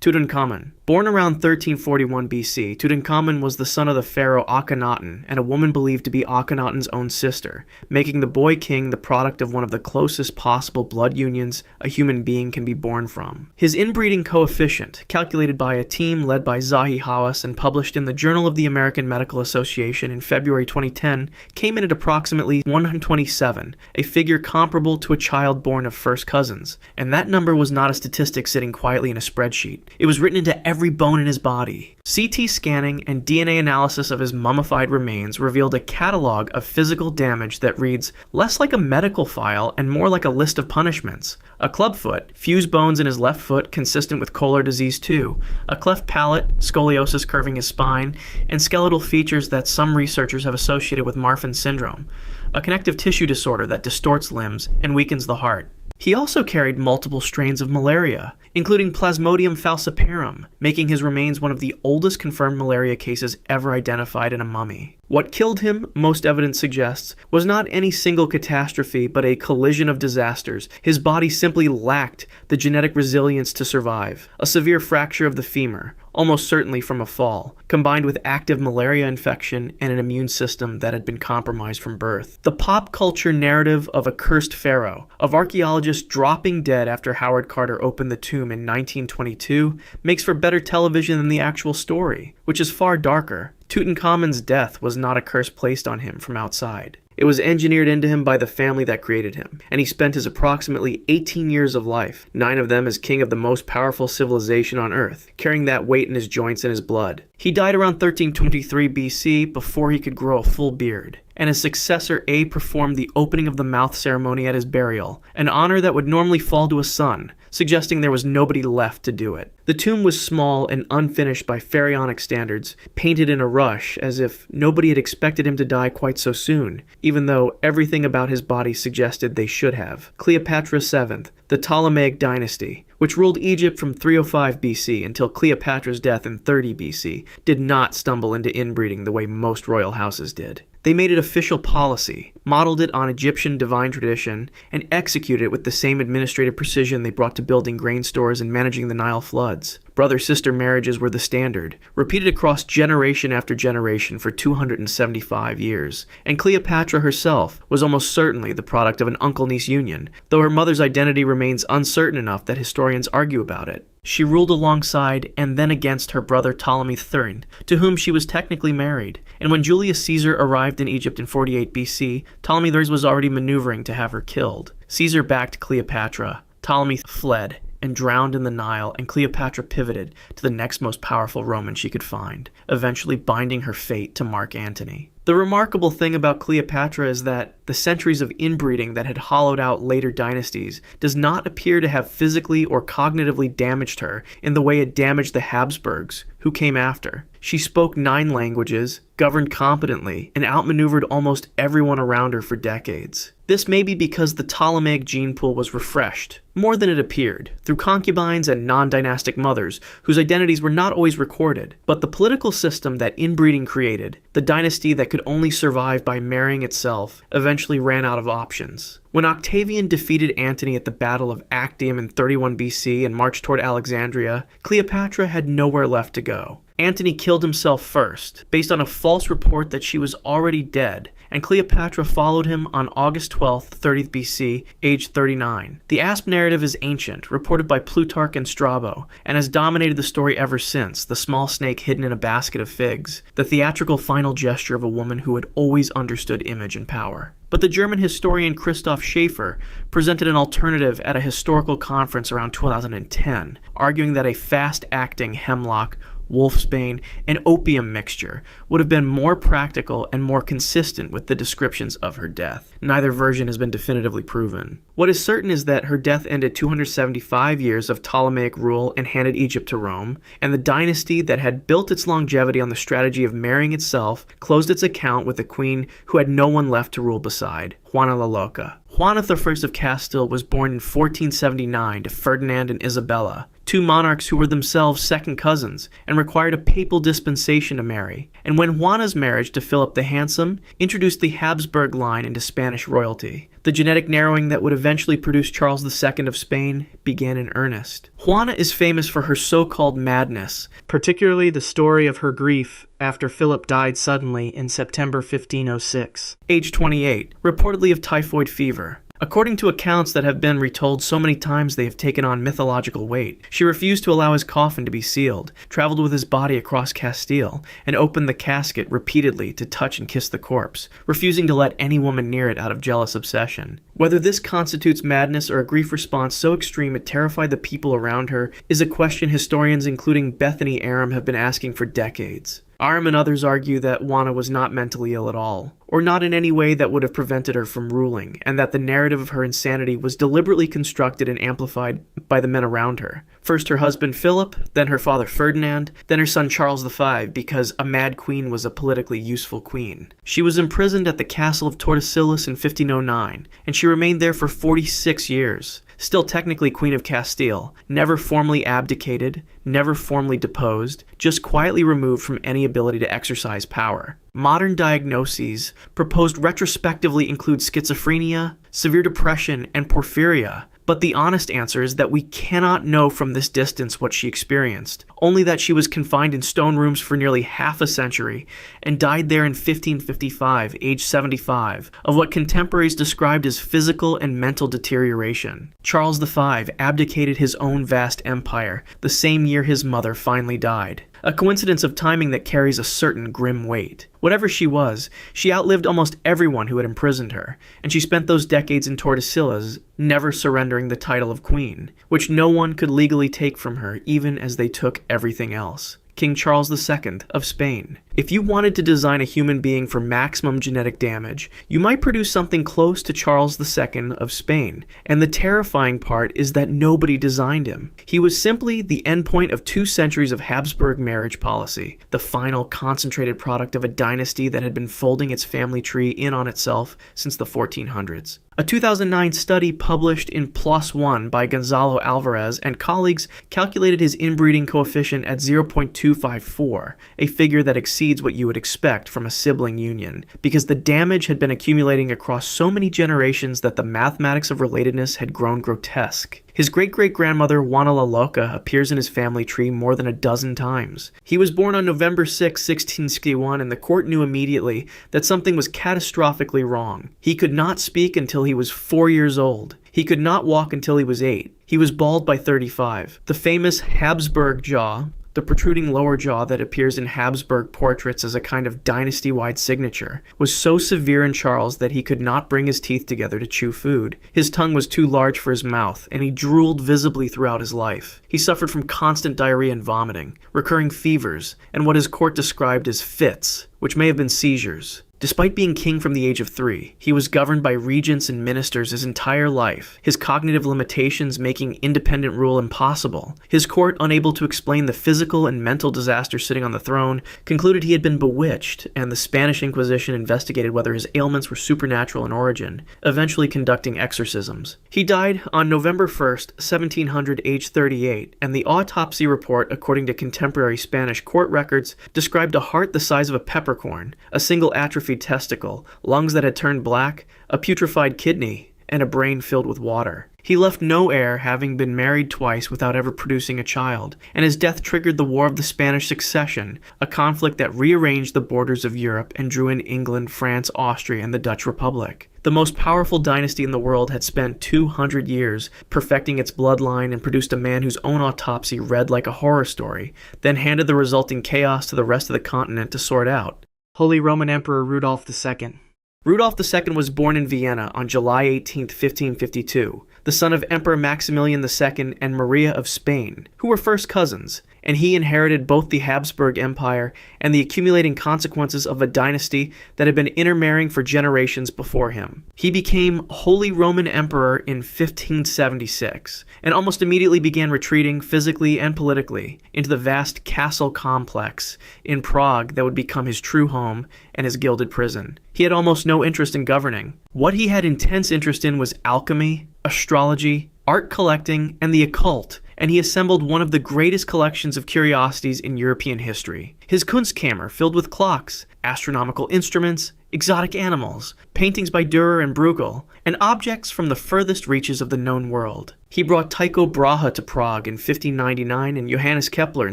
Tutankhamun. Born around 1341 BC, Tutankhamun was the son of the pharaoh Akhenaten and a woman believed to be Akhenaten's own sister, making the boy king the product of one of the closest possible blood unions a human being can be born from. His inbreeding coefficient, calculated by a team led by Zahi Hawass and published in the Journal of the American Medical Association in February 2010, came in at approximately 127, a figure comparable to a child born of first cousins. And that number was not a statistic sitting quietly in a spreadsheet. It was written into every bone in his body. CT scanning and DNA analysis of his mummified remains revealed a catalog of physical damage that reads less like a medical file and more like a list of punishments. A clubfoot, fused bones in his left foot consistent with Kolar disease 2, a cleft palate, scoliosis curving his spine, and skeletal features that some researchers have associated with Marfan syndrome, a connective tissue disorder that distorts limbs and weakens the heart. He also carried multiple strains of malaria, including Plasmodium falciparum, making his remains one of the oldest confirmed malaria cases ever identified in a mummy. What killed him, most evidence suggests, was not any single catastrophe but a collision of disasters. His body simply lacked the genetic resilience to survive. A severe fracture of the femur, almost certainly from a fall, combined with active malaria infection and an immune system that had been compromised from birth. The pop culture narrative of a cursed pharaoh, of archaeologists dropping dead after Howard Carter opened the tomb in 1922, makes for better television than the actual story, which is far darker. Tutankhamun's death was not a curse placed on him from outside. It was engineered into him by the family that created him, and he spent his approximately 18 years of life, 9 of them as king of the most powerful civilization on earth, carrying that weight in his joints and his blood. He died around 1323 BC before he could grow a full beard, and his successor performed the opening of the mouth ceremony at his burial, an honor that would normally fall to a son, suggesting there was nobody left to do it. The tomb was small and unfinished by pharaonic standards, painted in a rush as if nobody had expected him to die quite so soon, even though everything about his body suggested they should have. Cleopatra VII, the Ptolemaic dynasty, which ruled Egypt from 305 BC until Cleopatra's death in 30 BC, did not stumble into inbreeding the way most royal houses did. They made it official policy, modeled it on Egyptian divine tradition, and executed it with the same administrative precision they brought to building grain stores and managing the Nile floods. Brother-sister marriages were the standard, repeated across generation after generation for 275 years, and Cleopatra herself was almost certainly the product of an uncle-niece union, though her mother's identity remains uncertain enough that historians argue about it. She ruled alongside and then against her brother Ptolemy III, to whom she was technically married, and when Julius Caesar arrived in Egypt in 48 BC, Ptolemy III was already maneuvering to have her killed. Caesar backed Cleopatra, Ptolemy fled and drowned in the Nile, and Cleopatra pivoted to the next most powerful Roman she could find, eventually binding her fate to Mark Antony. The remarkable thing about Cleopatra is that the centuries of inbreeding that had hollowed out later dynasties does not appear to have physically or cognitively damaged her in the way it damaged the Habsburgs, who came after. She spoke 9 languages, governed competently, and outmaneuvered almost everyone around her for decades. This may be because the Ptolemaic gene pool was refreshed, more than it appeared, through concubines and non-dynastic mothers, whose identities were not always recorded. But the political system that inbreeding created, the dynasty that could only survive by marrying itself, eventually ran out of options. When Octavian defeated Antony at the Battle of Actium in 31 BC and marched toward Alexandria, Cleopatra had nowhere left to go. Antony killed himself first, based on a false report that she was already dead, and Cleopatra followed him on August 12, 30 BC, aged 39. The Asp narrative is ancient, reported by Plutarch and Strabo, and has dominated the story ever since, the small snake hidden in a basket of figs, the theatrical final gesture of a woman who had always understood image and power. But the German historian Christoph Schaefer presented an alternative at a historical conference around 2010, arguing that a fast-acting hemlock, wolfsbane, and opium mixture would have been more practical and more consistent with the descriptions of her death. Neither version has been definitively proven. What is certain is that her death ended 275 years of Ptolemaic rule and handed Egypt to Rome, and the dynasty that had built its longevity on the strategy of marrying itself closed its account with a queen who had no one left to rule beside, Juana la Loca. Joanna I of Castile was born in 1479 to Ferdinand and Isabella, two monarchs who were themselves second cousins and required a papal dispensation to marry. And when Juana's marriage to Philip the Handsome introduced the Habsburg line into Spanish royalty, the genetic narrowing that would eventually produce Charles II of Spain began in earnest. Juana is famous for her so-called madness, particularly the story of her grief after Philip died suddenly in September 1506, age 28, reportedly of typhoid fever. According to accounts that have been retold so many times they have taken on mythological weight, she refused to allow his coffin to be sealed, traveled with his body across Castile, and opened the casket repeatedly to touch and kiss the corpse, refusing to let any woman near it out of jealous obsession. Whether this constitutes madness or a grief response so extreme it terrified the people around her is a question historians including Bethany Aram have been asking for decades. Aram and others argue that Juana was not mentally ill at all, or not in any way that would have prevented her from ruling, and that the narrative of her insanity was deliberately constructed and amplified by the men around her. First her husband Philip, then her father Ferdinand, then her son Charles V, because a mad queen was a politically useful queen. She was imprisoned at the castle of Tordesillas in 1509, and she remained there for 46 years. Still technically Queen of Castile, never formally abdicated, never formally deposed, just quietly removed from any ability to exercise power. Modern diagnoses proposed retrospectively include schizophrenia, severe depression, and porphyria, but the honest answer is that we cannot know from this distance what she experienced, only that she was confined in stone rooms for nearly half a century and died there in 1555, age 75, of what contemporaries described as physical and mental deterioration. Charles V abdicated his own vast empire the same year his mother finally died. A coincidence of timing that carries a certain grim weight. Whatever she was, she outlived almost everyone who had imprisoned her, and she spent those decades in Tordesillas, never surrendering the title of queen, which no one could legally take from her even as they took everything else. King Charles II of Spain. If you wanted to design a human being for maximum genetic damage, you might produce something close to Charles II of Spain, and the terrifying part is that nobody designed him. He was simply the endpoint of 2 centuries of Habsburg marriage policy, the final concentrated product of a dynasty that had been folding its family tree in on itself since the 1400s. A 2009 study published in PLOS ONE by Gonzalo Alvarez and colleagues calculated his inbreeding coefficient at 0.254, a figure that exceeds what you would expect from a sibling union, because the damage had been accumulating across so many generations that the mathematics of relatedness had grown grotesque. His great-great-grandmother Juana la Loca appears in his family tree more than a dozen times. He was born on November 6, 1661, and the court knew immediately that something was catastrophically wrong. He could not speak until he was 4 years old. He could not walk until he was 8. He was bald by 35. The famous Habsburg jaw, the protruding lower jaw that appears in Habsburg portraits as a kind of dynasty-wide signature, was so severe in Charles that he could not bring his teeth together to chew food. His tongue was too large for his mouth, and he drooled visibly throughout his life. He suffered from constant diarrhea and vomiting, recurring fevers, and what his court described as fits, which may have been seizures. Despite being king from the age of 3, he was governed by regents and ministers his entire life, his cognitive limitations making independent rule impossible. His court, unable to explain the physical and mental disaster sitting on the throne, concluded he had been bewitched, and the Spanish Inquisition investigated whether his ailments were supernatural in origin, eventually conducting exorcisms. He died on November 1st, 1700, age 38, and the autopsy report, according to contemporary Spanish court records, described a heart the size of a peppercorn, a single atrophied testicle, lungs that had turned black, a putrefied kidney, and a brain filled with water. He left no heir, having been married twice without ever producing a child, and his death triggered the War of the Spanish Succession, a conflict that rearranged the borders of Europe and drew in England, France, Austria, and the Dutch Republic. The most powerful dynasty in the world had spent 200 years perfecting its bloodline and produced a man whose own autopsy read like a horror story, then handed the resulting chaos to the rest of the continent to sort out. Holy Roman Emperor Rudolph II. Rudolph II was born in Vienna on July 18, 1552, the son of Emperor Maximilian II and Maria of Spain, who were first cousins, and he inherited both the Habsburg Empire and the accumulating consequences of a dynasty that had been intermarrying for generations before him. He became Holy Roman Emperor in 1576, and almost immediately began retreating physically and politically into the vast castle complex in Prague that would become his true home and his gilded prison. He had almost no interest in governing. What he had intense interest in was alchemy, astrology, art collecting, and the occult, and he assembled one of the greatest collections of curiosities in European history. His Kunstkammer filled with clocks, astronomical instruments, exotic animals, paintings by Dürer and Bruegel, and objects from the furthest reaches of the known world. He brought Tycho Brahe to Prague in 1599 and Johannes Kepler in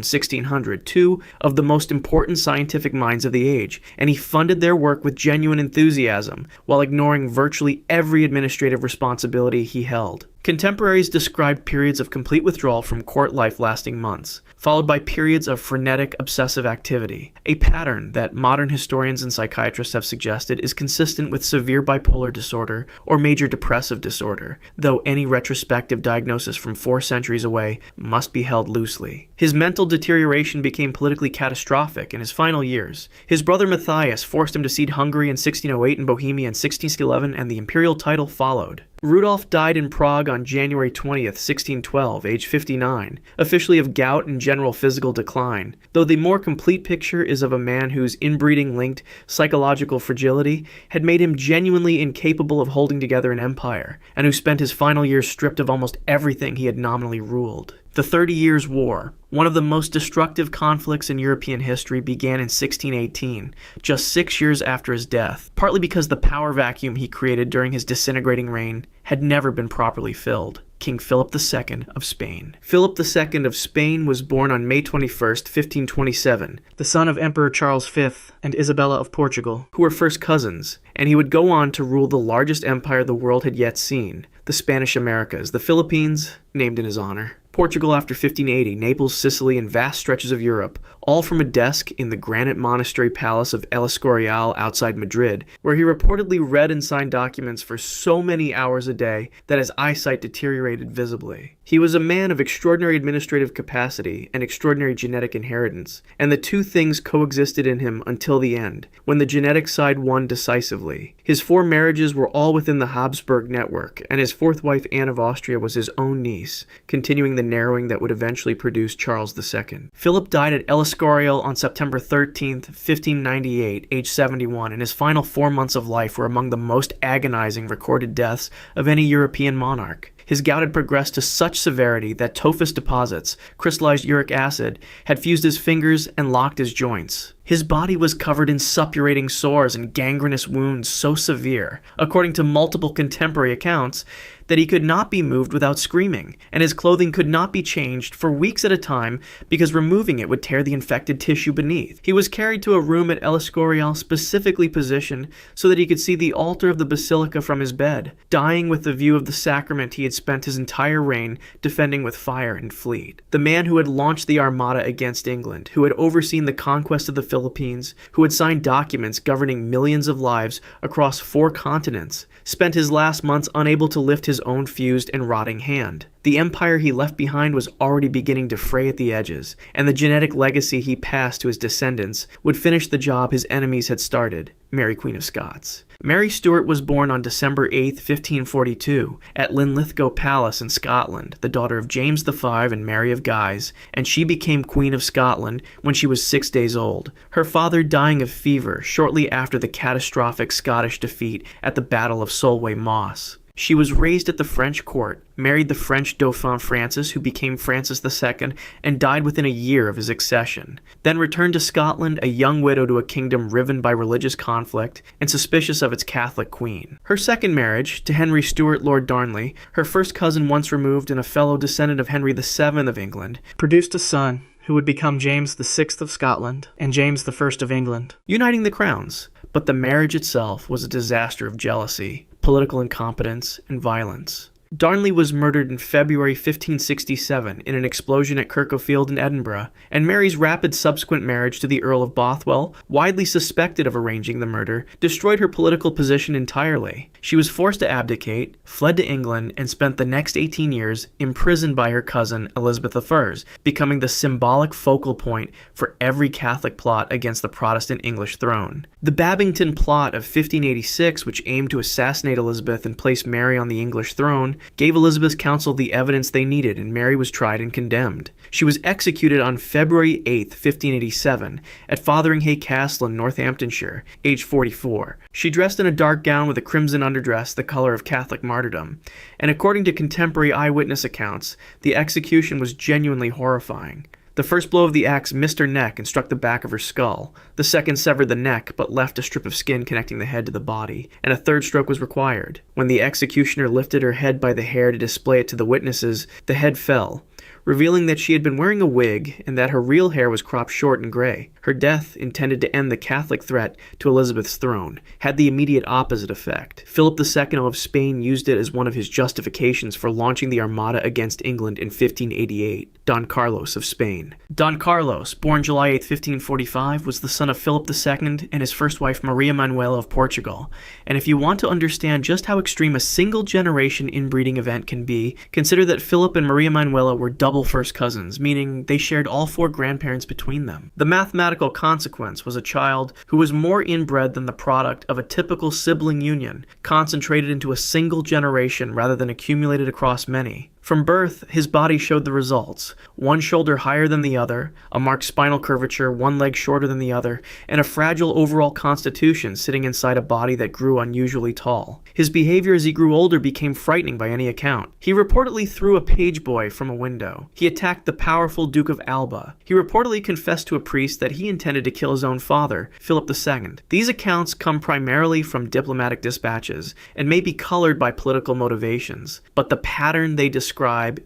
1600, two of the most important scientific minds of the age, and he funded their work with genuine enthusiasm while ignoring virtually every administrative responsibility he held. Contemporaries described periods of complete withdrawal from court life lasting months, followed by periods of frenetic, obsessive activity, a pattern that modern historians and psychiatrists have suggested is consistent with severe bipolar disorder or major depressive disorder, though any retrospective diagnosis from 4 centuries away must be held loosely. His mental deterioration became politically catastrophic in his final years. His brother Matthias forced him to cede Hungary in 1608 and Bohemia in 1611, and the imperial title followed. Rudolph died in Prague on January 20th, 1612, age 59, officially of gout and general physical decline, though the more complete picture is of a man whose inbreeding-linked psychological fragility had made him genuinely incapable of holding together an empire, and who spent his final years stripped of almost everything he had nominally ruled. The 30 Years' War, one of the most destructive conflicts in European history, began in 1618, just 6 years after his death, partly because the power vacuum he created during his disintegrating reign had never been properly filled. King Philip II of Spain. Philip II of Spain was born on May 21st, 1527, the son of Emperor Charles V and Isabella of Portugal, who were first cousins, and he would go on to rule the largest empire the world had yet seen, the Spanish Americas, the Philippines, named in his honor, Portugal after 1580, Naples, Sicily, and vast stretches of Europe, all from a desk in the granite monastery palace of El Escorial outside Madrid, where he reportedly read and signed documents for so many hours a day that his eyesight deteriorated visibly. He was a man of extraordinary administrative capacity and extraordinary genetic inheritance, and the two things coexisted in him until the end, when the genetic side won decisively. His 4 marriages were all within the Habsburg network, and his 4th wife, Anne of Austria, was his own niece, continuing the narrowing that would eventually produce Charles II. Philip died at El Escorial on September 13, 1598, age 71, and his final 4 months of life were among the most agonizing recorded deaths of any European monarch. His gout had progressed to such severity that tophus deposits, crystallized uric acid, had fused his fingers and locked his joints. His body was covered in suppurating sores and gangrenous wounds so severe, according to multiple contemporary accounts, that he could not be moved without screaming, and his clothing could not be changed for weeks at a time because removing it would tear the infected tissue beneath. He was carried to a room at El Escorial specifically positioned so that he could see the altar of the basilica from his bed, dying with the view of the sacrament he had spent his entire reign defending with fire and fleet. The man who had launched the Armada against England, who had overseen the conquest of the Philippines, who had signed documents governing millions of lives across 4 continents, spent his last months unable to lift his own fused and rotting hand. The empire he left behind was already beginning to fray at the edges, and the genetic legacy he passed to his descendants would finish the job his enemies had started, Mary Queen of Scots. Mary Stuart was born on December 8, 1542, at Linlithgow Palace in Scotland, the daughter of James V and Mary of Guise, and she became Queen of Scotland when she was 6 days old, her father dying of fever shortly after the catastrophic Scottish defeat at the Battle of Solway Moss. She was raised at the French court, married the French Dauphin Francis, who became Francis II, and died within a year of his accession, then returned to Scotland, a young widow to a kingdom riven by religious conflict and suspicious of its Catholic queen. Her second marriage, to Henry Stuart Lord Darnley, her first cousin once removed and a fellow descendant of Henry VII of England, produced a son who would become James VI of Scotland and James I of England, uniting the crowns. But the marriage itself was a disaster of jealousy, political incompetence, and violence. Darnley was murdered in February 1567 in an explosion at Kirklefield in Edinburgh, and Mary's rapid subsequent marriage to the Earl of Bothwell, widely suspected of arranging the murder, destroyed her political position entirely. She was forced to abdicate, fled to England, and spent the next 18 years imprisoned by her cousin Elizabeth I, becoming the symbolic focal point for every Catholic plot against the Protestant English throne. The Babington Plot of 1586, which aimed to assassinate Elizabeth and place Mary on the English throne, gave Elizabeth's council the evidence they needed, and Mary was tried and condemned. She was executed on February 8, 1587, at Fotheringhay Castle in Northamptonshire, aged 44. She dressed in a dark gown with a crimson underdress, the color of Catholic martyrdom, and according to contemporary eyewitness accounts, the execution was genuinely horrifying. The first blow of the axe missed her neck and struck the back of her skull. The second severed the neck, but left a strip of skin connecting the head to the body, and a third stroke was required. When the executioner lifted her head by the hair to display it to the witnesses, the head fell, revealing that she had been wearing a wig and that her real hair was cropped short and gray. Her death, intended to end the Catholic threat to Elizabeth's throne, had the immediate opposite effect. Philip II of Spain used it as one of his justifications for launching the Armada against England in 1588. Don Carlos of Spain. Don Carlos, born July 8, 1545, was the son of Philip II and his first wife Maria Manuela of Portugal. And if you want to understand just how extreme a single-generation inbreeding event can be, consider that Philip and Maria Manuela were double first cousins, meaning they shared all 4 grandparents between them. The mathematical consequence was a child who was more inbred than the product of a typical sibling union, concentrated into a single generation rather than accumulated across many. From birth, his body showed the results: one shoulder higher than the other, a marked spinal curvature, one leg shorter than the other, and a fragile overall constitution sitting inside a body that grew unusually tall. His behavior as he grew older became frightening by any account. He reportedly threw a page boy from a window. He attacked the powerful Duke of Alba. He reportedly confessed to a priest that he intended to kill his own father, Philip II. These accounts come primarily from diplomatic dispatches and may be colored by political motivations, but the pattern they describe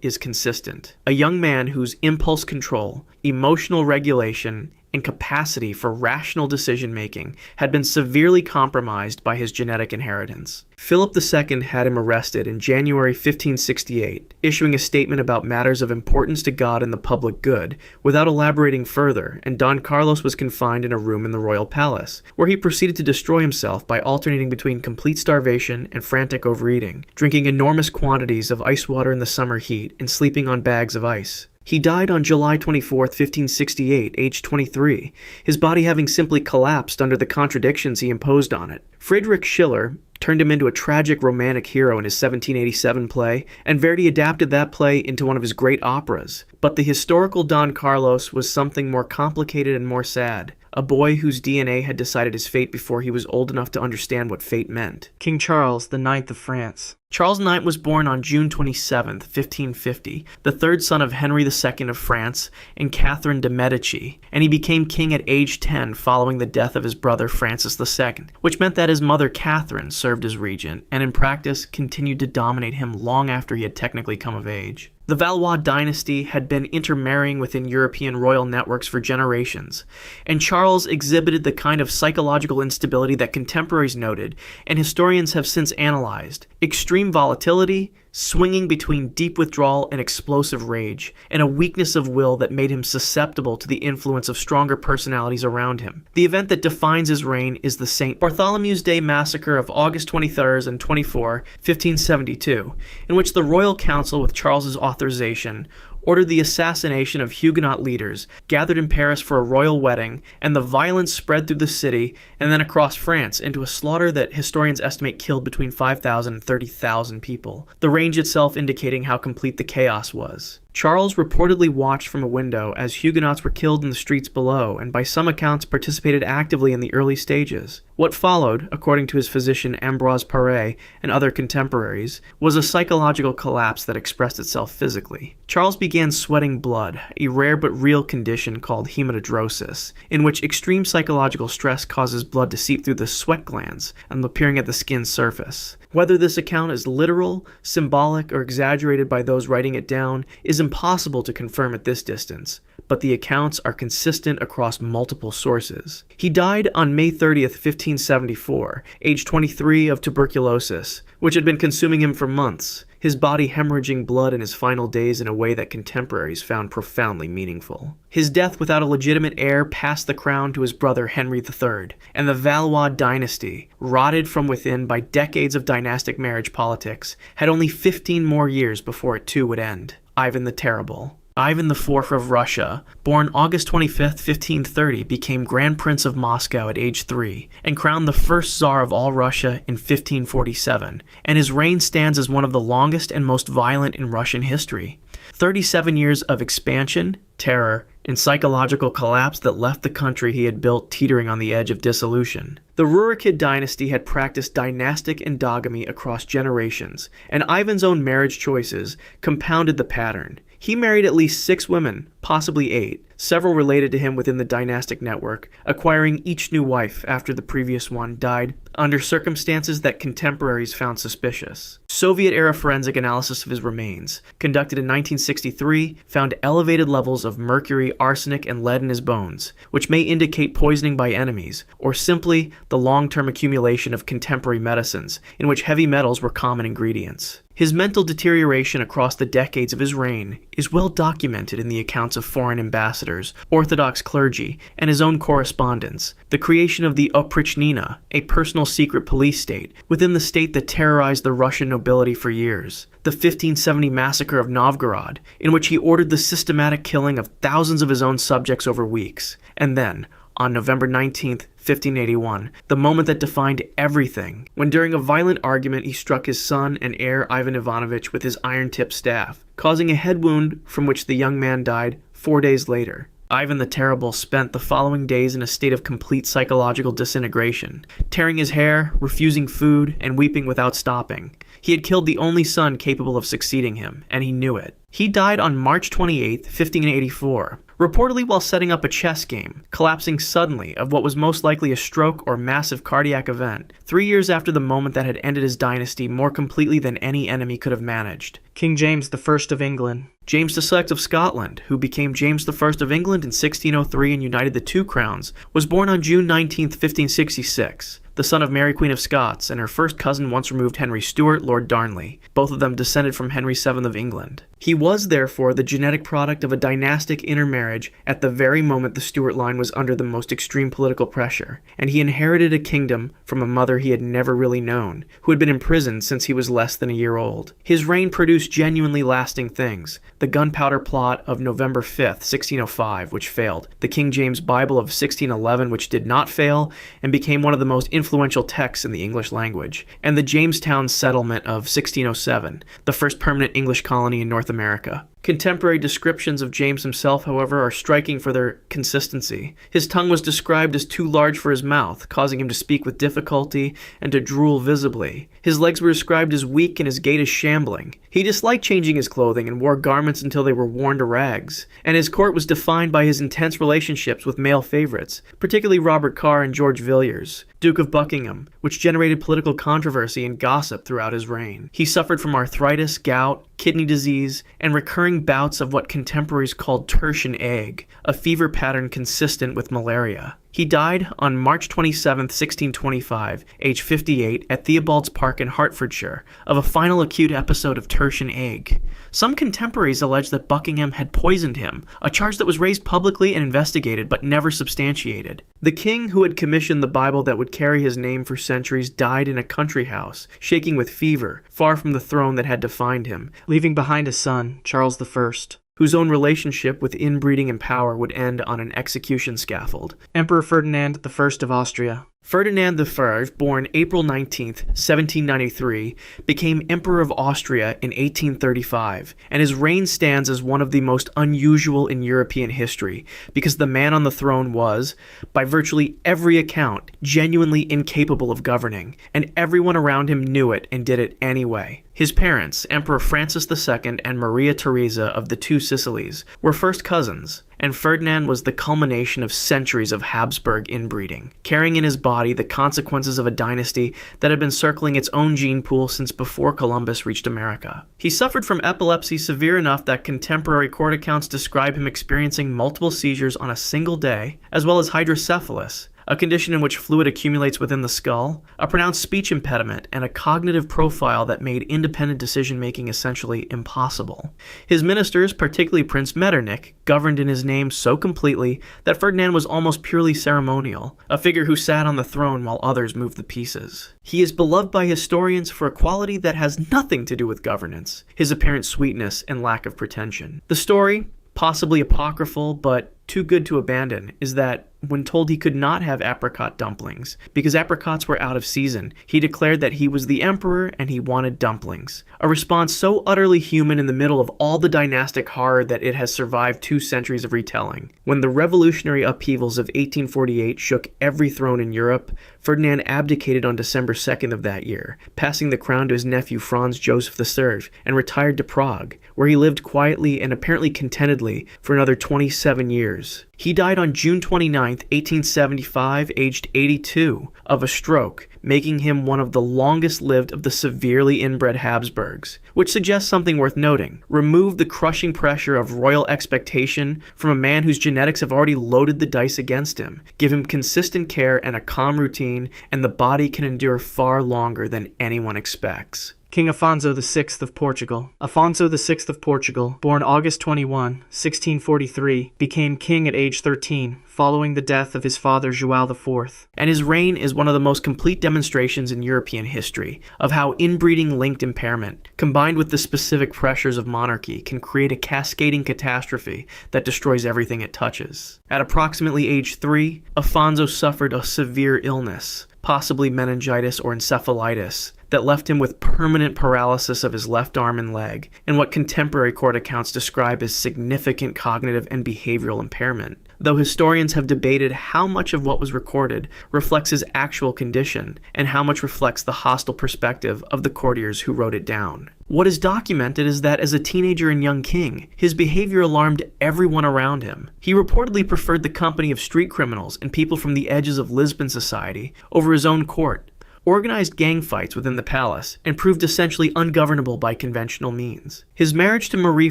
is consistent. A young man whose impulse control, emotional regulation, and capacity for rational decision-making had been severely compromised by his genetic inheritance. Philip II had him arrested in January 1568, issuing a statement about matters of importance to God and the public good, without elaborating further, and Don Carlos was confined in a room in the royal palace, where he proceeded to destroy himself by alternating between complete starvation and frantic overeating, drinking enormous quantities of ice water in the summer heat, and sleeping on bags of ice. He died on July 24, 1568, aged 23, his body having simply collapsed under the contradictions he imposed on it. Friedrich Schiller turned him into a tragic romantic hero in his 1787 play, and Verdi adapted that play into one of his great operas. But the historical Don Carlos was something more complicated and more sad. A boy whose DNA had decided his fate before he was old enough to understand what fate meant. King Charles IX of France. Charles IX was born on June 27, 1550, the third son of Henry II of France and Catherine de' Medici, and he became king at age 10 following the death of his brother Francis II, which meant that his mother Catherine served as regent, and in practice continued to dominate him long after he had technically come of age. The Valois dynasty had been intermarrying within European royal networks for generations, and Charles exhibited the kind of psychological instability that contemporaries noted, and historians have since analyzed: extreme volatility, swinging between deep withdrawal and explosive rage, and a weakness of will that made him susceptible to the influence of stronger personalities around him. The event that defines his reign is the St. Bartholomew's Day massacre of August 23 and 24, 1572, in which the royal council, with Charles's authorization, ordered the assassination of Huguenot leaders gathered in Paris for a royal wedding, and the violence spread through the city and then across France into a slaughter that historians estimate killed between 5,000 and 30,000 people, the range itself indicating how complete the chaos was. Charles reportedly watched from a window as Huguenots were killed in the streets below, and by some accounts participated actively in the early stages. What followed, according to his physician Ambroise Paré and other contemporaries, was a psychological collapse that expressed itself physically. Charles began sweating blood, a rare but real condition called hematidrosis, in which extreme psychological stress causes blood to seep through the sweat glands and appearing at the skin's surface. Whether this account is literal, symbolic, or exaggerated by those writing it down is impossible to confirm at this distance, but the accounts are consistent across multiple sources. He died on May 30th, 1574, age 23, of tuberculosis, which had been consuming him for months, his body hemorrhaging blood in his final days in a way that contemporaries found profoundly meaningful. His death without a legitimate heir passed the crown to his brother Henry III, and the Valois dynasty, rotted from within by decades of dynastic marriage politics, had only 15 more years before it too would end. Ivan the Terrible. Ivan IV of Russia, born August 25, 1530, became Grand Prince of Moscow at age 3 and crowned the first Tsar of all Russia in 1547, and his reign stands as one of the longest and most violent in Russian history. 37 years of expansion, terror, and psychological collapse that left the country he had built teetering on the edge of dissolution. The Rurikid dynasty had practiced dynastic endogamy across generations, and Ivan's own marriage choices compounded the pattern. He married at least 6 women, possibly 8, several related to him within the dynastic network, acquiring each new wife after the previous one died under circumstances that contemporaries found suspicious. Soviet-era forensic analysis of his remains, conducted in 1963, found elevated levels of mercury, arsenic, and lead in his bones, which may indicate poisoning by enemies, or simply the long-term accumulation of contemporary medicines, in which heavy metals were common ingredients. His mental deterioration across the decades of his reign is well documented in the accounts of foreign ambassadors, Orthodox clergy, and his own correspondence. The creation of the Oprichnina, a personal secret police state, within the state that terrorized the Russian nobility for years. The 1570 massacre of Novgorod, in which he ordered the systematic killing of thousands of his own subjects over weeks. And then, on November 19, 1581, the moment that defined everything, when during a violent argument he struck his son and heir Ivan Ivanovich with his iron-tipped staff, causing a head wound from which the young man died 4 days later. Ivan the Terrible spent the following days in a state of complete psychological disintegration, tearing his hair, refusing food, and weeping without stopping. He had killed the only son capable of succeeding him, and he knew it. He died on March 28, 1584, reportedly while setting up a chess game, collapsing suddenly of what was most likely a stroke or massive cardiac event, 3 years after the moment that had ended his dynasty more completely than any enemy could have managed. King James I of England. James II of Scotland, who became James I of England in 1603 and united the 2 crowns, was born on June 19, 1566. The son of Mary Queen of Scots, and her first cousin once removed Henry Stuart, Lord Darnley, both of them descended from Henry VII of England. He was, therefore, the genetic product of a dynastic intermarriage at the very moment the Stuart line was under the most extreme political pressure, and he inherited a kingdom from a mother he had never really known, who had been imprisoned since he was less than a year old. His reign produced genuinely lasting things: the Gunpowder Plot of November 5, 1605, which failed, the King James Bible of 1611, which did not fail, and became one of the most influential texts in the English language, and the Jamestown Settlement of 1607, the first permanent English colony in North America. Contemporary descriptions of James himself, however, are striking for their consistency. His tongue was described as too large for his mouth, causing him to speak with difficulty and to drool visibly. His legs were described as weak and his gait as shambling. He disliked changing his clothing and wore garments until they were worn to rags. And his court was defined by his intense relationships with male favorites, particularly Robert Carr and George Villiers, Duke of Buckingham, which generated political controversy and gossip throughout his reign. He suffered from arthritis, gout, kidney disease, and recurring bouts of what contemporaries called tertian ague, a fever pattern consistent with malaria. He died on March 27, 1625, age 58, at Theobald's Park in Hertfordshire, of a final acute episode of tertian ague. Some contemporaries allege that Buckingham had poisoned him, a charge that was raised publicly and investigated but never substantiated. The king, who had commissioned the Bible that would carry his name for centuries, died in a country house, shaking with fever, far from the throne that had defined him, leaving behind a son, Charles I, whose own relationship with inbreeding and power would end on an execution scaffold. Emperor Ferdinand I of Austria. Ferdinand I, born April 19, 1793, became Emperor of Austria in 1835, and his reign stands as one of the most unusual in European history, because the man on the throne was, by virtually every account, genuinely incapable of governing, and everyone around him knew it and did it anyway. His parents, Emperor Francis II and Maria Theresa of the Two Sicilies, were first cousins, and Ferdinand was the culmination of centuries of Habsburg inbreeding, carrying in his body the consequences of a dynasty that had been circling its own gene pool since before Columbus reached America. He suffered from epilepsy severe enough that contemporary court accounts describe him experiencing multiple seizures on a single day, as well as hydrocephalus, a condition in which fluid accumulates within the skull, a pronounced speech impediment, and a cognitive profile that made independent decision-making essentially impossible. His ministers, particularly Prince Metternich, governed in his name so completely that Ferdinand was almost purely ceremonial, a figure who sat on the throne while others moved the pieces. He is beloved by historians for a quality that has nothing to do with governance, his apparent sweetness and lack of pretension. The story, Possibly apocryphal, but too good to abandon, is that when told he could not have apricot dumplings because apricots were out of season, he declared that he was the emperor and he wanted dumplings. A response so utterly human in the middle of all the dynastic horror that it has survived 2 centuries of retelling. When the revolutionary upheavals of 1848 shook every throne in Europe, Ferdinand abdicated on December 2nd of that year, passing the crown to his nephew Franz Joseph III, and retired to Prague, where he lived quietly and apparently contentedly for another 27 years. He died on June 29, 1875, aged 82, of a stroke, making him one of the longest-lived of the severely inbred Habsburgs, which suggests something worth noting. Remove the crushing pressure of royal expectation from a man whose genetics have already loaded the dice against him. Give him consistent care and a calm routine, and the body can endure far longer than anyone expects. King Afonso VI of Portugal. Afonso VI of Portugal, born August 21, 1643, became king at age 13, following the death of his father João IV. And his reign is one of the most complete demonstrations in European history of how inbreeding linked impairment, combined with the specific pressures of monarchy, can create a cascading catastrophe that destroys everything it touches. At approximately age 3, Afonso suffered a severe illness, possibly meningitis or encephalitis, that left him with permanent paralysis of his left arm and leg, and what contemporary court accounts describe as significant cognitive and behavioral impairment. Though historians have debated how much of what was recorded reflects his actual condition, and how much reflects the hostile perspective of the courtiers who wrote it down. What is documented is that as a teenager and young king, his behavior alarmed everyone around him. He reportedly preferred the company of street criminals and people from the edges of Lisbon society over his own court, organized gang fights within the palace, and proved essentially ungovernable by conventional means. His marriage to Marie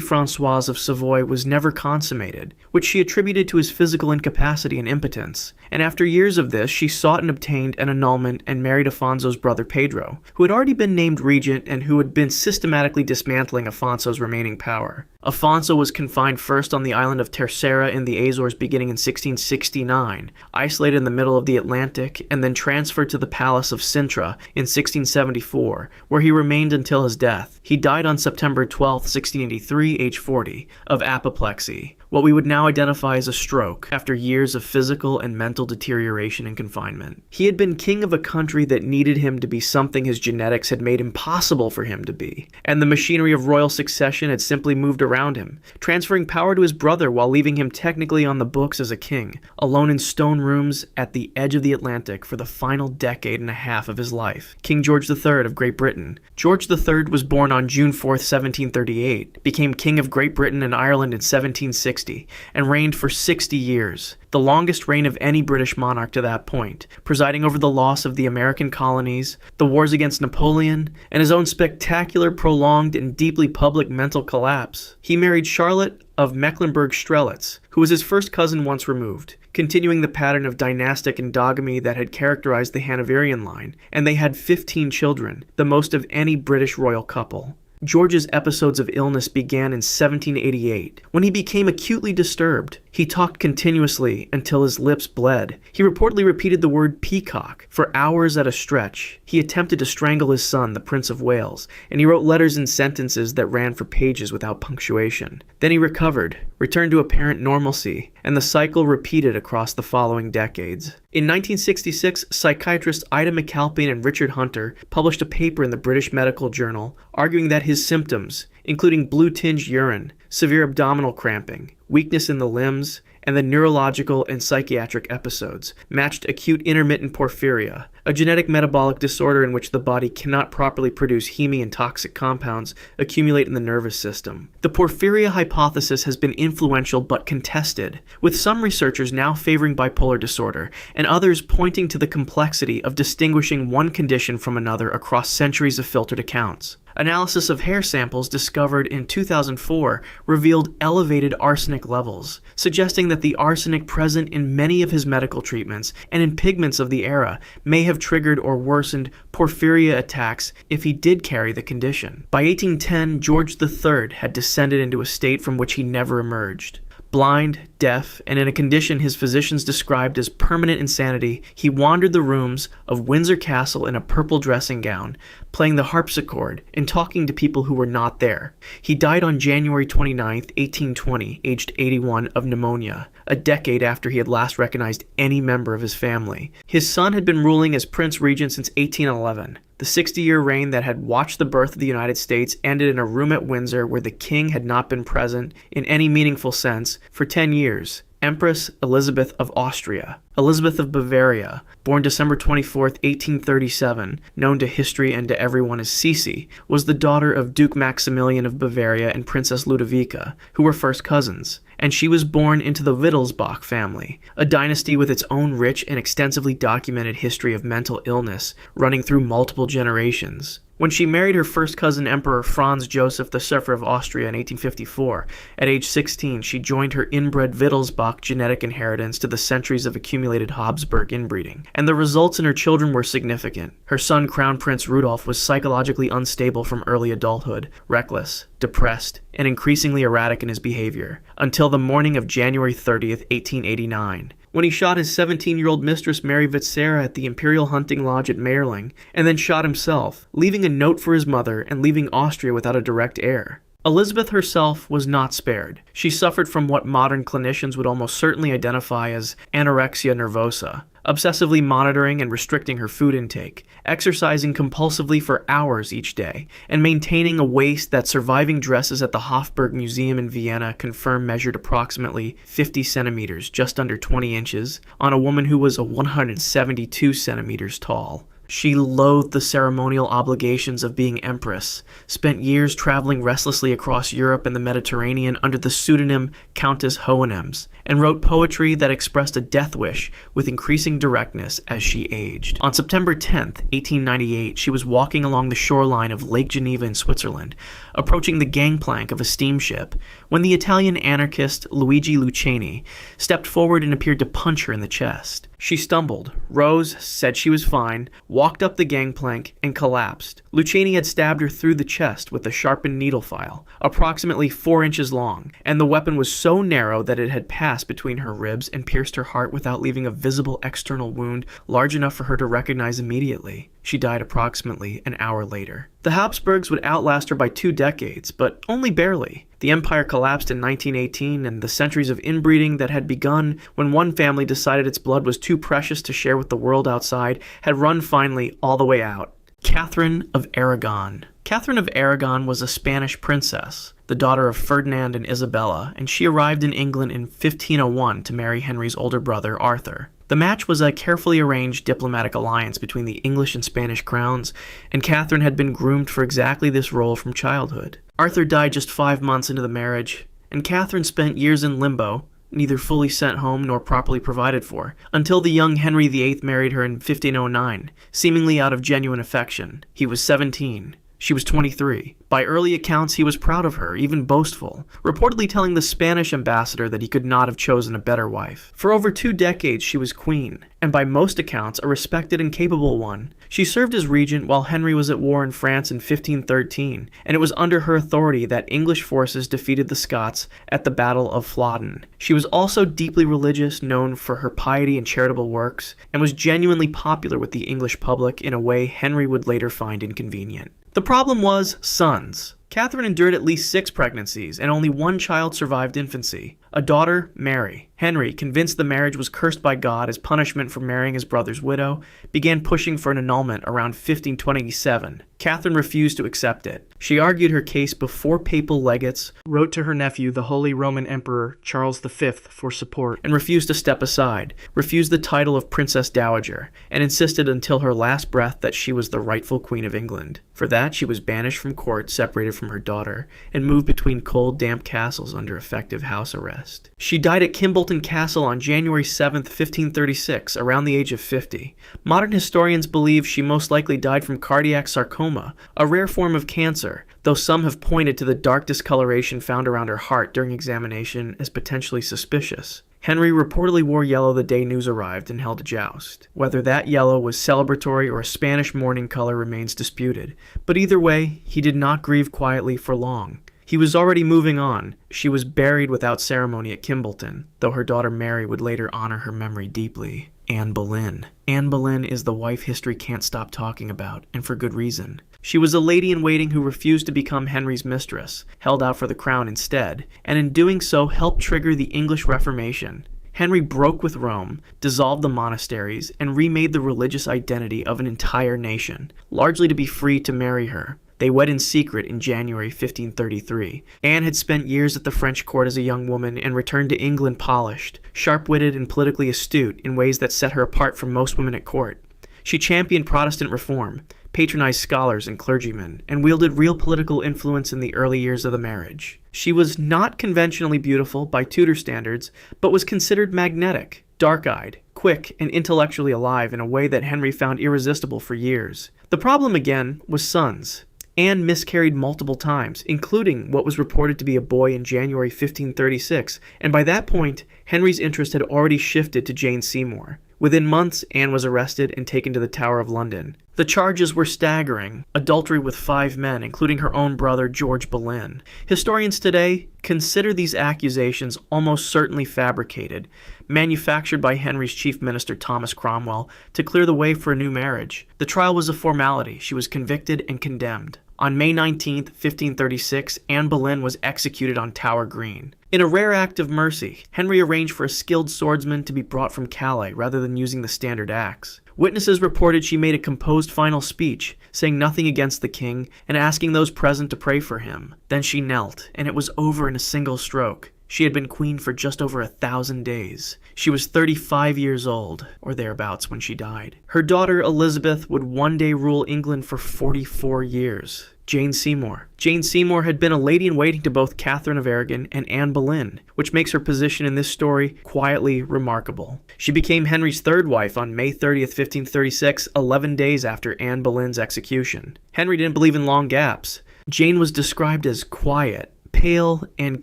Françoise of Savoy was never consummated, which she attributed to his physical incapacity and impotence, and after years of this, she sought and obtained an annulment and married Afonso's brother Pedro, who had already been named regent and who had been systematically dismantling Afonso's remaining power. Afonso was confined first on the island of Terceira in the Azores beginning in 1669, isolated in the middle of the Atlantic, and then transferred to the Palace of Sintra in 1674, where he remained until his death. He died on September 12, 1683, age 40, of apoplexy, what we would now identify as a stroke, after years of physical and mental deterioration and confinement. He had been king of a country that needed him to be something his genetics had made impossible for him to be, and the machinery of royal succession had simply moved around him, transferring power to his brother while leaving him technically on the books as a king, alone in stone rooms at the edge of the Atlantic for the final decade and a half of his life. King George III of Great Britain. George III was born on June 4, 1738, became King of Great Britain and Ireland in 1760, and reigned for 60 years, the longest reign of any British monarch to that point, presiding over the loss of the American colonies, the wars against Napoleon, and his own spectacular, prolonged, and deeply public mental collapse. He married Charlotte of Mecklenburg-Strelitz, who was his first cousin once removed, continuing the pattern of dynastic endogamy that had characterized the Hanoverian line, and they had 15 children, the most of any British royal couple. George's episodes of illness began in 1788, when he became acutely disturbed. He talked continuously until his lips bled. He reportedly repeated the word peacock for hours at a stretch. He attempted to strangle his son, the Prince of Wales, and he wrote letters and sentences that ran for pages without punctuation. Then he recovered, returned to apparent normalcy, and the cycle repeated across the following decades. In 1966, psychiatrists Ida McAlpine and Richard Hunter published a paper in the British Medical Journal arguing that his symptoms, including blue-tinged urine, severe abdominal cramping, weakness in the limbs, and the neurological and psychiatric episodes, matched acute intermittent porphyria, a genetic metabolic disorder in which the body cannot properly produce heme and toxic compounds accumulate in the nervous system. The porphyria hypothesis has been influential but contested, with some researchers now favoring bipolar disorder, and others pointing to the complexity of distinguishing one condition from another across centuries of filtered accounts. Analysis of hair samples discovered in 2004 revealed elevated arsenic levels, suggesting that the arsenic present in many of his medical treatments and in pigments of the era may have triggered or worsened porphyria attacks if he did carry the condition. By 1810, George III had descended into a state from which he never emerged. Blind, deaf, and in a condition his physicians described as permanent insanity, he wandered the rooms of Windsor Castle in a purple dressing gown, playing the harpsichord and talking to people who were not there. He died on January 29, 1820, aged 81, of pneumonia, a decade after he had last recognized any member of his family. His son had been ruling as Prince Regent since 1811. The 60-year reign that had watched the birth of the United States ended in a room at Windsor where the king had not been present, in any meaningful sense, for 10 years. Empress Elisabeth of Austria, Elisabeth of Bavaria, born December 24, 1837, known to history and to everyone as Sisi, was the daughter of Duke Maximilian of Bavaria and Princess Ludovica, who were first cousins, and she was born into the Wittelsbach family, a dynasty with its own rich and extensively documented history of mental illness running through multiple generations. When she married her first cousin Emperor Franz Joseph I of Austria in 1854, at age 16 she joined her inbred Wittelsbach genetic inheritance to the centuries of accumulated Habsburg inbreeding, and the results in her children were significant. Her son Crown Prince Rudolph was psychologically unstable from early adulthood, reckless, depressed, and increasingly erratic in his behavior, until the morning of January 30th, 1889. When he shot his 17-year-old mistress Mary Vitsera at the Imperial Hunting Lodge at Mayerling, and then shot himself, leaving a note for his mother and leaving Austria without a direct heir. Elizabeth herself was not spared. She suffered from what modern clinicians would almost certainly identify as anorexia nervosa, obsessively monitoring and restricting her food intake, exercising compulsively for hours each day, and maintaining a waist that surviving dresses at the Hofburg Museum in Vienna confirm measured approximately 50 centimeters, just under 20 inches, on a woman who was 172 centimeters tall. She loathed the ceremonial obligations of being empress, spent years traveling restlessly across Europe and the Mediterranean under the pseudonym Countess Hohenems, and wrote poetry that expressed a death wish with increasing directness as she aged. On September 10, 1898, she was walking along the shoreline of Lake Geneva in Switzerland, approaching the gangplank of a steamship, when the Italian anarchist Luigi Lucchini stepped forward and appeared to punch her in the chest. She stumbled, rose, said she was fine, walked up the gangplank, and collapsed. Lucchini had stabbed her through the chest with a sharpened needle file, approximately 4 inches long, and the weapon was so narrow that it had passed between her ribs and pierced her heart without leaving a visible external wound large enough for her to recognize immediately. She died approximately an hour later. The Habsburgs would outlast her by 2 decades, but only barely. The empire collapsed in 1918, and the centuries of inbreeding that had begun when one family decided its blood was too precious to share with the world outside had run finally all the way out. Katherine of Aragon. Katherine of Aragon was a Spanish princess, the daughter of Ferdinand and Isabella, and she arrived in England in 1501 to marry Henry's older brother, Arthur. The match was a carefully arranged diplomatic alliance between the English and Spanish crowns, and Katherine had been groomed for exactly this role from childhood. Arthur died just 5 months into the marriage, and Katherine spent years in limbo, neither fully sent home nor properly provided for, until the young Henry VIII married her in 1509, seemingly out of genuine affection. He was 17. She was 23. By early accounts, he was proud of her, even boastful, reportedly telling the Spanish ambassador that he could not have chosen a better wife. For over 2 decades, she was queen, and by most accounts, a respected and capable one. She served as regent while Henry was at war in France in 1513, and it was under her authority that English forces defeated the Scots at the Battle of Flodden. She was also deeply religious, known for her piety and charitable works, and was genuinely popular with the English public in a way Henry would later find inconvenient. The problem was sons. Katherine endured at least 6 pregnancies, and only 1 child survived infancy, a daughter, Mary. Henry, convinced the marriage was cursed by God as punishment for marrying his brother's widow, began pushing for an annulment around 1527. Katherine refused to accept it. She argued her case before papal legates, wrote to her nephew, the Holy Roman Emperor Charles V, for support, and refused to step aside, refused the title of Princess Dowager, and insisted until her last breath that she was the rightful Queen of England. For that, she was banished from court, separated from her daughter, and moved between cold, damp castles under effective house arrest. She died at Kimbolton Castle on January 7, 1536, around the age of 50. Modern historians believe she most likely died from cardiac sarcoma, a rare form of cancer, though some have pointed to the dark discoloration found around her heart during examination as potentially suspicious. Henry reportedly wore yellow the day news arrived and held a joust. Whether that yellow was celebratory or a Spanish mourning color remains disputed, but either way, he did not grieve quietly for long. He was already moving on. She was buried without ceremony at Kimbleton, though her daughter Mary would later honor her memory deeply. Anne Boleyn. Anne Boleyn is the wife history can't stop talking about, and for good reason. She was a lady-in-waiting who refused to become Henry's mistress, held out for the crown instead, and in doing so helped trigger the English Reformation. Henry broke with Rome, dissolved the monasteries, and remade the religious identity of an entire nation, largely to be free to marry her. They wed in secret in January 1533. Anne had spent years at the French court as a young woman and returned to England polished, sharp-witted and politically astute in ways that set her apart from most women at court. She championed Protestant reform, patronized scholars and clergymen, and wielded real political influence in the early years of the marriage. She was not conventionally beautiful by Tudor standards, but was considered magnetic, dark-eyed, quick, and intellectually alive in a way that Henry found irresistible for years. The problem, again, was sons. Anne miscarried multiple times, including what was reported to be a boy in January 1536, and by that point, Henry's interest had already shifted to Jane Seymour. Within months, Anne was arrested and taken to the Tower of London. The charges were staggering: adultery with 5 men, including her own brother George Boleyn. Historians today consider these accusations almost certainly fabricated, manufactured by Henry's chief minister Thomas Cromwell to clear the way for a new marriage. The trial was a formality. She was convicted and condemned. On May 19, 1536, Anne Boleyn was executed on Tower Green. In a rare act of mercy, Henry arranged for a skilled swordsman to be brought from Calais rather than using the standard axe. Witnesses reported she made a composed final speech, saying nothing against the king and asking those present to pray for him. Then she knelt, and it was over in a single stroke. She had been queen for just over 1,000 days. She was 35 years old, or thereabouts, when she died. Her daughter Elizabeth would one day rule England for 44 years. Jane Seymour. Jane Seymour had been a lady-in-waiting to both Catherine of Aragon and Anne Boleyn, which makes her position in this story quietly remarkable. She became Henry's third wife on May 30th, 1536, 11 days after Anne Boleyn's execution. Henry didn't believe in long gaps. Jane was described as quiet, pale, and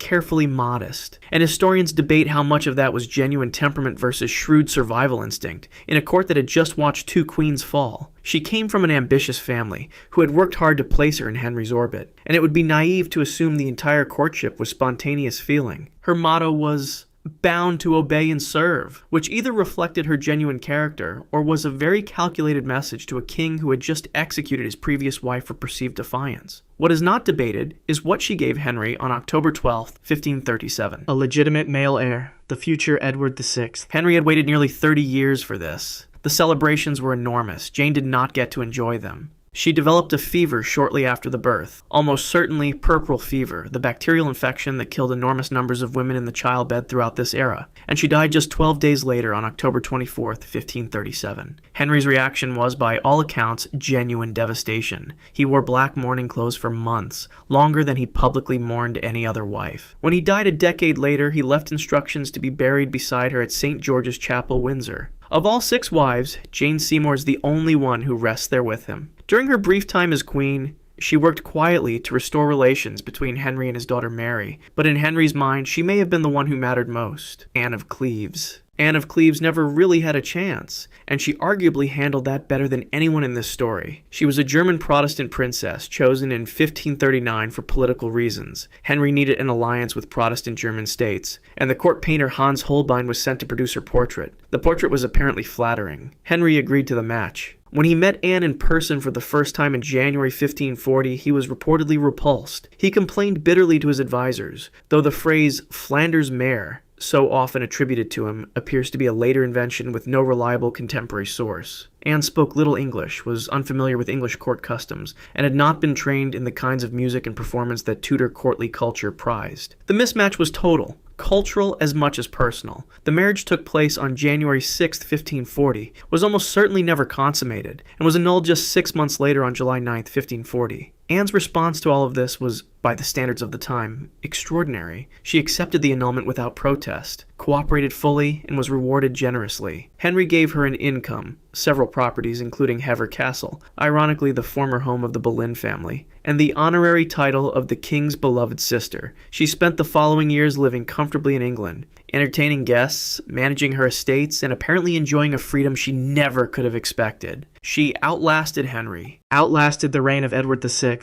carefully modest, and historians debate how much of that was genuine temperament versus shrewd survival instinct in a court that had just watched 2 queens fall. She came from an ambitious family who had worked hard to place her in Henry's orbit, and it would be naive to assume the entire courtship was spontaneous feeling. Her motto was bound to obey and serve, which either reflected her genuine character or was a very calculated message to a king who had just executed his previous wife for perceived defiance. What is not debated is what she gave Henry on October 12, 1537. A legitimate male heir, the future Edward VI. Henry had waited nearly 30 years for this. The celebrations were enormous. Jane did not get to enjoy them. She developed a fever shortly after the birth, almost certainly puerperal fever, the bacterial infection that killed enormous numbers of women in the childbed throughout this era, and she died just 12 days later on October 24, 1537. Henry's reaction was, by all accounts, genuine devastation. He wore black mourning clothes for months, longer than he publicly mourned any other wife. When he died a decade later, he left instructions to be buried beside her at St. George's Chapel, Windsor. Of all 6 wives, Jane Seymour is the only one who rests there with him. During her brief time as queen, she worked quietly to restore relations between Henry and his daughter Mary, but in Henry's mind, she may have been the one who mattered most. Anne of Cleves. Anne of Cleves never really had a chance, and she arguably handled that better than anyone in this story. She was a German Protestant princess chosen in 1539 for political reasons. Henry needed an alliance with Protestant German states, and the court painter Hans Holbein was sent to produce her portrait. The portrait was apparently flattering. Henry agreed to the match. When he met Anne in person for the first time in January 1540, he was reportedly repulsed. He complained bitterly to his advisors, though the phrase Flanders mare, so often attributed to him, appears to be a later invention with no reliable contemporary source. Anne spoke little English, was unfamiliar with English court customs, and had not been trained in the kinds of music and performance that Tudor courtly culture prized. The mismatch was total, cultural as much as personal. The marriage took place on January 6, 1540, was almost certainly never consummated, and was annulled just 6 months later on July 9, 1540. Anne's response to all of this was, by the standards of the time, extraordinary. She accepted the annulment without protest, cooperated fully, and was rewarded generously. Henry gave her an income, several properties including Hever Castle, ironically the former home of the Boleyn family, and the honorary title of the king's beloved sister. She spent the following years living comfortably in England, entertaining guests, managing her estates, and apparently enjoying a freedom she never could have expected. She outlasted Henry, outlasted the reign of Edward VI,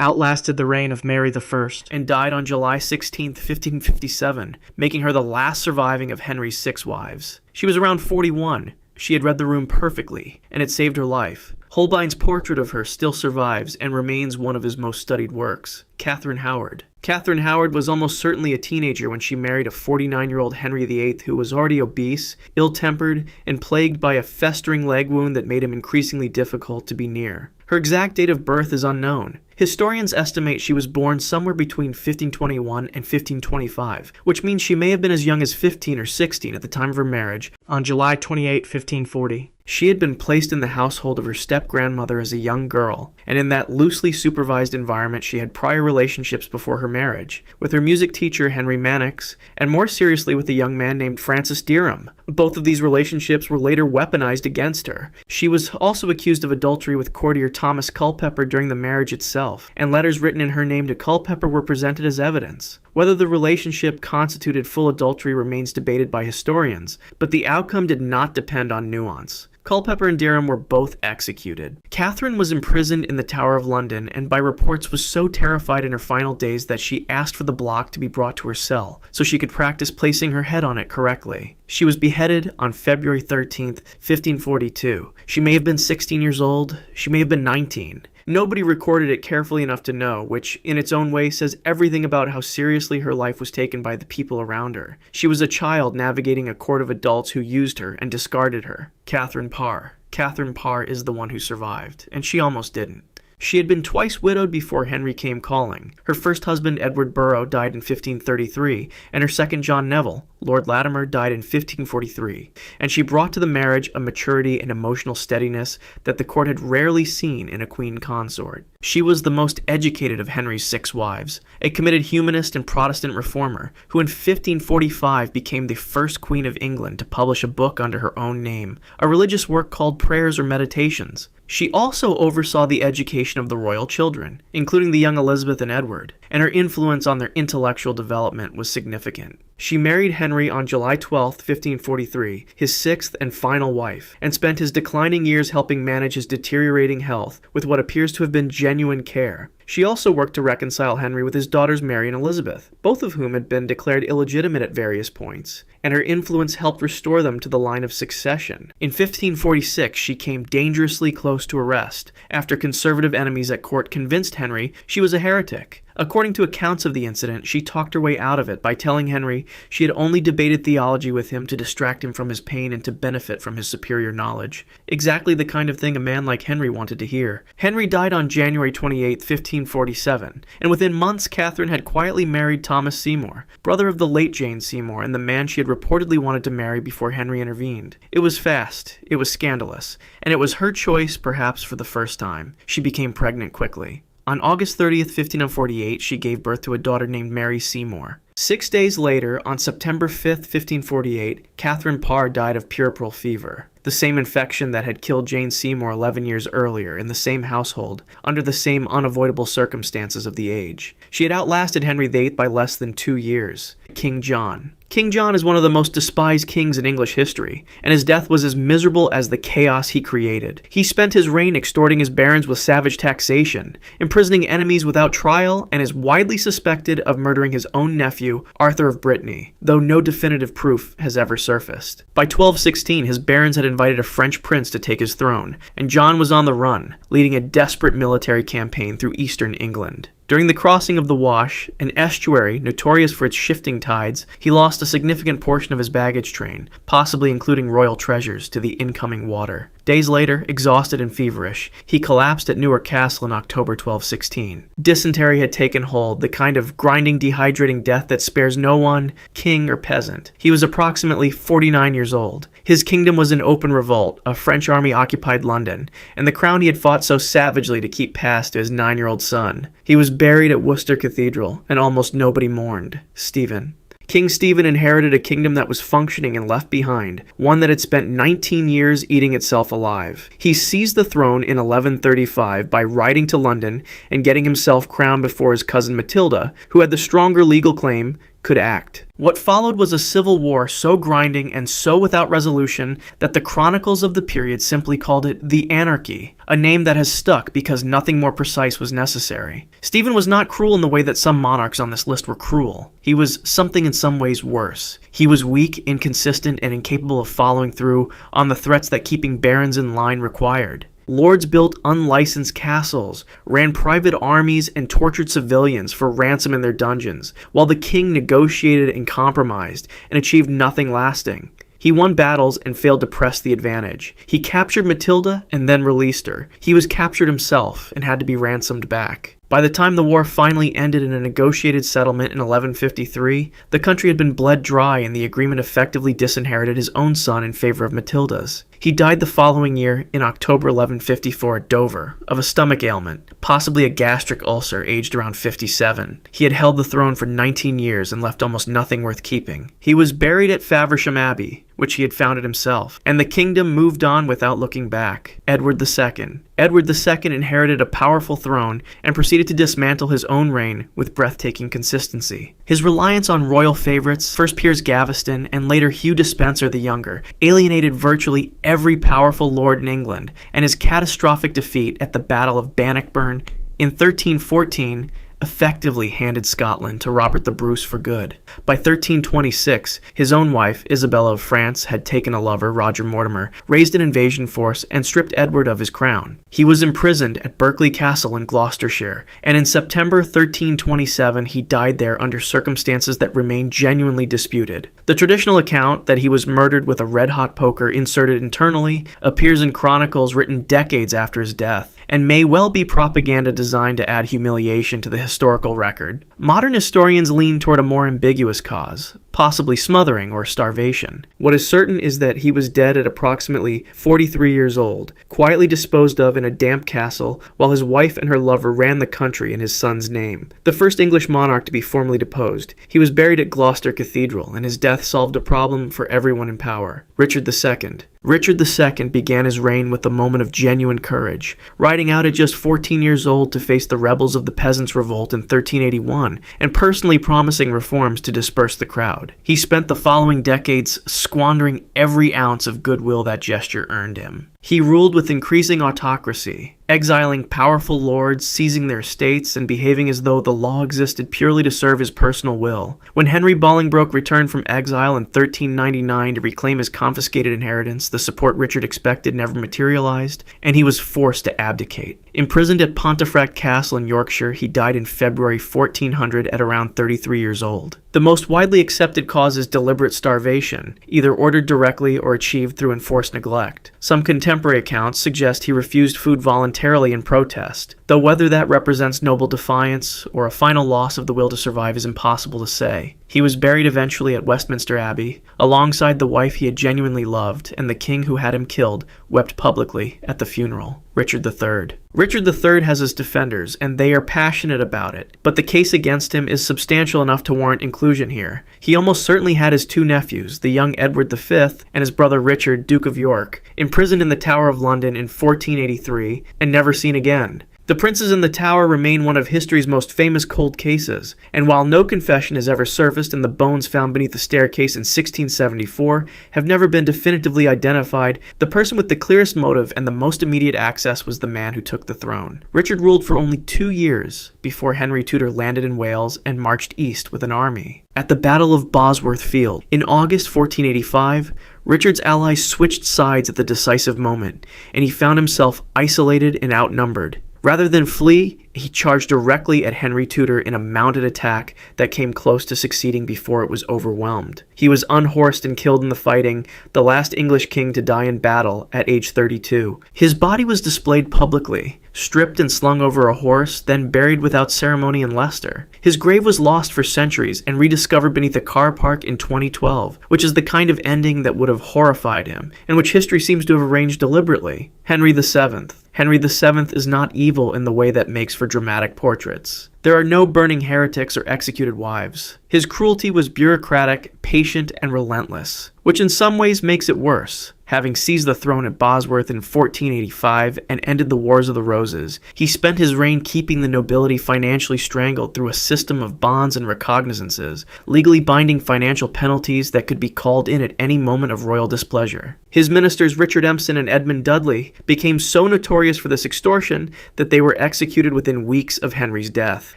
outlasted the reign of Mary I, and died on July 16, 1557, making her the last surviving of Henry's 6 wives. She was around 41. She had read the room perfectly, and it saved her life. Holbein's portrait of her still survives and remains one of his most studied works. Katherine Howard. Katherine Howard was almost certainly a teenager when she married a 49-year-old Henry VIII who was already obese, ill-tempered, and plagued by a festering leg wound that made him increasingly difficult to be near. Her exact date of birth is unknown. Historians estimate she was born somewhere between 1521 and 1525, which means she may have been as young as 15 or 16 at the time of her marriage on July 28, 1540. She had been placed in the household of her step-grandmother as a young girl, and in that loosely supervised environment she had prior relationships before her marriage, with her music teacher Henry Mannix, and more seriously with a young man named Francis Derham. Both of these relationships were later weaponized against her. She was also accused of adultery with courtier Thomas Culpeper during the marriage itself, and letters written in her name to Culpeper were presented as evidence. Whether the relationship constituted full adultery remains debated by historians, but the outcome did not depend on nuance. Culpeper and Derham were both executed. Catherine was imprisoned in the Tower of London and by reports was so terrified in her final days that she asked for the block to be brought to her cell so she could practice placing her head on it correctly. She was beheaded on February 13th, 1542. She may have been 16 years old, she may have been 19. Nobody recorded it carefully enough to know, which in its own way says everything about how seriously her life was taken by the people around her. She was a child navigating a court of adults who used her and discarded her. Katherine Parr. Katherine Parr is the one who survived, and she almost didn't. She had been twice widowed before Henry came calling. Her first husband, Edward Burrough, died in 1533, and her second, John Neville, Lord Latimer, died in 1543, and she brought to the marriage a maturity and emotional steadiness that the court had rarely seen in a queen consort. She was the most educated of Henry's 6 wives, a committed humanist and Protestant reformer, who in 1545 became the first Queen of England to publish a book under her own name, a religious work called Prayers or Meditations. She also oversaw the education of the royal children, including the young Elizabeth and Edward, and her influence on their intellectual development was significant. She married Henry on July 12, 1543, his 6th and final wife, and spent his declining years helping manage his deteriorating health with what appears to have been genuine care. She also worked to reconcile Henry with his daughters Mary and Elizabeth, both of whom had been declared illegitimate at various points, and her influence helped restore them to the line of succession. In 1546, she came dangerously close to arrest, after conservative enemies at court convinced Henry she was a heretic. According to accounts of the incident, she talked her way out of it by telling Henry she had only debated theology with him to distract him from his pain and to benefit from his superior knowledge. Exactly the kind of thing a man like Henry wanted to hear. Henry died on January 28, 1547, and within months Catherine had quietly married Thomas Seymour, brother of the late Jane Seymour and the man she had reportedly wanted to marry before Henry intervened. It was fast, it was scandalous, and it was her choice perhaps for the first time. She became pregnant quickly. On August 30th, 1548, she gave birth to a daughter named Mary Seymour. 6 days later, on September 5th, 1548, Katherine Parr died of puerperal fever, the same infection that had killed Jane Seymour 11 years earlier in the same household, under the same unavoidable circumstances of the age. She had outlasted Henry VIII by less than 2 years. King John. King John is one of the most despised kings in English history, and his death was as miserable as the chaos he created. He spent his reign extorting his barons with savage taxation, imprisoning enemies without trial, and is widely suspected of murdering his own nephew, Arthur of Brittany, though no definitive proof has ever surfaced. By 1216, his barons had invited a French prince to take his throne, and John was on the run, leading a desperate military campaign through eastern England. During the crossing of the Wash, an estuary notorious for its shifting tides, he lost a significant portion of his baggage train, possibly including royal treasures, to the incoming water. Days later, exhausted and feverish, he collapsed at Newark Castle in October 1216. Dysentery had taken hold, the kind of grinding, dehydrating death that spares no one, king or peasant. He was approximately 49 years old. His kingdom was in open revolt, a French army occupied London, and the crown he had fought so savagely to keep passed to his 9-year-old son. He was buried at Worcester Cathedral, and almost nobody mourned. Stephen. King Stephen inherited a kingdom that was functioning and left behind, one that had spent 19 years eating itself alive. He seized the throne in 1135 by riding to London and getting himself crowned before his cousin Matilda, who had the stronger legal claim, could act. What followed was a civil war so grinding and so without resolution that the chronicles of the period simply called it the Anarchy, a name that has stuck because nothing more precise was necessary. Stephen was not cruel in the way that some monarchs on this list were cruel. He was something in some ways worse. He was weak, inconsistent, and incapable of following through on the threats that keeping barons in line required. Lords built unlicensed castles, ran private armies, and tortured civilians for ransom in their dungeons, while the king negotiated and compromised and achieved nothing lasting. He won battles and failed to press the advantage. He captured Matilda and then released her. He was captured himself and had to be ransomed back. By the time the war finally ended in a negotiated settlement in 1153, the country had been bled dry and the agreement effectively disinherited his own son in favor of Matilda's. He died the following year in October 1154 at Dover, of a stomach ailment, possibly a gastric ulcer, aged around 57. He had held the throne for 19 years and left almost nothing worth keeping. He was buried at Faversham Abbey, which he had founded himself, and the kingdom moved on without looking back. Edward II. Edward II inherited a powerful throne and proceeded to dismantle his own reign with breathtaking consistency. His reliance on royal favorites, first Piers Gaveston and later Hugh Despenser the Younger, alienated virtually every powerful lord in England, and his catastrophic defeat at the Battle of Bannockburn in 1314 effectively handed Scotland to Robert the Bruce for good. By 1326, his own wife, Isabella of France, had taken a lover, Roger Mortimer, raised an invasion force, and stripped Edward of his crown. He was imprisoned at Berkeley Castle in Gloucestershire, and in September 1327 he died there under circumstances that remain genuinely disputed. The traditional account that he was murdered with a red-hot poker inserted internally appears in chronicles written decades after his death, and may well be propaganda designed to add humiliation to the historical record. Modern historians lean toward a more ambiguous cause, possibly smothering or starvation. What is certain is that he was dead at approximately 43 years old, quietly disposed of in a damp castle, while his wife and her lover ran the country in his son's name. The first English monarch to be formally deposed, he was buried at Gloucester Cathedral, and his death solved a problem for everyone in power. Richard II. Richard II began his reign with a moment of genuine courage, riding out at just 14 years old to face the rebels of the Peasants' Revolt in 1381, and personally promising reforms to disperse the crowd. He spent the following decades squandering every ounce of goodwill that gesture earned him. He ruled with increasing autocracy, exiling powerful lords, seizing their estates, and behaving as though the law existed purely to serve his personal will. When Henry Bolingbroke returned from exile in 1399 to reclaim his confiscated inheritance, the support Richard expected never materialized, and he was forced to abdicate. Imprisoned at Pontefract Castle in Yorkshire, he died in February 1400 at around 33 years old. The most widely accepted cause is deliberate starvation, either ordered directly or achieved through enforced neglect. Some contemporary accounts suggest he refused food voluntarily in protest, though whether that represents noble defiance or a final loss of the will to survive is impossible to say. He was buried eventually at Westminster Abbey, alongside the wife he had genuinely loved, and the king who had him killed wept publicly at the funeral. Richard III. Richard III has his defenders, and they are passionate about it, but the case against him is substantial enough to warrant inclusion here. He almost certainly had his two nephews, the young Edward V and his brother Richard, Duke of York, imprisoned in the Tower of London in 1483 and never seen again. The princes in the Tower remain one of history's most famous cold cases, and while no confession has ever surfaced and the bones found beneath the staircase in 1674 have never been definitively identified, the person with the clearest motive and the most immediate access was the man who took the throne. Richard ruled for only 2 years before Henry Tudor landed in Wales and marched east with an army. At the Battle of Bosworth Field in August 1485, Richard's allies switched sides at the decisive moment, and he found himself isolated and outnumbered. Rather than flee, he charged directly at Henry Tudor in a mounted attack that came close to succeeding before it was overwhelmed. He was unhorsed and killed in the fighting, the last English king to die in battle at age 32. His body was displayed publicly, stripped and slung over a horse, then buried without ceremony in Leicester. His grave was lost for centuries and rediscovered beneath a car park in 2012, which is the kind of ending that would have horrified him, and which history seems to have arranged deliberately. Henry VII. Henry VII is not evil in the way that makes for dramatic portraits. There are no burning heretics or executed wives. His cruelty was bureaucratic, patient, and relentless, which in some ways makes it worse. having seized the throne at Bosworth in 1485 and ended the Wars of the Roses. He spent his reign keeping the nobility financially strangled through a system of bonds and recognizances, legally binding financial penalties that could be called in at any moment of royal displeasure. His ministers Richard Empson and Edmund Dudley became so notorious for this extortion that they were executed within weeks of Henry's death,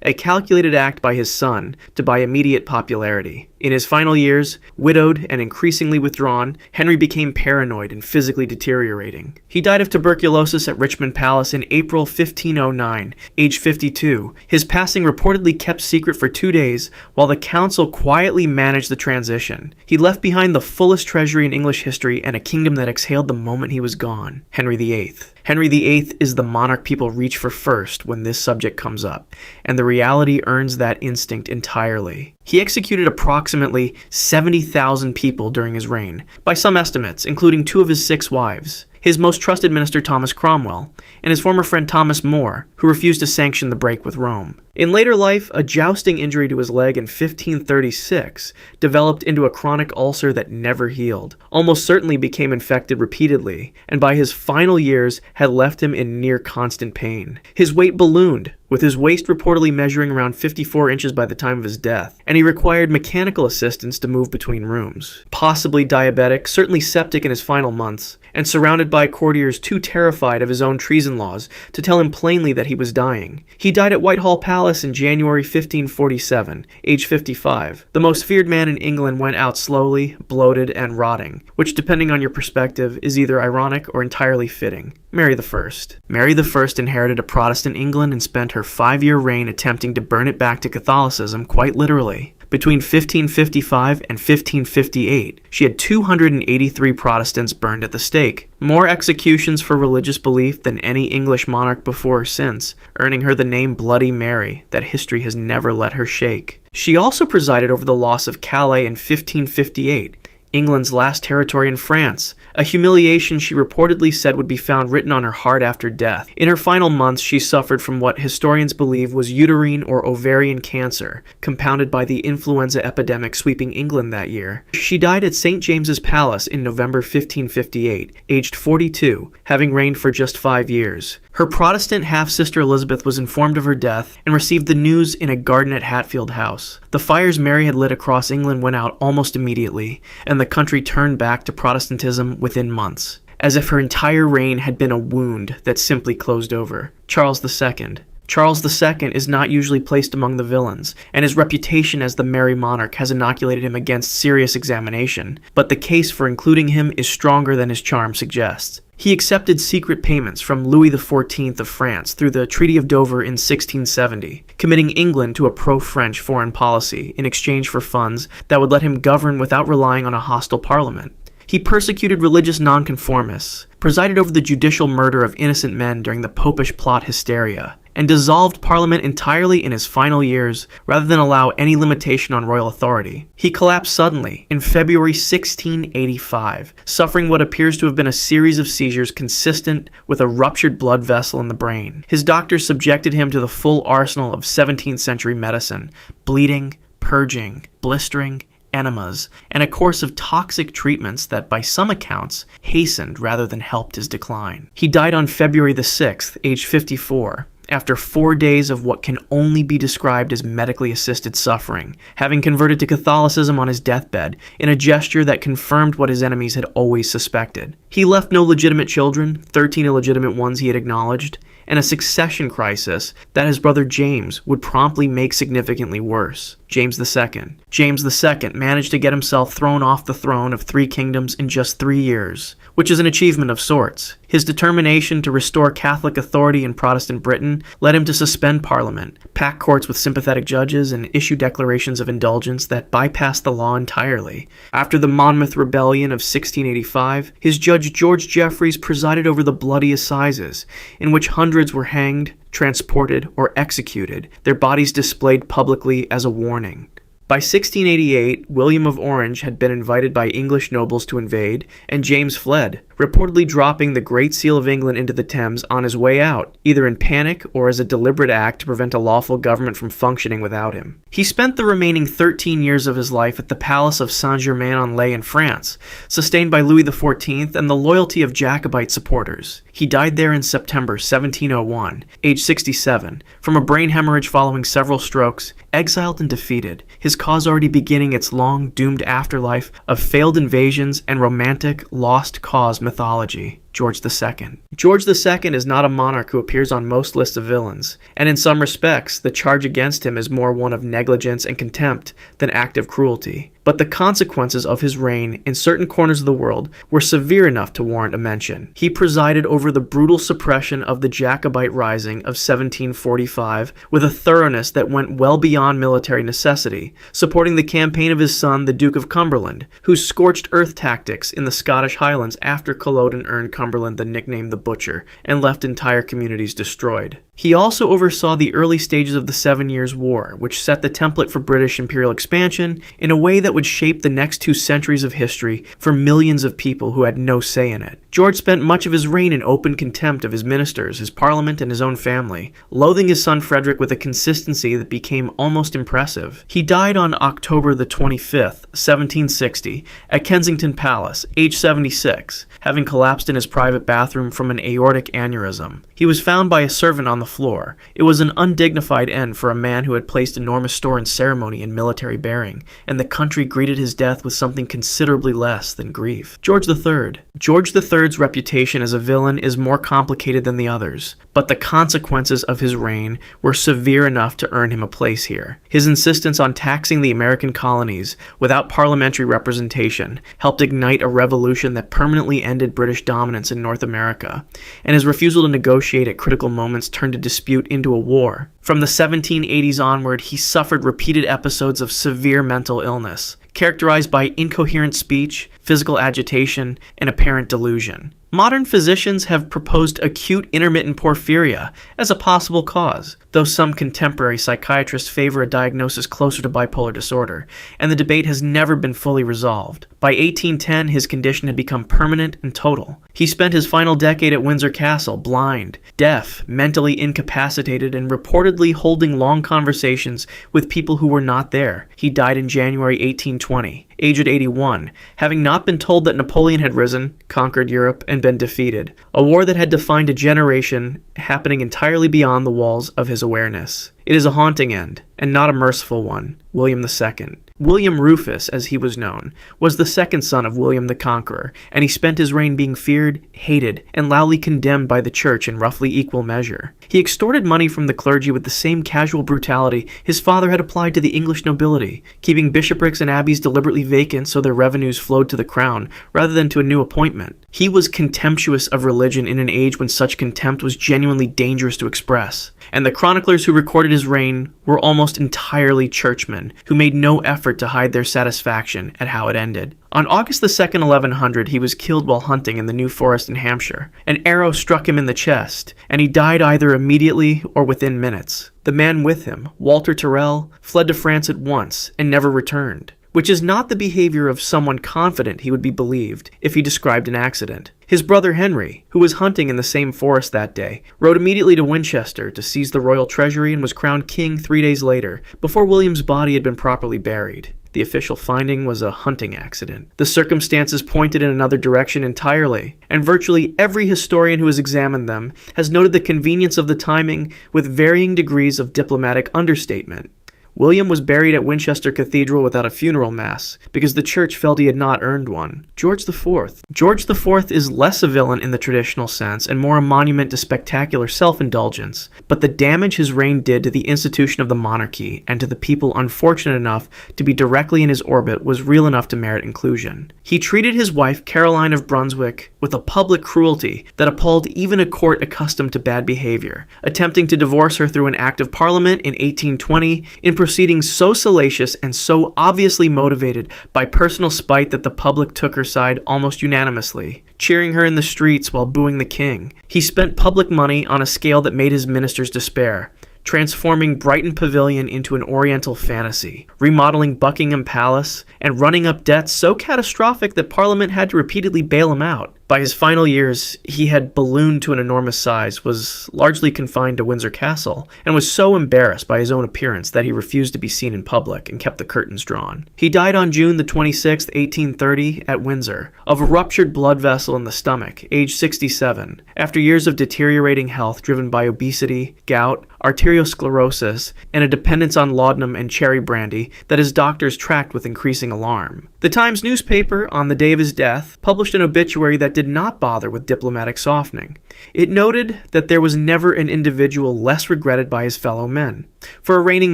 a calculated act by his son to buy immediate popularity. In his final years, widowed and increasingly withdrawn, Henry became paranoid and physically deteriorating. He died of tuberculosis at Richmond Palace in April 1509, age 52, his passing reportedly kept secret for 2 days while the council quietly managed the transition. He left behind the fullest treasury in English history and a kingdom that exhaled the moment he was gone. Henry VIII. Henry VIII is the monarch people reach for first when this subject comes up, and the reality earns that instinct entirely. He executed approximately 70,000 people during his reign, by some estimates, including 2 of his 6 wives, his most trusted minister Thomas Cromwell, and his former friend Thomas More, who refused to sanction the break with Rome. In later life, a jousting injury to his leg in 1536 developed into a chronic ulcer that never healed, almost certainly became infected repeatedly, and by his final years had left him in near constant pain. His weight ballooned, with his waist reportedly measuring around 54 inches by the time of his death, and he required mechanical assistance to move between rooms. Possibly diabetic, certainly septic in his final months, and surrounded by courtiers too terrified of his own treason laws to tell him plainly that he was dying. He died at Whitehall Palace in January 1547, age 55. The most feared man in England went out slowly, bloated, and rotting, which, depending on your perspective, is either ironic or entirely fitting. Mary I. Mary I inherited a Protestant England and spent her 5-year reign attempting to burn it back to Catholicism, quite literally. Between 1555 and 1558, she had 283 Protestants burned at the stake, more executions for religious belief than any English monarch before or since, earning her the name Bloody Mary that history has never let her shake. She also presided over the loss of Calais in 1558, England's last territory in France, a humiliation she reportedly said would be found written on her heart after death. In her final months, she suffered from what historians believe was uterine or ovarian cancer, compounded by the influenza epidemic sweeping England that year. She died at St. James's Palace in November 1558, aged 42, having reigned for just 5 years. Her Protestant half-sister Elizabeth was informed of her death and received the news in a garden at Hatfield House. The fires Mary had lit across England went out almost immediately, and the country turned back to Protestantism within months, as if her entire reign had been a wound that simply closed over. Charles II. Charles II is not usually placed among the villains, and his reputation as the Merry Monarch has inoculated him against serious examination, but the case for including him is stronger than his charm suggests. He accepted secret payments from Louis XIV of France through the Treaty of Dover in 1670, committing England to a pro-French foreign policy in exchange for funds that would let him govern without relying on a hostile parliament. He persecuted religious nonconformists, presided over the judicial murder of innocent men during the popish plot hysteria, and dissolved Parliament entirely in his final years rather than allow any limitation on royal authority. He collapsed suddenly in February 1685, suffering what appears to have been a series of seizures consistent with a ruptured blood vessel in the brain. His doctors subjected him to the full arsenal of 17th century medicine: bleeding, purging, blistering, enemas, and a course of toxic treatments that, by some accounts, hastened rather than helped his decline. He died on February the 6th, age 54, after 4 days of what can only be described as medically assisted suffering, having converted to Catholicism on his deathbed in a gesture that confirmed what his enemies had always suspected. He left no legitimate children, 13 illegitimate ones he had acknowledged, and a succession crisis that his brother James would promptly make significantly worse. James II. James II managed to get himself thrown off the throne of 3 kingdoms in just 3 years, which is an achievement of sorts. His determination to restore Catholic authority in Protestant Britain led him to suspend Parliament, pack courts with sympathetic judges, and issue declarations of indulgence that bypassed the law entirely. After the Monmouth Rebellion of 1685, his judge George Jeffreys presided over the bloody assizes, in which hundreds were hanged, transported, or executed, their bodies displayed publicly as a warning. By 1688, William of Orange had been invited by English nobles to invade, and James fled, reportedly dropping the Great Seal of England into the Thames on his way out, either in panic or as a deliberate act to prevent a lawful government from functioning without him. He spent the remaining 13 years of his life at the Palace of Saint-Germain-en-Laye in France, sustained by Louis XIV and the loyalty of Jacobite supporters. He died there in September 1701, age 67, from a brain hemorrhage following several strokes, exiled and defeated, his cause already beginning its long, doomed afterlife of failed invasions and romantic, lost cause mythology. George II. George II is not a monarch who appears on most lists of villains, and in some respects, the charge against him is more one of negligence and contempt than active cruelty. But the consequences of his reign in certain corners of the world were severe enough to warrant a mention. He presided over the brutal suppression of the Jacobite Rising of 1745 with a thoroughness that went well beyond military necessity, supporting the campaign of his son, the Duke of Cumberland, whose scorched earth tactics in the Scottish Highlands after Culloden earned Cumberland the nickname the Butcher and left entire communities destroyed. He also oversaw the early stages of the 7 Years' War, which set the template for British imperial expansion in a way that would shape the next 2 centuries of history for millions of people who had no say in it. George spent much of his reign in open contempt of his ministers, his parliament, and his own family, loathing his son Frederick with a consistency that became almost impressive. He died on October the 25th, 1760, at Kensington Palace, age 76, having collapsed in his private bathroom from an aortic aneurysm. He was found by a servant on the floor. It was an undignified end for a man who had placed enormous store in ceremony and military bearing, and the country greeted his death with something considerably less than grief. George III. George III's reputation as a villain is more complicated than the others, but the consequences of his reign were severe enough to earn him a place here. His insistence on taxing the American colonies without parliamentary representation helped ignite a revolution that permanently ended British dominance in North America, and his refusal to negotiate at critical moments turned a dispute into a war. From the 1780s onward, he suffered repeated episodes of severe mental illness, characterized by incoherent speech, physical agitation, and apparent delusion. Modern physicians have proposed acute intermittent porphyria as a possible cause, though some contemporary psychiatrists favor a diagnosis closer to bipolar disorder, and the debate has never been fully resolved. By 1810, his condition had become permanent and total. He spent his final decade at Windsor Castle blind, deaf, mentally incapacitated, and reportedly holding long conversations with people who were not there. He died in January 1820, aged 81, having not been told that Napoleon had risen, conquered Europe, and been defeated, a war that had defined a generation happening entirely beyond the walls of his awareness. It is a haunting end, and not a merciful one. William II. William Rufus, as he was known, was the second son of William the Conqueror, and he spent his reign being feared, hated, and loudly condemned by the church in roughly equal measure. He extorted money from the clergy with the same casual brutality his father had applied to the English nobility, keeping bishoprics and abbeys deliberately vacant so their revenues flowed to the crown, rather than to a new appointment. He was contemptuous of religion in an age when such contempt was genuinely dangerous to express, and the chroniclers who recorded his reign were almost entirely churchmen, who made no effort to hide their satisfaction at how it ended. On August the 2nd, 1100, he was killed while hunting in the New Forest in Hampshire. An arrow struck him in the chest, and he died either immediately or within minutes. The man with him, Walter Tyrrell, fled to France at once and never returned, which is not the behavior of someone confident he would be believed if he described an accident. His brother Henry, who was hunting in the same forest that day, rode immediately to Winchester to seize the royal treasury and was crowned king 3 days later, before William's body had been properly buried. The official finding was a hunting accident. The circumstances pointed in another direction entirely, and virtually every historian who has examined them has noted the convenience of the timing with varying degrees of diplomatic understatement. William was buried at Winchester Cathedral without a funeral mass, because the church felt he had not earned one. George IV. George IV is less a villain in the traditional sense, and more a monument to spectacular self-indulgence, but the damage his reign did to the institution of the monarchy, and to the people unfortunate enough to be directly in his orbit, was real enough to merit inclusion. He treated his wife, Caroline of Brunswick, with a public cruelty that appalled even a court accustomed to bad behavior, attempting to divorce her through an act of parliament in 1820, in proceedings so salacious and so obviously motivated by personal spite that the public took her side almost unanimously, cheering her in the streets while booing the king. He spent public money on a scale that made his ministers despair, transforming Brighton Pavilion into an oriental fantasy, remodeling Buckingham Palace, and running up debts so catastrophic that Parliament had to repeatedly bail him out. By his final years, he had ballooned to an enormous size, was largely confined to Windsor Castle, and was so embarrassed by his own appearance that he refused to be seen in public and kept the curtains drawn. He died on June the 26th, 1830, at Windsor, of a ruptured blood vessel in the stomach, age 67, after years of deteriorating health driven by obesity, gout, arteriosclerosis, and a dependence on laudanum and cherry brandy that his doctors tracked with increasing alarm. The Times newspaper, on the day of his death, published an obituary that did not bother with diplomatic softening. It noted that there was never an individual less regretted by his fellow men. For a reigning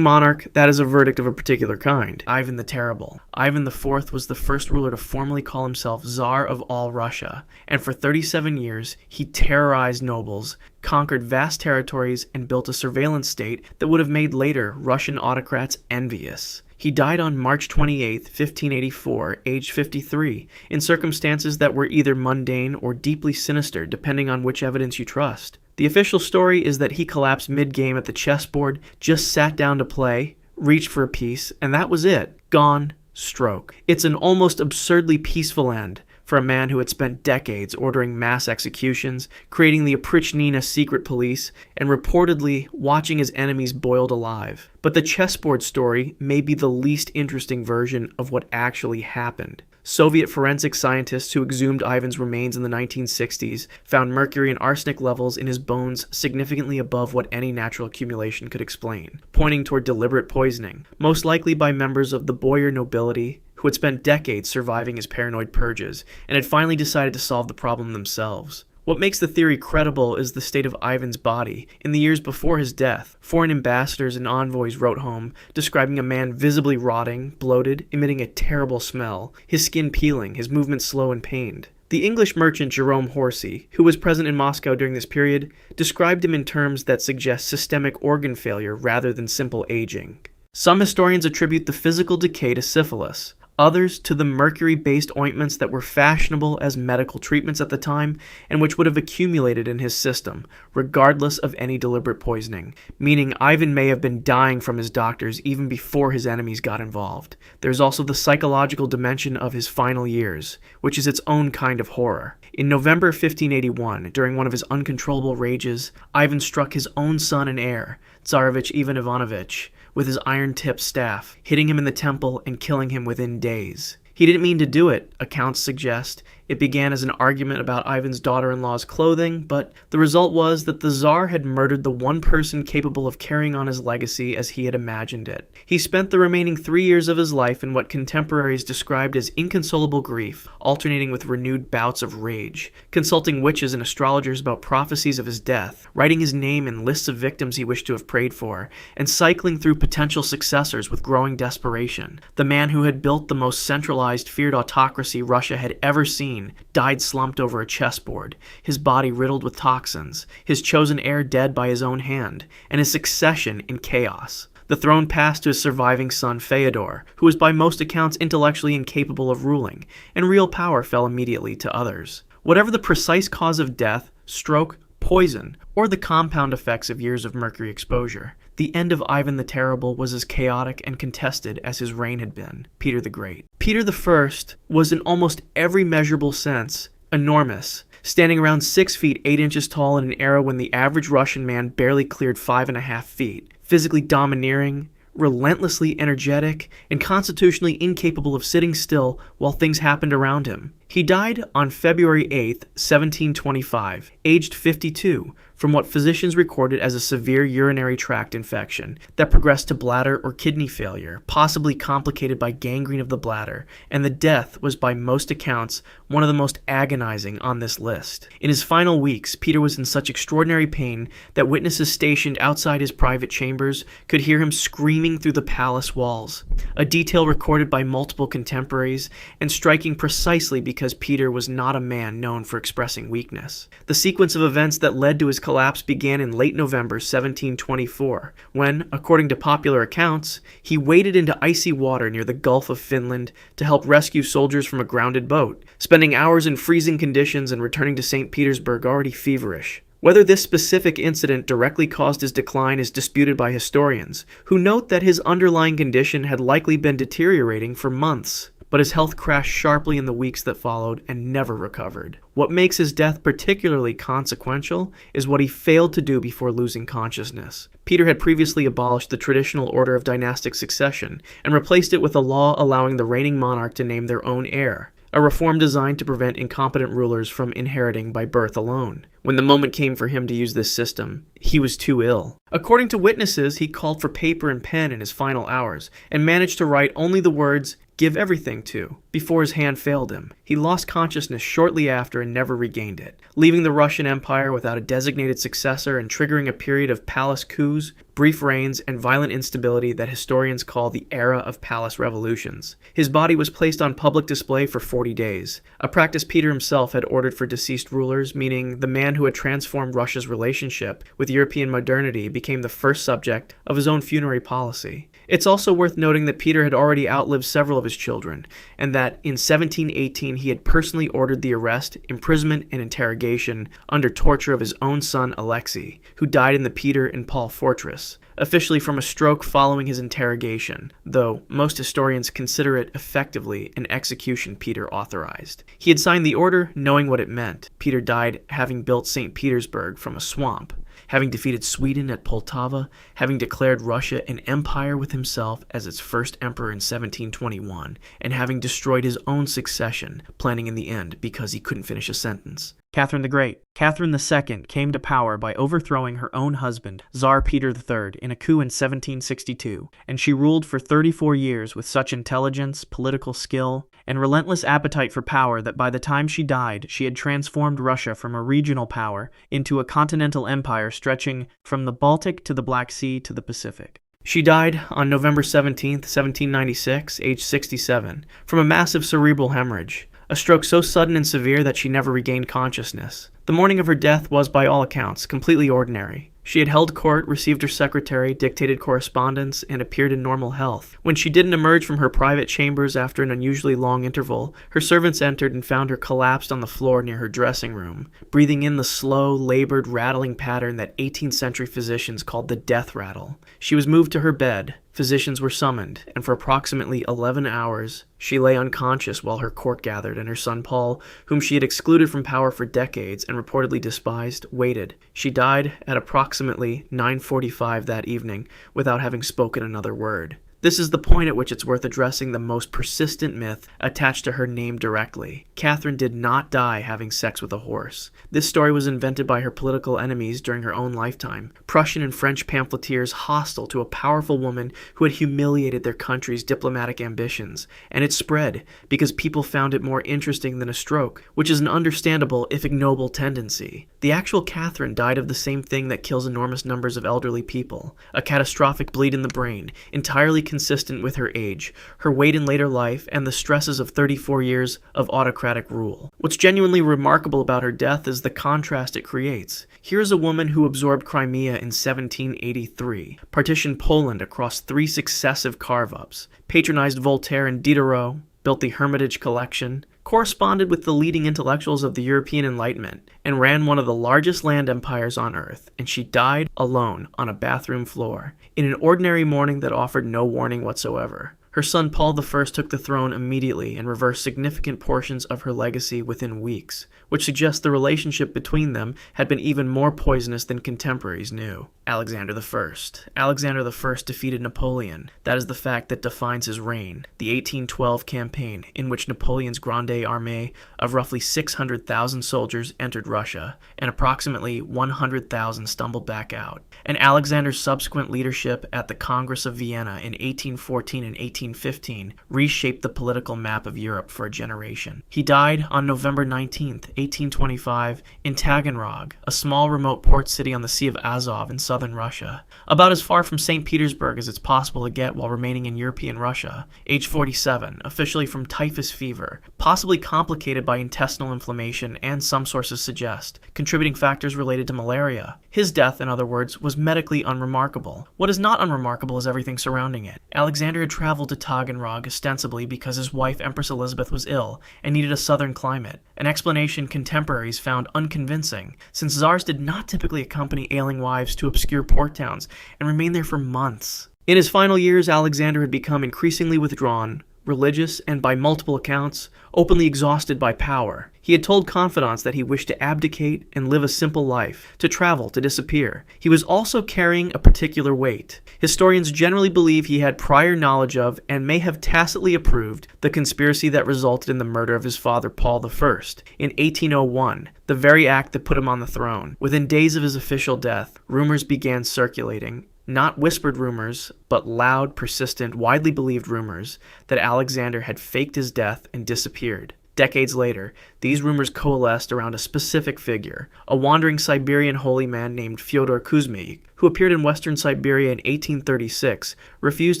monarch, that is a verdict of a particular kind. Ivan the Terrible. Ivan IV was the first ruler to formally call himself Tsar of all Russia, and for 37 years he terrorized nobles, conquered vast territories, and built a surveillance state that would have made later Russian autocrats envious. He died on March 28, 1584, aged 53, in circumstances that were either mundane or deeply sinister, depending on which evidence you trust. The official story is that he collapsed mid-game at the chessboard, just sat down to play, reached for a piece, and that was it. Gone. Stroke. It's an almost absurdly peaceful end for a man who had spent decades ordering mass executions, creating the Oprichnina secret police, and reportedly watching his enemies boiled alive. But the chessboard story may be the least interesting version of what actually happened. Soviet forensic scientists who exhumed Ivan's remains in the 1960s found mercury and arsenic levels in his bones significantly above what any natural accumulation could explain, pointing toward deliberate poisoning, most likely by members of the boyar nobility who had spent decades surviving his paranoid purges and had finally decided to solve the problem themselves. What makes the theory credible is the state of Ivan's body. In the years before his death, foreign ambassadors and envoys wrote home, describing a man visibly rotting, bloated, emitting a terrible smell, his skin peeling, his movements slow and pained. The English merchant Jerome Horsey, who was present in Moscow during this period, described him in terms that suggest systemic organ failure rather than simple aging. Some historians attribute the physical decay to syphilis. Others to the mercury-based ointments that were fashionable as medical treatments at the time and which would have accumulated in his system, regardless of any deliberate poisoning, meaning Ivan may have been dying from his doctors even before his enemies got involved. There's also the psychological dimension of his final years, which is its own kind of horror. In November 1581, during one of his uncontrollable rages, Ivan struck his own son and heir, Tsarevich Ivan Ivanovich, with his iron-tipped staff, hitting him in the temple and killing him within days. He didn't mean to do it, accounts suggest. It began as an argument about Ivan's daughter-in-law's clothing, but the result was that the Tsar had murdered the one person capable of carrying on his legacy as he had imagined it. He spent the remaining 3 years of his life in what contemporaries described as inconsolable grief, alternating with renewed bouts of rage, consulting witches and astrologers about prophecies of his death, writing his name in lists of victims he wished to have prayed for, and cycling through potential successors with growing desperation. The man who had built the most centralized, feared autocracy Russia had ever seen died slumped over a chessboard, his body riddled with toxins, his chosen heir dead by his own hand, and his succession in chaos. The throne passed to his surviving son Feodor, who was by most accounts intellectually incapable of ruling, and real power fell immediately to others. Whatever the precise cause of death, stroke, poison, or the compound effects of years of mercury exposure, the end of Ivan the Terrible was as chaotic and contested as his reign had been. Peter the Great. Peter I was in almost every measurable sense enormous, standing around 6 feet 8 inches tall in an era when the average Russian man barely cleared 5.5 feet, physically domineering, relentlessly energetic, and constitutionally incapable of sitting still while things happened around him. He died on February 8, 1725, aged 52, from what physicians recorded as a severe urinary tract infection that progressed to bladder or kidney failure, possibly complicated by gangrene of the bladder, and the death was by most accounts one of the most agonizing on this list. In his final weeks, Peter was in such extraordinary pain that witnesses stationed outside his private chambers could hear him screaming through the palace walls, a detail recorded by multiple contemporaries and striking precisely because Peter was not a man known for expressing weakness. The sequence of events that led to his collapse began in late November 1724, when, according to popular accounts, he waded into icy water near the Gulf of Finland to help rescue soldiers from a grounded boat, spending hours in freezing conditions and returning to St. Petersburg already feverish. Whether this specific incident directly caused his decline is disputed by historians, who note that his underlying condition had likely been deteriorating for months, but his health crashed sharply in the weeks that followed and never recovered. What makes his death particularly consequential is what he failed to do before losing consciousness. Peter had previously abolished the traditional order of dynastic succession and replaced it with a law allowing the reigning monarch to name their own heir, a reform designed to prevent incompetent rulers from inheriting by birth alone. When the moment came for him to use this system, he was too ill. According to witnesses, he called for paper and pen in his final hours and managed to write only the words, "Give everything to," before his hand failed him. He lost consciousness shortly after and never regained it, leaving the Russian Empire without a designated successor and triggering a period of palace coups, brief reigns, and violent instability that historians call the era of palace revolutions. His body was placed on public display for 40 days, a practice Peter himself had ordered for deceased rulers, meaning the man who had transformed Russia's relationship with European modernity became the first subject of his own funerary policy. It's also worth noting that Peter had already outlived several of his children, and that in 1718 he had personally ordered the arrest, imprisonment, and interrogation under torture of his own son Alexei, who died in the Peter and Paul fortress, officially from a stroke following his interrogation, though most historians consider it effectively an execution Peter authorized. He had signed the order knowing what it meant. Peter died having built St. Petersburg from a swamp, having defeated Sweden at Poltava, having declared Russia an empire with himself as its first emperor in 1721, and having destroyed his own succession, planning in the end because he couldn't finish a sentence. Catherine the Great. Catherine II came to power by overthrowing her own husband, Tsar Peter III, in a coup in 1762, and she ruled for 34 years with such intelligence, political skill, and relentless appetite for power that by the time she died, she had transformed Russia from a regional power into a continental empire stretching from the Baltic to the Black Sea to the Pacific. She died on November 17, 1796, aged 67, from a massive cerebral hemorrhage, a stroke so sudden and severe that she never regained consciousness. The morning of her death was, by all accounts, completely ordinary. She had held court, received her secretary, dictated correspondence, and appeared in normal health. When she didn't emerge from her private chambers after an unusually long interval, her servants entered and found her collapsed on the floor near her dressing room, breathing in the slow, labored, rattling pattern that 18th century physicians called the death rattle. She was moved to her bed. Physicians were summoned, and for approximately 11 hours, she lay unconscious while her court gathered, and her son Paul, whom she had excluded from power for decades and reportedly despised, waited. She died at approximately 9:45 that evening without having spoken another word. This is the point at which it's worth addressing the most persistent myth attached to her name directly. Catherine did not die having sex with a horse. This story was invented by her political enemies during her own lifetime, Prussian and French pamphleteers hostile to a powerful woman who had humiliated their country's diplomatic ambitions, and it spread because people found it more interesting than a stroke, which is an understandable if ignoble tendency. The actual Catherine died of the same thing that kills enormous numbers of elderly people, a catastrophic bleed in the brain, entirely consistent with her age, her weight in later life, and the stresses of 34 years of autocratic rule. What's genuinely remarkable about her death is the contrast it creates. Here's a woman who absorbed Crimea in 1783, partitioned Poland across 3 successive carve-ups, patronized Voltaire and Diderot, built the Hermitage collection, corresponded with the leading intellectuals of the European Enlightenment, and ran one of the largest land empires on earth, and she died alone on a bathroom floor, in an ordinary morning that offered no warning whatsoever. Her son Paul I took the throne immediately and reversed significant portions of her legacy within weeks, which suggests the relationship between them had been even more poisonous than contemporaries knew. Alexander I. Alexander I defeated Napoleon. That is the fact that defines his reign. The 1812 campaign, in which Napoleon's Grande Armée of roughly 600,000 soldiers entered Russia, and approximately 100,000 stumbled back out. And Alexander's subsequent leadership at the Congress of Vienna in 1814 and 1815 reshaped the political map of Europe for a generation. He died on November 19, 1825, in Taganrog, a small remote port city on the Sea of Azov in southern Russia, about as far from St. Petersburg as it's possible to get while remaining in European Russia, age 47, officially from typhus fever, possibly complicated by intestinal inflammation and, some sources suggest, contributing factors related to malaria. His death, in other words, was medically unremarkable. What is not unremarkable is everything surrounding it. Alexander had traveled to Taganrog ostensibly because his wife Empress Elisabeth was ill and needed a southern climate, an explanation contemporaries found unconvincing, since czars did not typically accompany ailing wives to obscure port towns and remain there for months. In his final years, Alexander had become increasingly withdrawn, religious, and by multiple accounts, openly exhausted by power. He had told confidants that he wished to abdicate and live a simple life, to travel, to disappear. He was also carrying a particular weight. Historians generally believe he had prior knowledge of, and may have tacitly approved, the conspiracy that resulted in the murder of his father Paul I in 1801, the very act that put him on the throne. Within days of his official death, rumors began circulating. Not whispered rumors, but loud, persistent, widely believed rumors that Alexander had faked his death and disappeared. Decades later, these rumors coalesced around a specific figure, a wandering Siberian holy man named Fyodor Kuzmich, who appeared in western Siberia in 1836, refused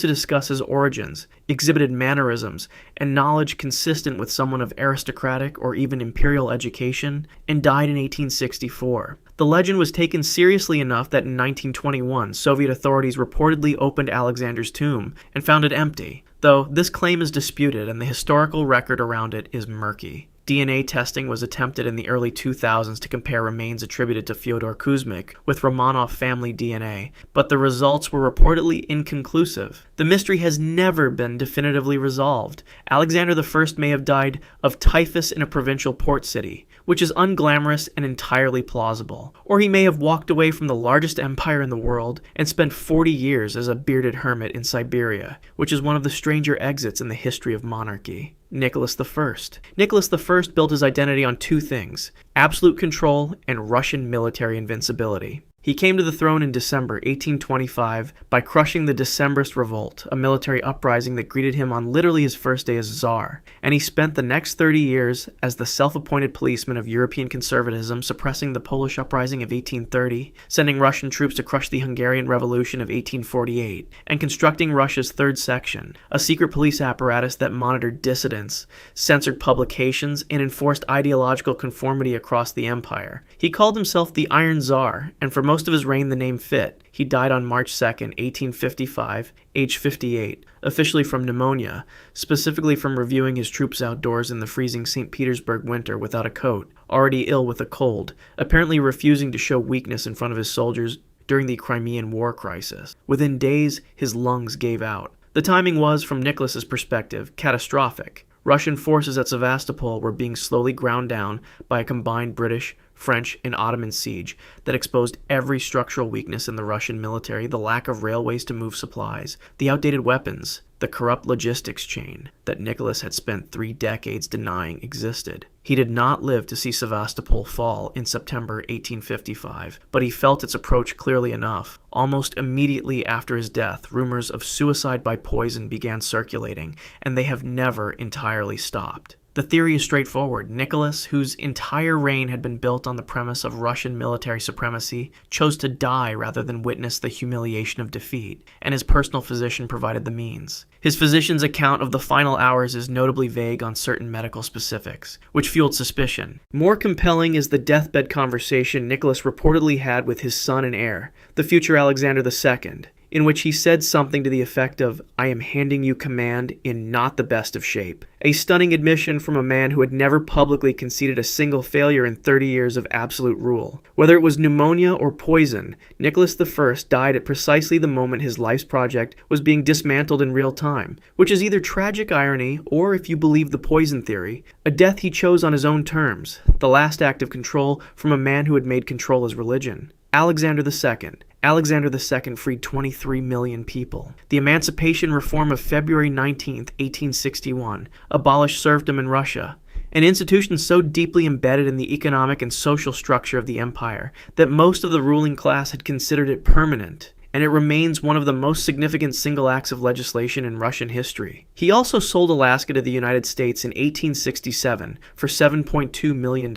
to discuss his origins, exhibited mannerisms and knowledge consistent with someone of aristocratic or even imperial education, and died in 1864. The legend was taken seriously enough that in 1921, Soviet authorities reportedly opened Alexander's tomb and found it empty, though this claim is disputed and the historical record around it is murky. DNA testing was attempted in the early 2000s to compare remains attributed to Fyodor Kuzmich with Romanov family DNA, but the results were reportedly inconclusive. The mystery has never been definitively resolved. Alexander I may have died of typhus in a provincial port city, which is unglamorous and entirely plausible. Or he may have walked away from the largest empire in the world and spent 40 years as a bearded hermit in Siberia, which is one of the stranger exits in the history of monarchy. Nicholas I. Nicholas I built his identity on two things: absolute control and Russian military invincibility. He came to the throne in December 1825 by crushing the Decembrist Revolt, a military uprising that greeted him on literally his first day as Tsar, and he spent the next 30 years as the self-appointed policeman of European conservatism, suppressing the Polish uprising of 1830, sending Russian troops to crush the Hungarian Revolution of 1848, and constructing Russia's Third Section, a secret police apparatus that monitored dissidents, censored publications, and enforced ideological conformity across the empire. He called himself the Iron Tsar, and for most of his reign the name fit. He died on March 2, 1855, age 58, officially from pneumonia, specifically from reviewing his troops outdoors in the freezing St. Petersburg winter without a coat, already ill with a cold, apparently refusing to show weakness in front of his soldiers during the Crimean War crisis. Within days, his lungs gave out. The timing was, from Nicholas's perspective, catastrophic. Russian forces at Sevastopol were being slowly ground down by a combined British, French, and Ottoman siege that exposed every structural weakness in the Russian military: the lack of railways to move supplies, the outdated weapons, the corrupt logistics chain that Nicholas had spent 3 decades denying existed. He did not live to see Sevastopol fall in September 1855, but he felt its approach clearly enough. Almost immediately after his death, rumors of suicide by poison began circulating, and they have never entirely stopped. The theory is straightforward. Nicholas, whose entire reign had been built on the premise of Russian military supremacy, chose to die rather than witness the humiliation of defeat, and his personal physician provided the means. His physician's account of the final hours is notably vague on certain medical specifics, which fueled suspicion. More compelling is the deathbed conversation Nicholas reportedly had with his son and heir, the future Alexander II, in which he said something to the effect of, "I am handing you command in not the best of shape." A stunning admission from a man who had never publicly conceded a single failure in 30 years of absolute rule. Whether it was pneumonia or poison, Nicholas I died at precisely the moment his life's project was being dismantled in real time, which is either tragic irony or, if you believe the poison theory, a death he chose on his own terms, the last act of control from a man who had made control his religion. Alexander II freed 23 million people. The Emancipation Reform of February 19, 1861, abolished serfdom in Russia, an institution so deeply embedded in the economic and social structure of the empire that most of the ruling class had considered it permanent, and it remains one of the most significant single acts of legislation in Russian history. He also sold Alaska to the United States in 1867 for $7.2 million.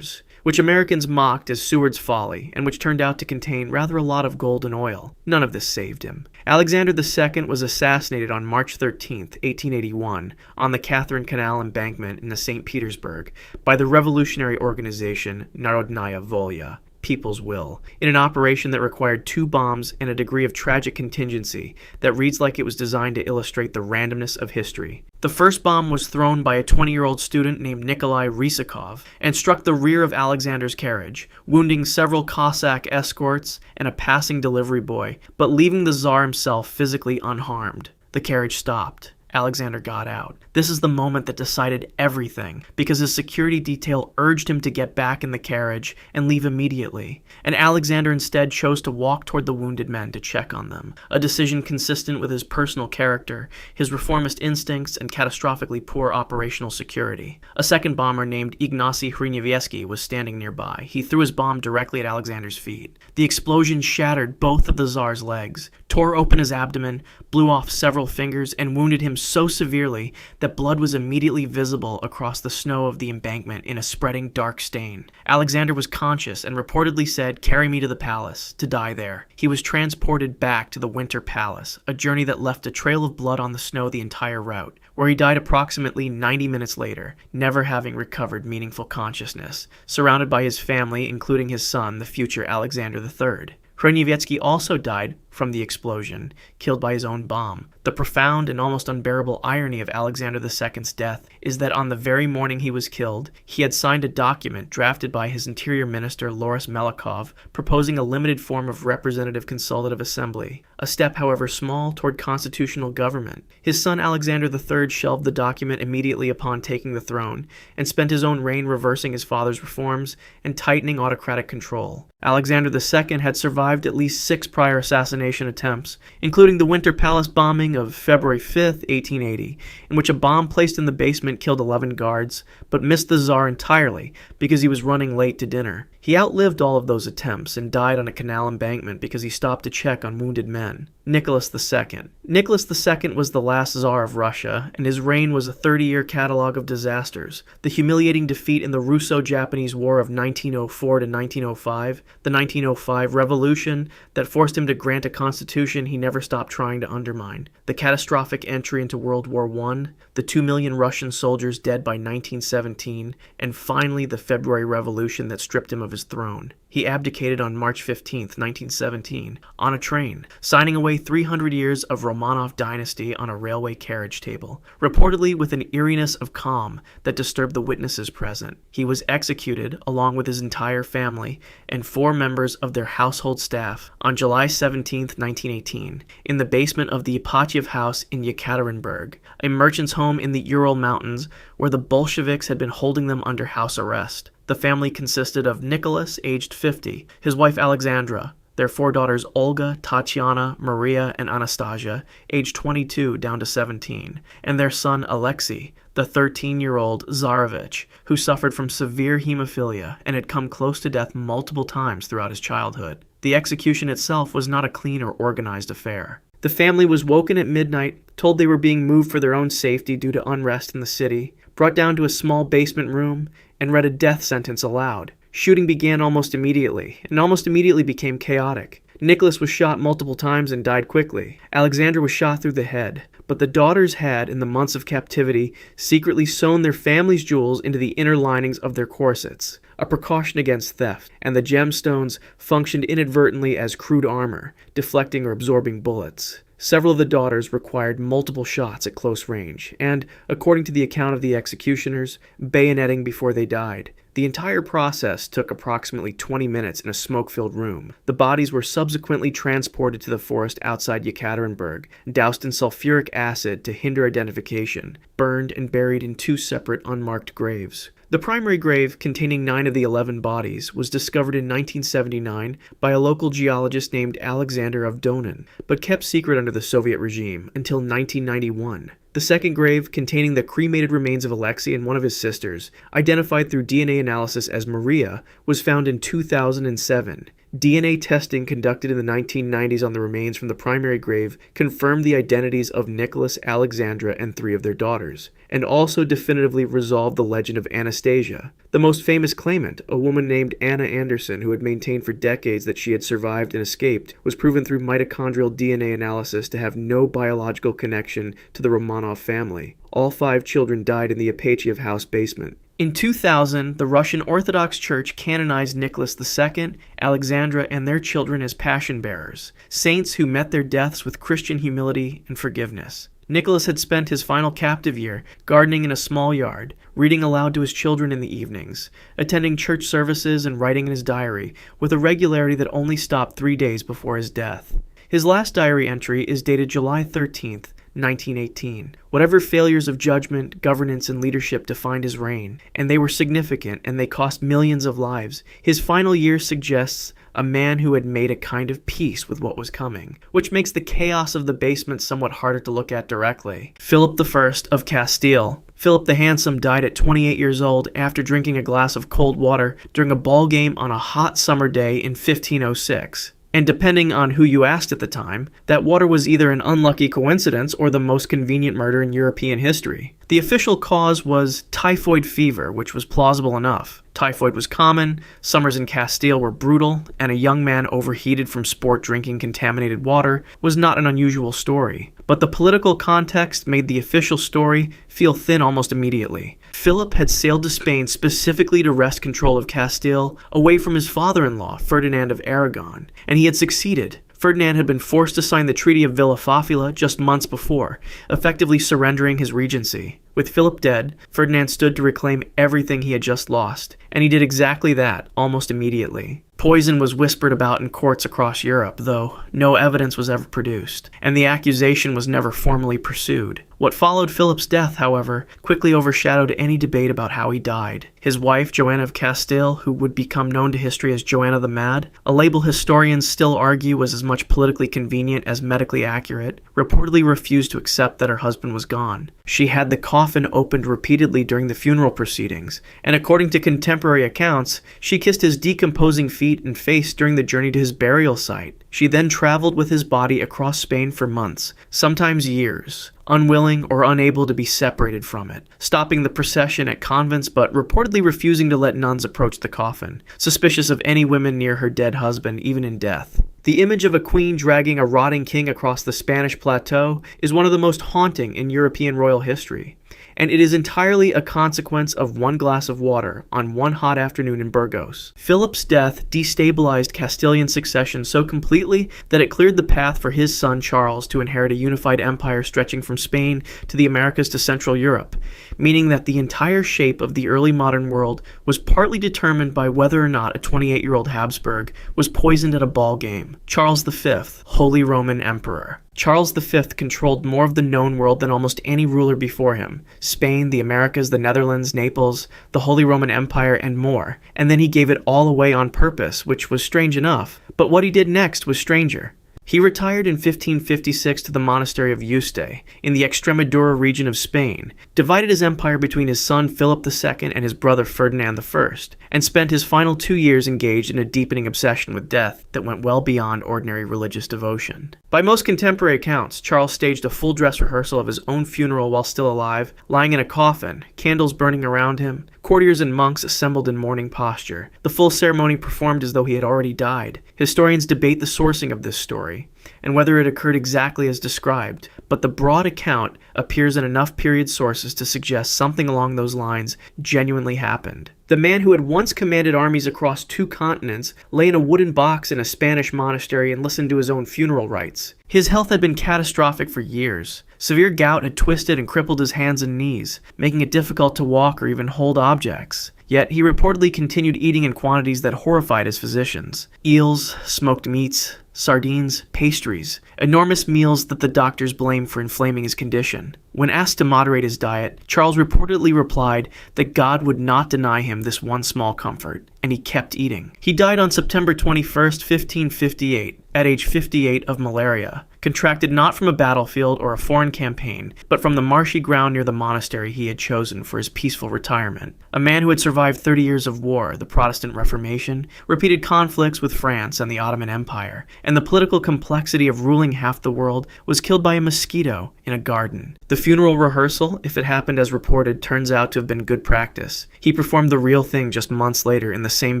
Which Americans mocked as Seward's folly, and which turned out to contain rather a lot of gold and oil. None of this saved him. Alexander II was assassinated on March 13, 1881, on the Catherine Canal embankment in St. Petersburg by the revolutionary organization Narodnaya Volya, people's will, in an operation that required 2 bombs and a degree of tragic contingency that reads like it was designed to illustrate the randomness of history. The first bomb was thrown by a 20-year-old student named Nikolai Rysakov and struck the rear of Alexander's carriage, wounding several Cossack escorts and a passing delivery boy, but leaving the Tsar himself physically unharmed. The carriage stopped. Alexander got out. This is the moment that decided everything, because his security detail urged him to get back in the carriage and leave immediately, and Alexander instead chose to walk toward the wounded men to check on them, a decision consistent with his personal character, his reformist instincts, and catastrophically poor operational security. A second bomber named Ignacy Hryniewski was standing nearby. He threw his bomb directly at Alexander's feet. The explosion shattered both of the Tsar's legs, tore open his abdomen, blew off several fingers, and wounded him so severely that blood was immediately visible across the snow of the embankment in a spreading dark stain. Alexander was conscious and reportedly said, "Carry me to the palace," to die there. He was transported back to the Winter Palace, a journey that left a trail of blood on the snow the entire route, where he died approximately 90 minutes later, never having recovered meaningful consciousness, surrounded by his family, including his son, the future Alexander III. Hryniewski also died from the explosion, killed by his own bomb. The profound and almost unbearable irony of Alexander II's death is that on the very morning he was killed, he had signed a document drafted by his interior minister Loris Melikov proposing a limited form of representative consultative assembly, a step however small toward constitutional government. His son Alexander III shelved the document immediately upon taking the throne, and spent his own reign reversing his father's reforms and tightening autocratic control. Alexander II had survived at least 6 prior assassination attempts, including the Winter Palace bombing of February 5, 1880, in which a bomb placed in the basement killed 11 guards, but missed the Tsar entirely because he was running late to dinner. He outlived all of those attempts and died on a canal embankment because he stopped to check on wounded men. Nicholas II. Nicholas II was the last Tsar of Russia, and his reign was a 30-year catalog of disasters. The humiliating defeat in the Russo-Japanese War of 1904 to 1905, the 1905 revolution that forced him to grant a constitution he never stopped trying to undermine, the catastrophic entry into World War I, the 2 million Russian soldiers dead by 1917, and finally the February Revolution that stripped him of his throne. He abdicated on March 15, 1917, on a train, signing away 300 years of Romanov dynasty on a railway carriage table, reportedly with an eeriness of calm that disturbed the witnesses present. He was executed, along with his entire family and 4 members of their household staff, on July 17, 1918, in the basement of the Ipatiev house in Yekaterinburg, a merchant's home in the Ural Mountains where the Bolsheviks had been holding them under house arrest. The family consisted of Nicholas, aged 50, his wife Alexandra, their 4 daughters Olga, Tatiana, Maria, and Anastasia, aged 22 down to 17, and their son Alexei, the 13-year-old Tsarevich, who suffered from severe hemophilia and had come close to death multiple times throughout his childhood. The execution itself was not a clean or organized affair. The family was woken at midnight, told they were being moved for their own safety due to unrest in the city, brought down to a small basement room, and read a death sentence aloud. Shooting began almost immediately, and almost immediately became chaotic. Nicholas was shot multiple times and died quickly. Alexander was shot through the head, but the daughters had, in the months of captivity, secretly sewn their family's jewels into the inner linings of their corsets, a precaution against theft, and the gemstones functioned inadvertently as crude armor, deflecting or absorbing bullets. Several of the daughters required multiple shots at close range, and, according to the account of the executioners, bayoneting before they died. The entire process took approximately 20 minutes in a smoke-filled room. The bodies were subsequently transported to the forest outside Yekaterinburg, doused in sulfuric acid to hinder identification, burned and buried in 2 separate unmarked graves. The primary grave, containing 9 of the 11 bodies, was discovered in 1979 by a local geologist named Alexander of Donin, but kept secret under the Soviet regime until 1991. The second grave, containing the cremated remains of Alexei and one of his sisters, identified through DNA analysis as Maria, was found in 2007. DNA testing conducted in the 1990s on the remains from the primary grave confirmed the identities of Nicholas, Alexandra, and 3 of their daughters, and also definitively resolved the legend of Anastasia. The most famous claimant, a woman named Anna Anderson who had maintained for decades that she had survived and escaped, was proven through mitochondrial DNA analysis to have no biological connection to the Romanov family. All 5 children died in the Ipatiev house basement. In 2000, the Russian Orthodox Church canonized Nicholas II, Alexandra, and their children as passion bearers, saints who met their deaths with Christian humility and forgiveness. Nicholas had spent his final captive year gardening in a small yard, reading aloud to his children in the evenings, attending church services and writing in his diary with a regularity that only stopped 3 days before his death. His last diary entry is dated July 13th, 1918. Whatever failures of judgment, governance, and leadership defined his reign, and they were significant and they cost millions of lives, his final year suggests a man who had made a kind of peace with what was coming, which makes the chaos of the basement somewhat harder to look at directly. Philip I of Castile. Philip the Handsome died at 28 years old after drinking a glass of cold water during a ball game on a hot summer day in 1506. And depending on who you asked at the time, that water was either an unlucky coincidence or the most convenient murder in European history. The official cause was typhoid fever, which was plausible enough. Typhoid was common, summers in Castile were brutal, and a young man overheated from sport drinking contaminated water was not an unusual story. But the political context made the official story feel thin almost immediately. Philip had sailed to Spain specifically to wrest control of Castile away from his father-in-law, Ferdinand of Aragon, and he had succeeded. Ferdinand had been forced to sign the Treaty of Villafafila just months before, effectively surrendering his regency. With Philip dead, Ferdinand stood to reclaim everything he had just lost, and he did exactly that almost immediately. Poison was whispered about in courts across Europe, though no evidence was ever produced, and the accusation was never formally pursued. What followed Philip's death, however, quickly overshadowed any debate about how he died. His wife, Joanna of Castile, who would become known to history as Joanna the Mad, a label historians still argue was as much politically convenient as medically accurate, reportedly refused to accept that her husband was gone. She had the coffin opened repeatedly during the funeral proceedings, and according to contemporary accounts, she kissed his decomposing feet and face during the journey to his burial site. She then traveled with his body across Spain for months, sometimes years, unwilling or unable to be separated from it, stopping the procession at convents but reportedly refusing to let nuns approach the coffin, suspicious of any women near her dead husband, even in death. The image of a queen dragging a rotting king across the Spanish plateau is one of the most haunting in European royal history, and it is entirely a consequence of one glass of water on one hot afternoon in Burgos. Philip's death destabilized Castilian succession so completely that it cleared the path for his son Charles to inherit a unified empire stretching from Spain to the Americas to Central Europe, meaning that the entire shape of the early modern world was partly determined by whether or not a 28-year-old Habsburg was poisoned at a ball game. Charles V, Holy Roman Emperor. Charles V controlled more of the known world than almost any ruler before him: Spain, the Americas, the Netherlands, Naples, the Holy Roman Empire, and more. And then he gave it all away on purpose, which was strange enough. But what he did next was stranger. He retired in 1556 to the monastery of Yuste, in the Extremadura region of Spain, divided his empire between his son Philip II and his brother Ferdinand I, and spent his final 2 years engaged in a deepening obsession with death that went well beyond ordinary religious devotion. By most contemporary accounts, Charles staged a full dress rehearsal of his own funeral while still alive, lying in a coffin, candles burning around him, courtiers and monks assembled in mourning posture, the full ceremony performed as though he had already died. Historians debate the sourcing of this story, and whether it occurred exactly as described, but the broad account appears in enough period sources to suggest something along those lines genuinely happened. The man who had once commanded armies across 2 continents lay in a wooden box in a Spanish monastery and listened to his own funeral rites. His health had been catastrophic for years. Severe gout had twisted and crippled his hands and knees, making it difficult to walk or even hold objects. Yet he reportedly continued eating in quantities that horrified his physicians. Eels, smoked meats, sardines, pastries, enormous meals that the doctors blamed for inflaming his condition. When asked to moderate his diet, Charles reportedly replied that God would not deny him this one small comfort, and he kept eating. He died on September 21st, 1558, at age 58 of malaria, contracted not from a battlefield or a foreign campaign, but from the marshy ground near the monastery he had chosen for his peaceful retirement. A man who had survived 30 years of war, the Protestant Reformation, repeated conflicts with France and the Ottoman Empire, and the political complexity of ruling half the world, was killed by a mosquito in a garden. The funeral rehearsal, if it happened as reported, turns out to have been good practice. He performed the real thing just months later in the same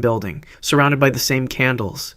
building, surrounded by the same candles.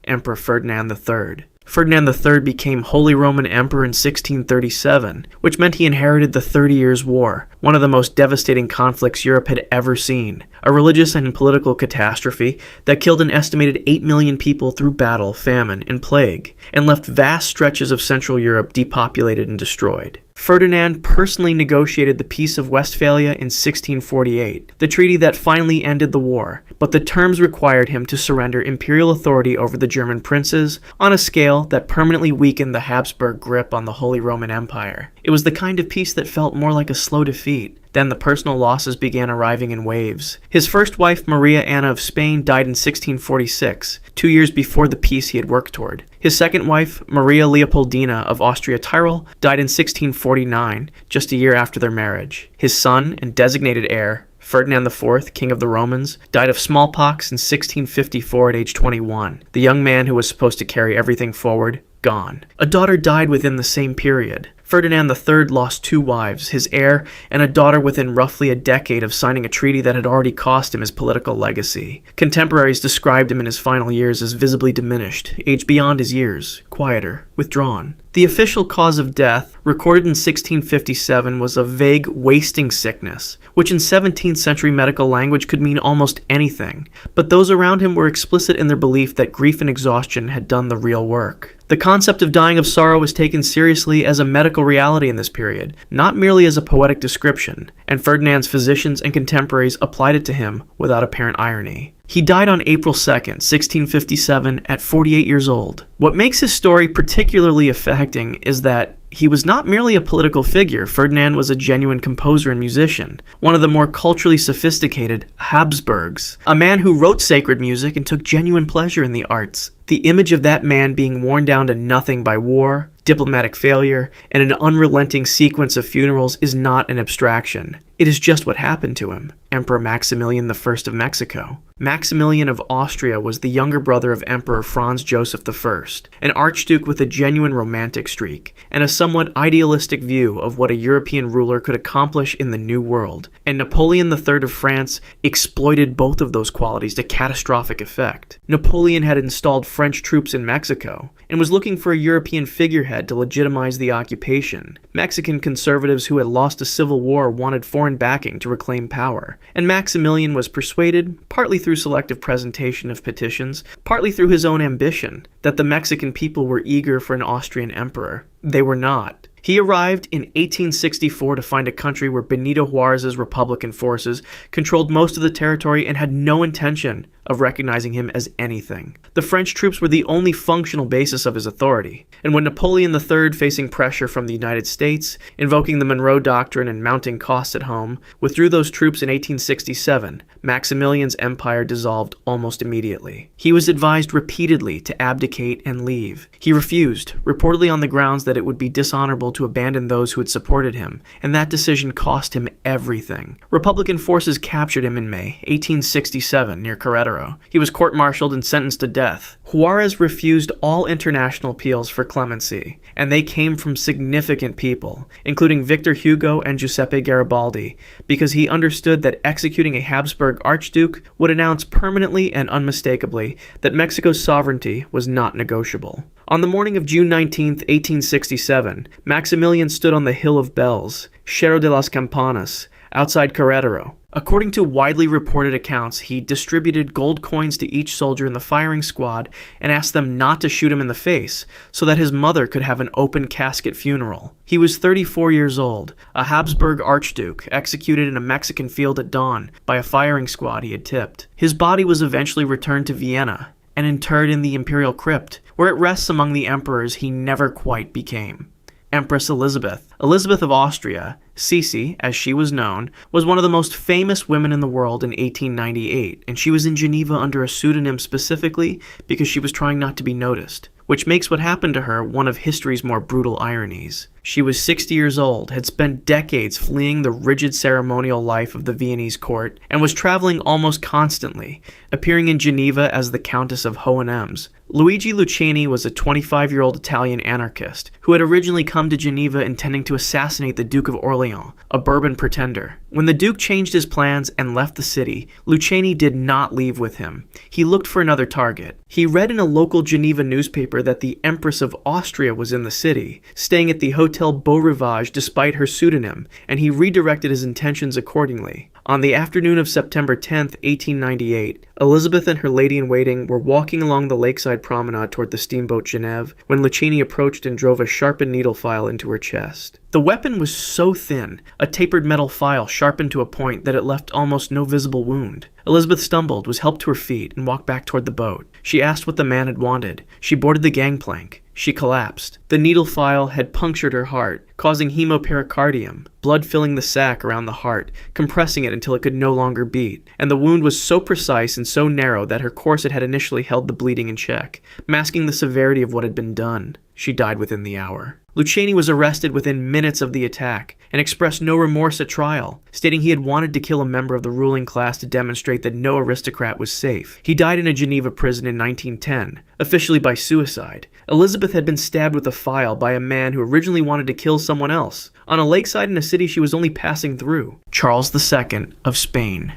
Emperor Ferdinand III. Ferdinand III became Holy Roman Emperor in 1637, which meant he inherited the 30 Years' War, one of the most devastating conflicts Europe had ever seen, a religious and political catastrophe that killed an estimated 8 million people through battle, famine, and plague, and left vast stretches of Central Europe depopulated and destroyed. Ferdinand personally negotiated the Peace of Westphalia in 1648, the treaty that finally ended the war, but the terms required him to surrender imperial authority over the German princes on a scale that permanently weakened the Habsburg grip on the Holy Roman Empire. It was the kind of peace that felt more like a slow defeat. Then the personal losses began arriving in waves. His first wife, Maria Anna of Spain, died in 1646, 2 years before the peace he had worked toward. His second wife, Maria Leopoldina of Austria-Tyrol, died in 1649, just a year after their marriage. His son and designated heir, Ferdinand IV, King of the Romans, died of smallpox in 1654 at age 21. The young man who was supposed to carry everything forward, gone. A daughter died within the same period. Ferdinand III lost 2 wives, his heir, and a daughter within roughly a decade of signing a treaty that had already cost him his political legacy. Contemporaries described him in his final years as visibly diminished, aged beyond his years, quieter, withdrawn. The official cause of death, recorded in 1657, was a vague wasting sickness, which in 17th century medical language could mean almost anything, but those around him were explicit in their belief that grief and exhaustion had done the real work. The concept of dying of sorrow was taken seriously as a medical reality in this period, not merely as a poetic description, and Ferdinand's physicians and contemporaries applied it to him without apparent irony. He died on April 2nd, 1657, at 48 years old. What makes his story particularly affecting is that he was not merely a political figure. Ferdinand was a genuine composer and musician, one of the more culturally sophisticated Habsburgs, a man who wrote sacred music and took genuine pleasure in the arts. The image of that man being worn down to nothing by war, diplomatic failure, and an unrelenting sequence of funerals is not an abstraction. It is just what happened to him. Emperor Maximilian I of Mexico. Maximilian of Austria was the younger brother of Emperor Franz Joseph I, an archduke with a genuine romantic streak, and a somewhat idealistic view of what a European ruler could accomplish in the New World, and Napoleon III of France exploited both of those qualities to catastrophic effect. Napoleon had installed French troops in Mexico, and was looking for a European figurehead to legitimize the occupation. Mexican conservatives who had lost a civil war wanted foreign backing to reclaim power, and Maximilian was persuaded, partly through selective presentation of petitions, partly through his own ambition, that the Mexican people were eager for an Austrian emperor. They were not. He arrived in 1864 to find a country where Benito Juárez's Republican forces controlled most of the territory and had no intention of recognizing him as anything. The French troops were the only functional basis of his authority, and when Napoleon III, facing pressure from the United States, invoking the Monroe Doctrine and mounting costs at home, withdrew those troops in 1867, Maximilian's empire dissolved almost immediately. He was advised repeatedly to abdicate and leave. He refused, reportedly on the grounds that it would be dishonorable to abandon those who had supported him, and that decision cost him everything. Republican forces captured him in May 1867 near Querétaro. He was court-martialed and sentenced to death. Juárez refused all international appeals for clemency, and they came from significant people, including Victor Hugo and Giuseppe Garibaldi, because he understood that executing a Habsburg archduke would announce permanently and unmistakably that Mexico's sovereignty was not negotiable. On the morning of June 19, 1867, Maximilian stood on the Hill of Bells, Cerro de las Campanas, outside Querétaro. According to widely reported accounts, he distributed gold coins to each soldier in the firing squad and asked them not to shoot him in the face so that his mother could have an open casket funeral. He was 34 years old, a Habsburg archduke, executed in a Mexican field at dawn by a firing squad he had tipped. His body was eventually returned to Vienna and interred in the imperial crypt, where it rests among the emperors he never quite became. Empress Elisabeth. Elizabeth of Austria, Sisi, as she was known, was one of the most famous women in the world in 1898, and she was in Geneva under a pseudonym specifically because she was trying not to be noticed, which makes what happened to her one of history's more brutal ironies. She was 60 years old, had spent decades fleeing the rigid ceremonial life of the Viennese court, and was traveling almost constantly, appearing in Geneva as the Countess of Hohenems. Luigi Lucchini was a 25-year-old Italian anarchist who had originally come to Geneva intending to assassinate the Duke of Orleans, a Bourbon pretender. When the Duke changed his plans and left the city, Lucchini did not leave with him. He looked for another target. He read in a local Geneva newspaper that the Empress of Austria was in the city, staying at the Hotel Beau Rivage despite her pseudonym, and he redirected his intentions accordingly. On the afternoon of September 10, 1898, Elizabeth and her lady-in-waiting were walking along the lakeside promenade toward the steamboat Genève when Lucchini approached and drove a sharpened needle file into her chest. The weapon was so thin, a tapered metal file sharpened to a point that it left almost no visible wound. Elizabeth stumbled, was helped to her feet, and walked back toward the boat. She asked what the man had wanted. She boarded the gangplank. She collapsed. The needle file had punctured her heart, causing hemopericardium, blood filling the sac around the heart, compressing it until it could no longer beat. And the wound was so precise and so narrow that her corset had initially held the bleeding in check, masking the severity of what had been done. She died within the hour. Lucchini was arrested within minutes of the attack and expressed no remorse at trial, stating he had wanted to kill a member of the ruling class to demonstrate that no aristocrat was safe. He died in a Geneva prison in 1910, officially by suicide. Elizabeth had been stabbed with a file by a man who originally wanted to kill someone else, on a lakeside in a city she was only passing through. Charles II of Spain.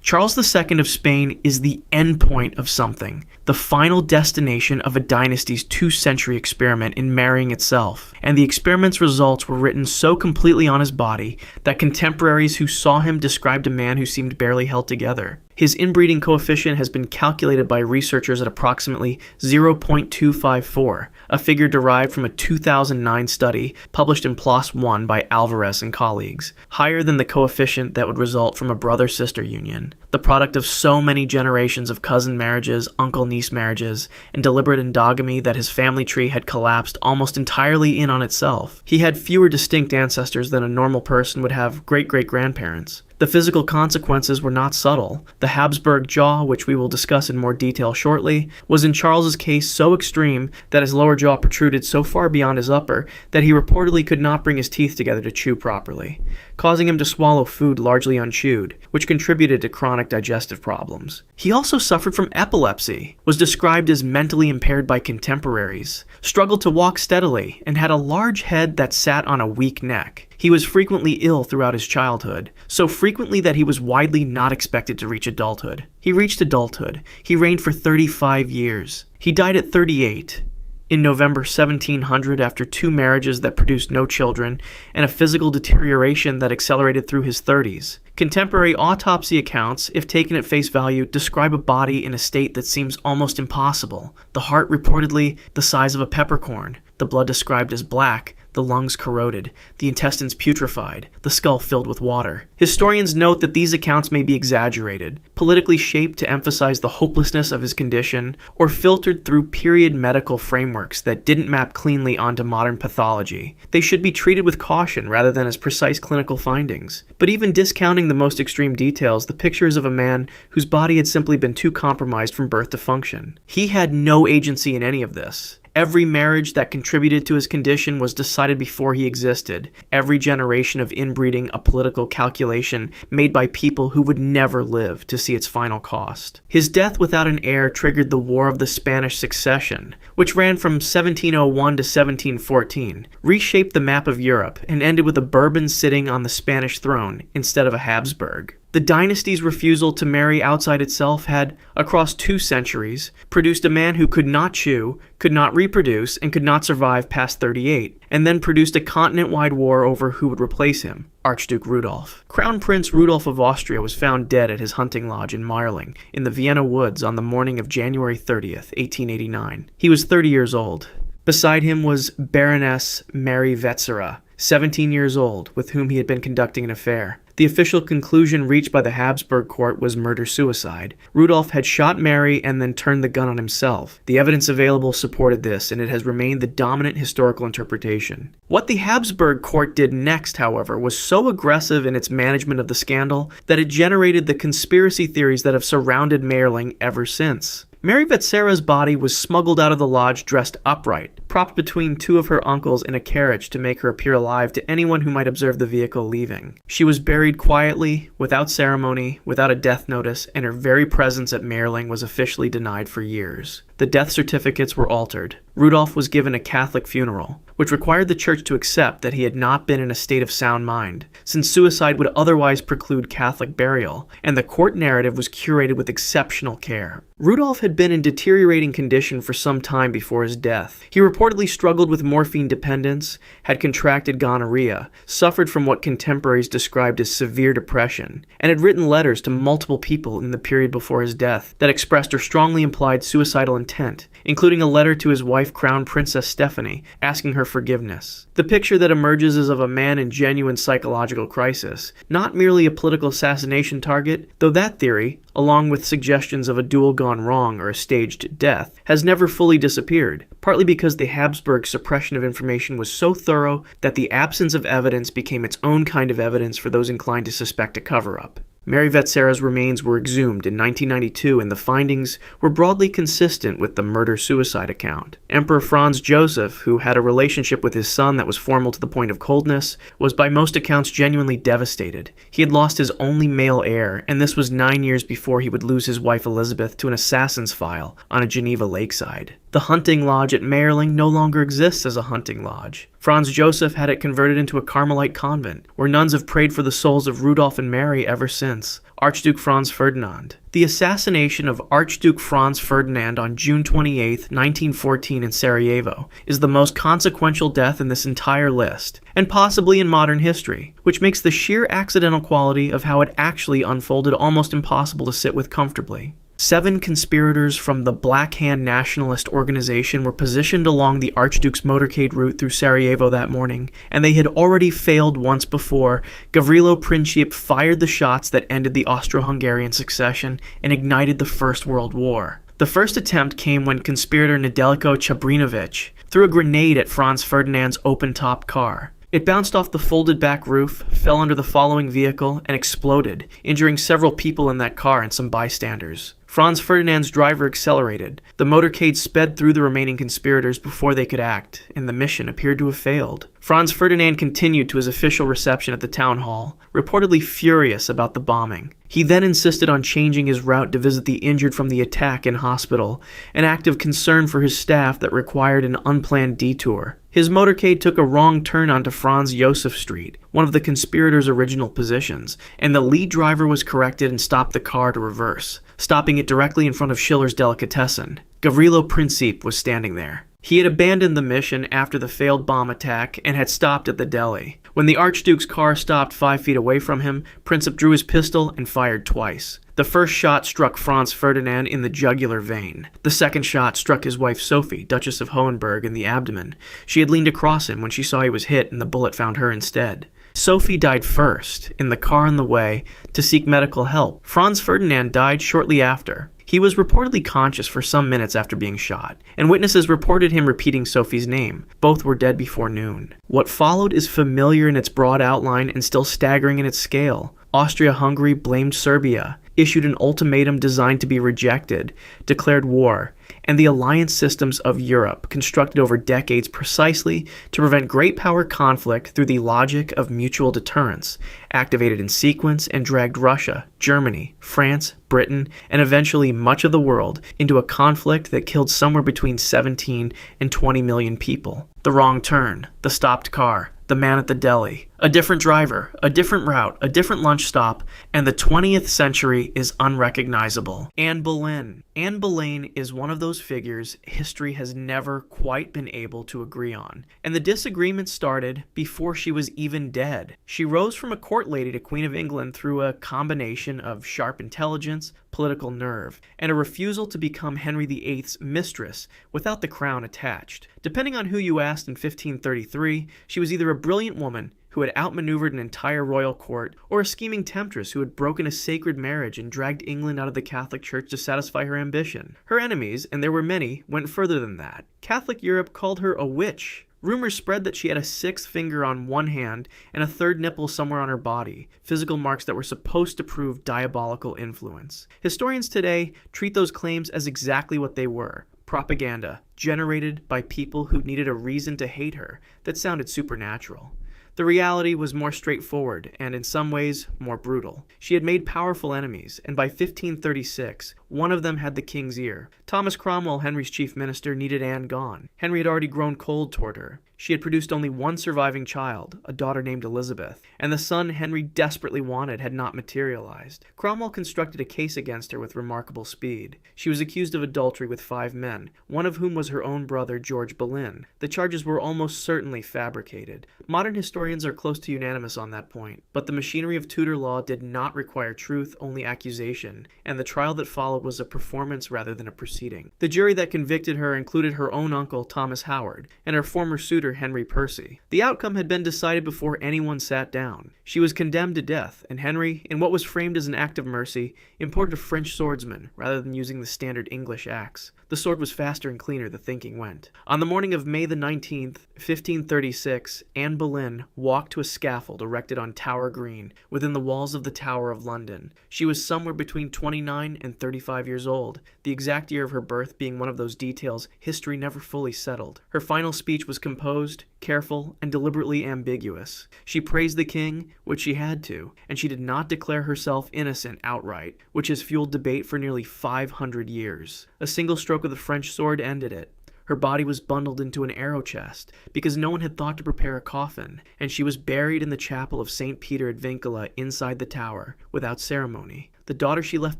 Charles II of Spain is the endpoint of something, the final destination of a dynasty's 2-century experiment in marrying itself, and the experiment's results were written so completely on his body that contemporaries who saw him described a man who seemed barely held together. His inbreeding coefficient has been calculated by researchers at approximately 0.254, a figure derived from a 2009 study published in PLOS One by Alvarez and colleagues, higher than the coefficient that would result from a brother-sister union, the product of so many generations of cousin marriages, uncle-niece marriages, and deliberate endogamy that his family tree had collapsed almost entirely in on itself. He had fewer distinct ancestors than a normal person would have great-great-grandparents. The physical consequences were not subtle. The Habsburg jaw, which we will discuss in more detail shortly, was in Charles's case so extreme that his lower jaw protruded so far beyond his upper that he reportedly could not bring his teeth together to chew properly, causing him to swallow food largely unchewed, which contributed to chronic digestive problems. He also suffered from epilepsy, was described as mentally impaired by contemporaries, struggled to walk steadily, and had a large head that sat on a weak neck. He was frequently ill throughout his childhood, so frequently that he was widely not expected to reach adulthood. He reached adulthood. He reigned for 35 years. He died at 38. In November 1700, after 2 marriages that produced no children, and a physical deterioration that accelerated through his 30s. Contemporary autopsy accounts, if taken at face value, describe a body in a state that seems almost impossible. The heart reportedly the size of a peppercorn, the blood described as black, the lungs corroded, the intestines putrefied, the skull filled with water. Historians note that these accounts may be exaggerated, politically shaped to emphasize the hopelessness of his condition, or filtered through period medical frameworks that didn't map cleanly onto modern pathology. They should be treated with caution rather than as precise clinical findings. But even discounting the most extreme details, the picture is of a man whose body had simply been too compromised from birth to function. He had no agency in any of this. Every marriage that contributed to his condition was decided before he existed. Every generation of inbreeding a political calculation made by people who would never live to see its final cost. His death without an heir triggered the War of the Spanish Succession, which ran from 1701 to 1714, reshaped the map of Europe, and ended with a Bourbon sitting on the Spanish throne instead of a Habsburg. The dynasty's refusal to marry outside itself had, across 2 centuries, produced a man who could not chew, could not reproduce, and could not survive past 38, and then produced a continent-wide war over who would replace him, Archduke Rudolph. Crown Prince Rudolph of Austria was found dead at his hunting lodge in Marling, in the Vienna woods on the morning of January 30th, 1889. He was 30 years old. Beside him was Baroness Mary Wetzera, 17 years old, with whom he had been conducting an affair. The official conclusion reached by the Habsburg court was murder-suicide. Rudolph had shot Mary and then turned the gun on himself. The evidence available supported this, and it has remained the dominant historical interpretation. What the Habsburg court did next, however, was so aggressive in its management of the scandal that it generated the conspiracy theories that have surrounded Marling ever since. Mary Wetzera's body was smuggled out of the lodge dressed upright, propped between two of her uncles in a carriage to make her appear alive to anyone who might observe the vehicle leaving. She was buried quietly, without ceremony, without a death notice, and her very presence at Mayerling was officially denied for years. The death certificates were altered. Rudolph was given a Catholic funeral, which required the church to accept that he had not been in a state of sound mind, since suicide would otherwise preclude Catholic burial, and the court narrative was curated with exceptional care. Rudolph had been in deteriorating condition for some time before his death. He reportedly struggled with morphine dependence, had contracted gonorrhea, suffered from what contemporaries described as severe depression, and had written letters to multiple people in the period before his death that expressed or strongly implied suicidal intent, including a letter to his wife, Crown Princess Stephanie, asking her forgiveness. The picture that emerges is of a man in genuine psychological crisis, not merely a political assassination target, though that theory, along with suggestions of a duel gone wrong or a staged death, has never fully disappeared, partly because the Habsburg suppression of information was so thorough that the absence of evidence became its own kind of evidence for those inclined to suspect a cover-up. Mary Vetsera's remains were exhumed in 1992, and the findings were broadly consistent with the murder-suicide account. Emperor Franz Joseph, who had a relationship with his son that was formal to the point of coldness, was by most accounts genuinely devastated. He had lost his only male heir, and this was 9 years before he would lose his wife Elisabeth to an assassin's file on a Geneva lakeside. The hunting lodge at Mayerling no longer exists as a hunting lodge. Franz Joseph had it converted into a Carmelite convent, where nuns have prayed for the souls of Rudolph and Mary ever since. Archduke Franz Ferdinand. The assassination of Archduke Franz Ferdinand on June 28, 1914 in Sarajevo is the most consequential death in this entire list, and possibly in modern history, which makes the sheer accidental quality of how it actually unfolded almost impossible to sit with comfortably. 7 conspirators from the Black Hand Nationalist organization were positioned along the Archduke's motorcade route through Sarajevo that morning, and they had already failed once before. Gavrilo Princip fired the shots that ended the Austro-Hungarian succession and ignited the First World War. The first attempt came when conspirator Nedeljko Čabrinović threw a grenade at Franz Ferdinand's open-top car. It bounced off the folded-back roof, fell under the following vehicle, and exploded, injuring several people in that car and some bystanders. Franz Ferdinand's driver accelerated. The motorcade sped through the remaining conspirators before they could act, and the mission appeared to have failed. Franz Ferdinand continued to his official reception at the town hall, reportedly furious about the bombing. He then insisted on changing his route to visit the injured from the attack in hospital, an act of concern for his staff that required an unplanned detour. His motorcade took a wrong turn onto Franz Josef Street, one of the conspirators' original positions, and the lead driver was corrected and stopped the car to reverse, stopping it directly in front of Schiller's Delicatessen. Gavrilo Princip was standing there. He had abandoned the mission after the failed bomb attack and had stopped at the deli. When the Archduke's car stopped 5 feet away from him, Princip drew his pistol and fired twice. The first shot struck Franz Ferdinand in the jugular vein. The second shot struck his wife Sophie, Duchess of Hohenberg, in the abdomen. She had leaned across him when she saw he was hit, and the bullet found her instead. Sophie died first, in the car on the way to seek medical help. Franz Ferdinand died shortly after. He was reportedly conscious for some minutes after being shot, and witnesses reported him repeating Sophie's name. Both were dead before noon. What followed is familiar in its broad outline and still staggering in its scale. Austria-Hungary blamed Serbia, issued an ultimatum designed to be rejected, declared war, and the alliance systems of Europe, constructed over decades precisely to prevent great power conflict through the logic of mutual deterrence, activated in sequence and dragged Russia, Germany, France, Britain, and eventually much of the world into a conflict that killed somewhere between 17 and 20 million people. The wrong turn, the stopped car, the man at the deli, a different driver, a different route, a different lunch stop, and the 20th century is unrecognizable. Anne Boleyn. Anne Boleyn is one of those figures history has never quite been able to agree on, and the disagreement started before she was even dead. She rose from a court lady to Queen of England through a combination of sharp intelligence, political nerve, and a refusal to become Henry VIII's mistress without the crown attached. Depending on who you asked in 1533, she was either a brilliant woman who had outmaneuvered an entire royal court, or a scheming temptress who had broken a sacred marriage and dragged England out of the Catholic Church to satisfy her ambition. Her enemies, and there were many, went further than that. Catholic Europe called her a witch. Rumors spread that she had a 6th finger on one hand and a 3rd nipple somewhere on her body, physical marks that were supposed to prove diabolical influence. Historians today treat those claims as exactly what they were: propaganda generated by people who needed a reason to hate her that sounded supernatural. The reality was more straightforward and, in some ways, more brutal. She had made powerful enemies, and by 1536, one of them had the king's ear. Thomas Cromwell, Henry's chief minister, needed Anne gone. Henry had already grown cold toward her. She had produced only one surviving child, a daughter named Elisabeth, and the son Henry desperately wanted had not materialized. Cromwell constructed a case against her with remarkable speed. She was accused of adultery with 5 men, one of whom was her own brother, George Boleyn. The charges were almost certainly fabricated. Modern historians are close to unanimous on that point, but the machinery of Tudor law did not require truth, only accusation, and the trial that followed was a performance rather than a proceeding. The jury that convicted her included her own uncle, Thomas Howard, and her former suitor, Henry Percy. The outcome had been decided before anyone sat down. She was condemned to death, and Henry, in what was framed as an act of mercy, imported a French swordsman rather than using the standard English axe. The sword was faster and cleaner, the thinking went. On the morning of May the 19th, 1536, Anne Boleyn walked to a scaffold erected on Tower Green, within the walls of the Tower of London. She was somewhere between 29 and 35 years old, the exact year of her birth being one of those details history never fully settled. Her final speech was composed, careful, and deliberately ambiguous. She praised the king, which she had to, and she did not declare herself innocent outright, which has fueled debate for nearly 500 years. A single stroke of the French sword ended it. Her body was bundled into an arrow chest, because no one had thought to prepare a coffin, and she was buried in the chapel of St. Peter at Vincula inside the tower, without ceremony. The daughter she left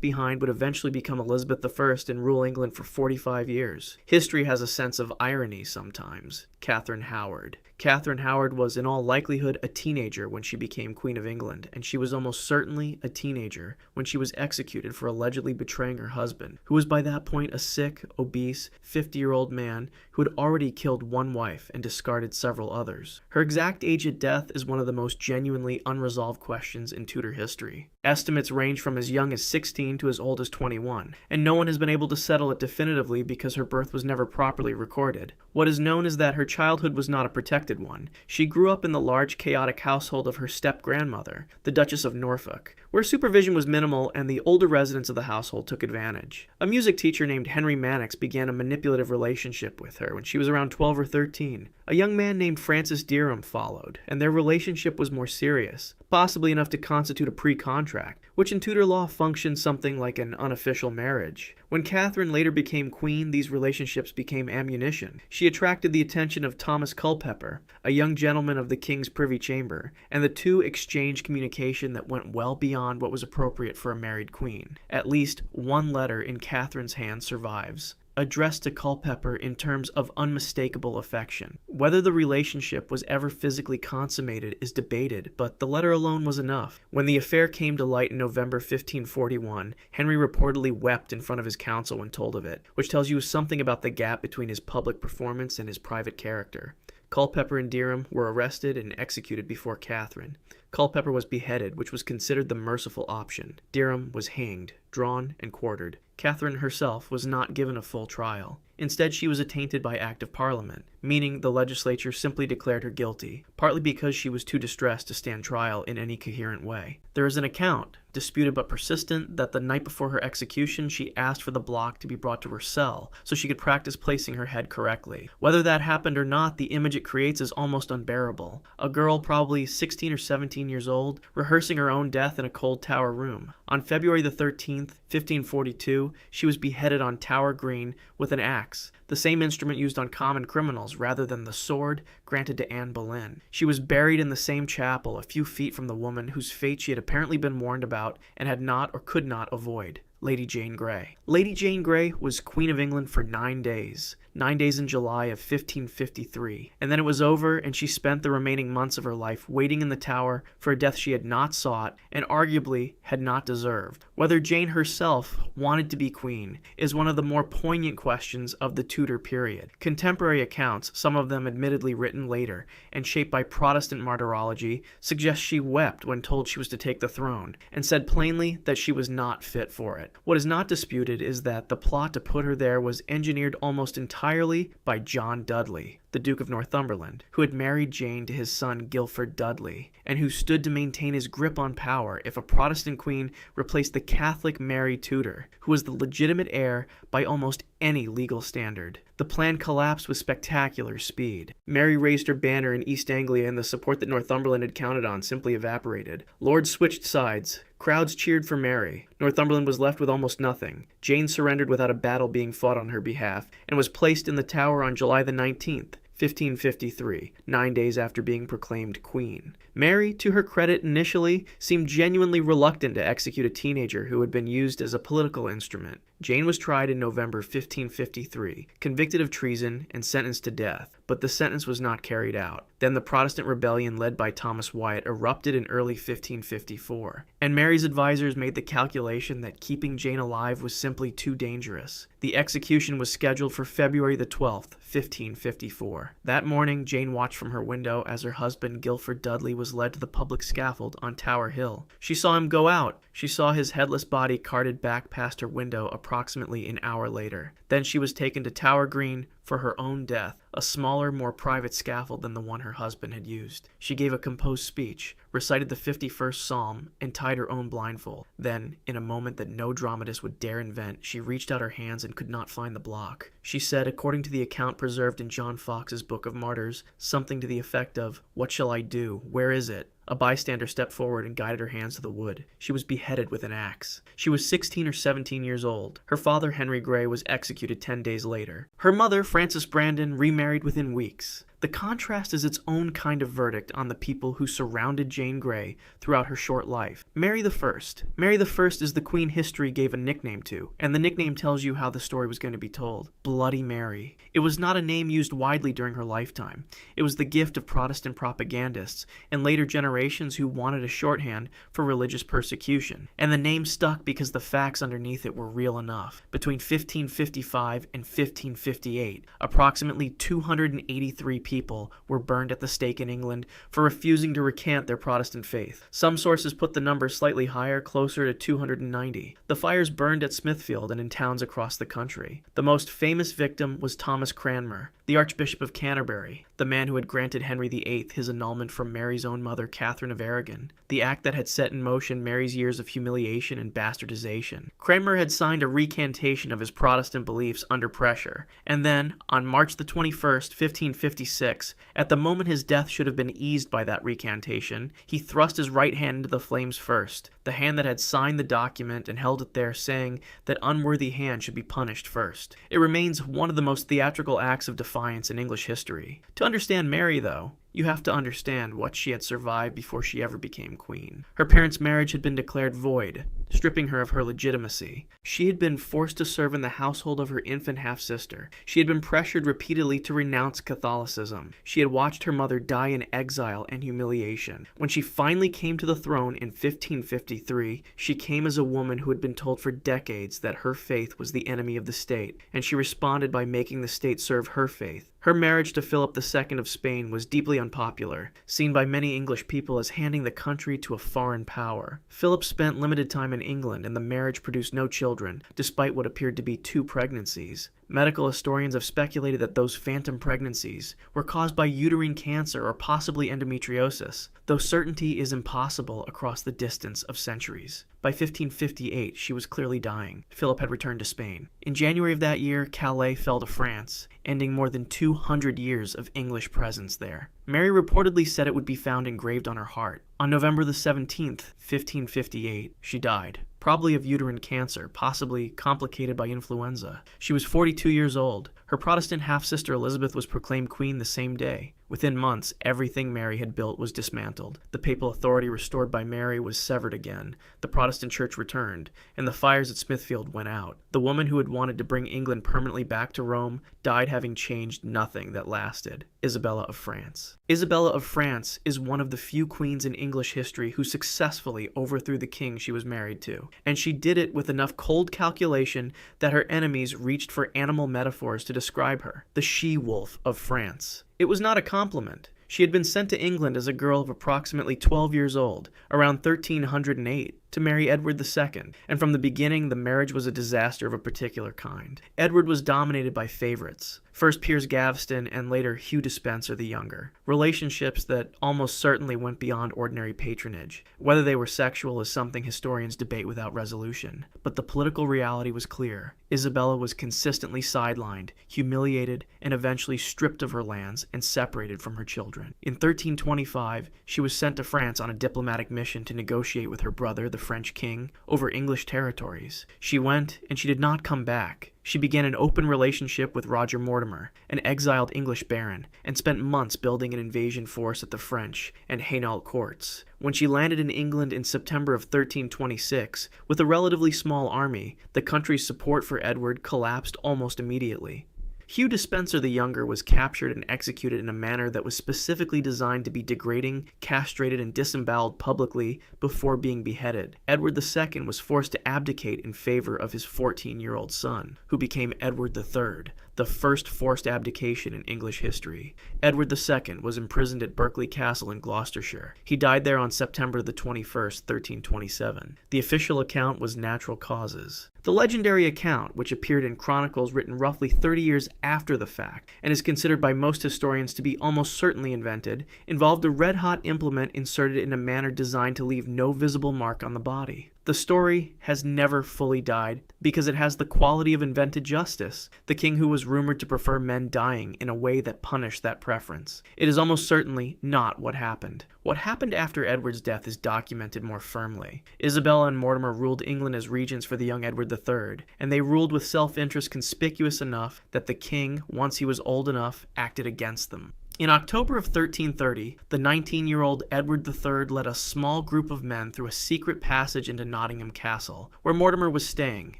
behind would eventually become Elizabeth I and rule England for 45 years. History has a sense of irony sometimes. Katherine Howard. Katherine Howard was in all likelihood a teenager when she became Queen of England, and she was almost certainly a teenager when she was executed for allegedly betraying her husband, who was by that point a sick, obese, 50-year-old man who had already killed one wife and discarded several others. Her exact age at death is one of the most genuinely unresolved questions in Tudor history. Estimates range from as young as 16 to as old as 21, and no one has been able to settle it definitively because her birth was never properly recorded. What is known is that her childhood was not a protected one. She grew up in the large, chaotic household of her step-grandmother, the Duchess of Norfolk, where supervision was minimal and the older residents of the household took advantage. A music teacher named Henry Mannix began a manipulative relationship with her when she was around 12 or 13. A young man named Francis Derham followed, and their relationship was more serious, possibly enough to constitute a pre-contract, which in Tudor law functioned something like an unofficial marriage. When Catherine later became queen, these relationships became ammunition. She attracted the attention of Thomas Culpeper, a young gentleman of the king's privy chamber, and the two exchanged communication that went well beyond what was appropriate for a married queen. At least one letter in Catherine's hand survives, addressed to Culpeper in terms of unmistakable affection. Whether the relationship was ever physically consummated is debated, but the letter alone was enough. When the affair came to light in November 1541, Henry reportedly wept in front of his council when told of it, which tells you something about the gap between his public performance and his private character. Culpeper and Derham were arrested and executed before Catherine. Culpeper was beheaded, which was considered the merciful option. Derham was hanged, drawn, and quartered. Catherine herself was not given a full trial. Instead, she was attainted by Act of Parliament, meaning the legislature simply declared her guilty, partly because she was too distressed to stand trial in any coherent way. There is an account, disputed but persistent, that the night before her execution she asked for the block to be brought to her cell so she could practice placing her head correctly. Whether that happened or not, the image it creates is almost unbearable. A girl, probably 16 or 17 years old, rehearsing her own death in a cold tower room. On February the 13th, 1542, she was beheaded on Tower Green with an axe, the same instrument used on common criminals rather than the sword granted to Anne Boleyn. She was buried in the same chapel a few feet from the woman whose fate she had apparently been warned about and had not or could not avoid. Lady Jane Grey. Lady Jane Grey was Queen of England for 9 days. 9 days in July of 1553, and then it was over, and she spent the remaining months of her life waiting in the Tower for a death she had not sought and arguably had not deserved. Whether Jane herself wanted to be queen is one of the more poignant questions of the Tudor period. Contemporary accounts, some of them admittedly written later and shaped by Protestant martyrology, suggest she wept when told she was to take the throne, and said plainly that she was not fit for it. yet. What is not disputed is that the plot to put her there was engineered almost entirely by John Dudley, the Duke of Northumberland, who had married Jane to his son Guilford Dudley, and who stood to maintain his grip on power if a Protestant queen replaced the Catholic Mary Tudor, who was the legitimate heir by almost any legal standard. The plan collapsed with spectacular speed. Mary raised her banner in East Anglia, and the support that Northumberland had counted on simply evaporated. Lords switched sides. Crowds cheered for Mary. Northumberland was left with almost nothing. Jane surrendered without a battle being fought on her behalf, and was placed in the Tower on July the 19th. 1553, 9 days after being proclaimed queen. Mary, to her credit initially, seemed genuinely reluctant to execute a teenager who had been used as a political instrument. Jane was tried in November 1553, convicted of treason, and sentenced to death, but the sentence was not carried out. Then the Protestant rebellion led by Thomas Wyatt erupted in early 1554, and Mary's advisors made the calculation that keeping Jane alive was simply too dangerous. The execution was scheduled for February the 12th, 1554. That morning, Jane watched from her window as her husband Guilford Dudley was led to the public scaffold on Tower Hill. She saw him go out. She saw his headless body carted back past her window approximately an hour later. Then she was taken to Tower Green for her own death, a smaller, more private scaffold than the one her husband had used. She gave a composed speech, recited the 51st Psalm, and tied her own blindfold. Then, in a moment that no dramatist would dare invent, she reached out her hands and could not find the block. She said, according to the account preserved in John Fox's Book of Martyrs, something to the effect of, "What shall I do? Where is it?" A bystander stepped forward and guided her hands to the wood. She was beheaded with an axe. She was 16 or 17 years old. Her father, Henry Grey, was executed 10 days later. Her mother, Frances Brandon, remarried within weeks. The contrast is its own kind of verdict on the people who surrounded Jane Grey throughout her short life. Mary I. Mary I is the queen history gave a nickname to, and the nickname tells you how the story was going to be told. Bloody Mary. It was not a name used widely during her lifetime. It was the gift of Protestant propagandists and later generations who wanted a shorthand for religious persecution. And the name stuck because the facts underneath it were real enough. Between 1555 and 1558, approximately 283 people were burned at the stake in England for refusing to recant their Protestant faith. Some sources put the number slightly higher, closer to 290. The fires burned at Smithfield and in towns across the country. The most famous victim was Thomas Cranmer, the Archbishop of Canterbury, the man who had granted Henry VIII his annulment from Mary's own mother, Catherine of Aragon, the act that had set in motion Mary's years of humiliation and bastardization. Cranmer had signed a recantation of his Protestant beliefs under pressure, and then, on March the 21st, 1556, at the moment his death should have been eased by that recantation, he thrust his right hand into the flames first, the hand that had signed the document and held it there, saying that unworthy hand should be punished first. It remains one of the most theatrical acts of defiance in English history. To understand Mary, though, you have to understand what she had survived before she ever became queen. Her parents' marriage had been declared void, stripping her of her legitimacy. She had been forced to serve in the household of her infant half-sister. She had been pressured repeatedly to renounce Catholicism. She had watched her mother die in exile and humiliation. When she finally came to the throne in 1553, she came as a woman who had been told for decades that her faith was the enemy of the state, and she responded by making the state serve her faith. Her marriage to Philip II of Spain was deeply unpopular, seen by many English people as handing the country to a foreign power. Philip spent limited time in England, and the marriage produced no children, despite what appeared to be 2 pregnancies. Medical historians have speculated that those phantom pregnancies were caused by uterine cancer or possibly endometriosis, though certainty is impossible across the distance of centuries. By 1558, she was clearly dying. Philip had returned to Spain. In January of that year, Calais fell to France, ending more than 200 years of English presence there. Mary reportedly said it would be found engraved on her heart. On November the 17th, 1558, she died, probably of uterine cancer, possibly complicated by influenza. She was 42 years old. Her Protestant half-sister Elizabeth was proclaimed queen the same day. Within months, everything Mary had built was dismantled. The papal authority restored by Mary was severed again. The Protestant church returned, and the fires at Smithfield went out. The woman who had wanted to bring England permanently back to Rome died having changed nothing that lasted. Isabella of France. Isabella of France is one of the few queens in English history who successfully overthrew the king she was married to, and she did it with enough cold calculation that her enemies reached for animal metaphors to describe her, the she-wolf of France. It was not a compliment. She had been sent to England as a girl of approximately 12 years old, around 1308. to marry Edward II, and from the beginning the marriage was a disaster of a particular kind. Edward was dominated by favorites, first Piers Gaveston and later Hugh Despenser the Younger, relationships that almost certainly went beyond ordinary patronage. Whether they were sexual is something historians debate without resolution, but the political reality was clear. Isabella was consistently sidelined, humiliated, and eventually stripped of her lands and separated from her children. In 1325, she was sent to France on a diplomatic mission to negotiate with her brother, the French king, over English territories. She went, and she did not come back. She began an open relationship with Roger Mortimer, an exiled English baron, and spent months building an invasion force at the French and Hainault courts. When she landed in England in September of 1326, with a relatively small army, the country's support for Edward collapsed almost immediately. Hugh Despenser the Younger was captured and executed in a manner that was specifically designed to be degrading, castrated, and disemboweled publicly before being beheaded. Edward II was forced to abdicate in favor of his 14-year-old son, who became Edward III, the first forced abdication in English history. Edward II was imprisoned at Berkeley Castle in Gloucestershire. He died there on September the 21st, 1327. The official account was natural causes. The legendary account, which appeared in chronicles written roughly 30 years after the fact, and is considered by most historians to be almost certainly invented, involved a red-hot implement inserted in a manner designed to leave no visible mark on the body. The story has never fully died because it has the quality of invented justice, the king who was rumored to prefer men dying in a way that punished that preference. It is almost certainly not what happened. What happened after Edward's death is documented more firmly. Isabella and Mortimer ruled England as regents for the young Edward III, and they ruled with self-interest conspicuous enough that the king, once he was old enough, acted against them. In October of 1330, the 19-year-old Edward III led a small group of men through a secret passage into Nottingham Castle, where Mortimer was staying,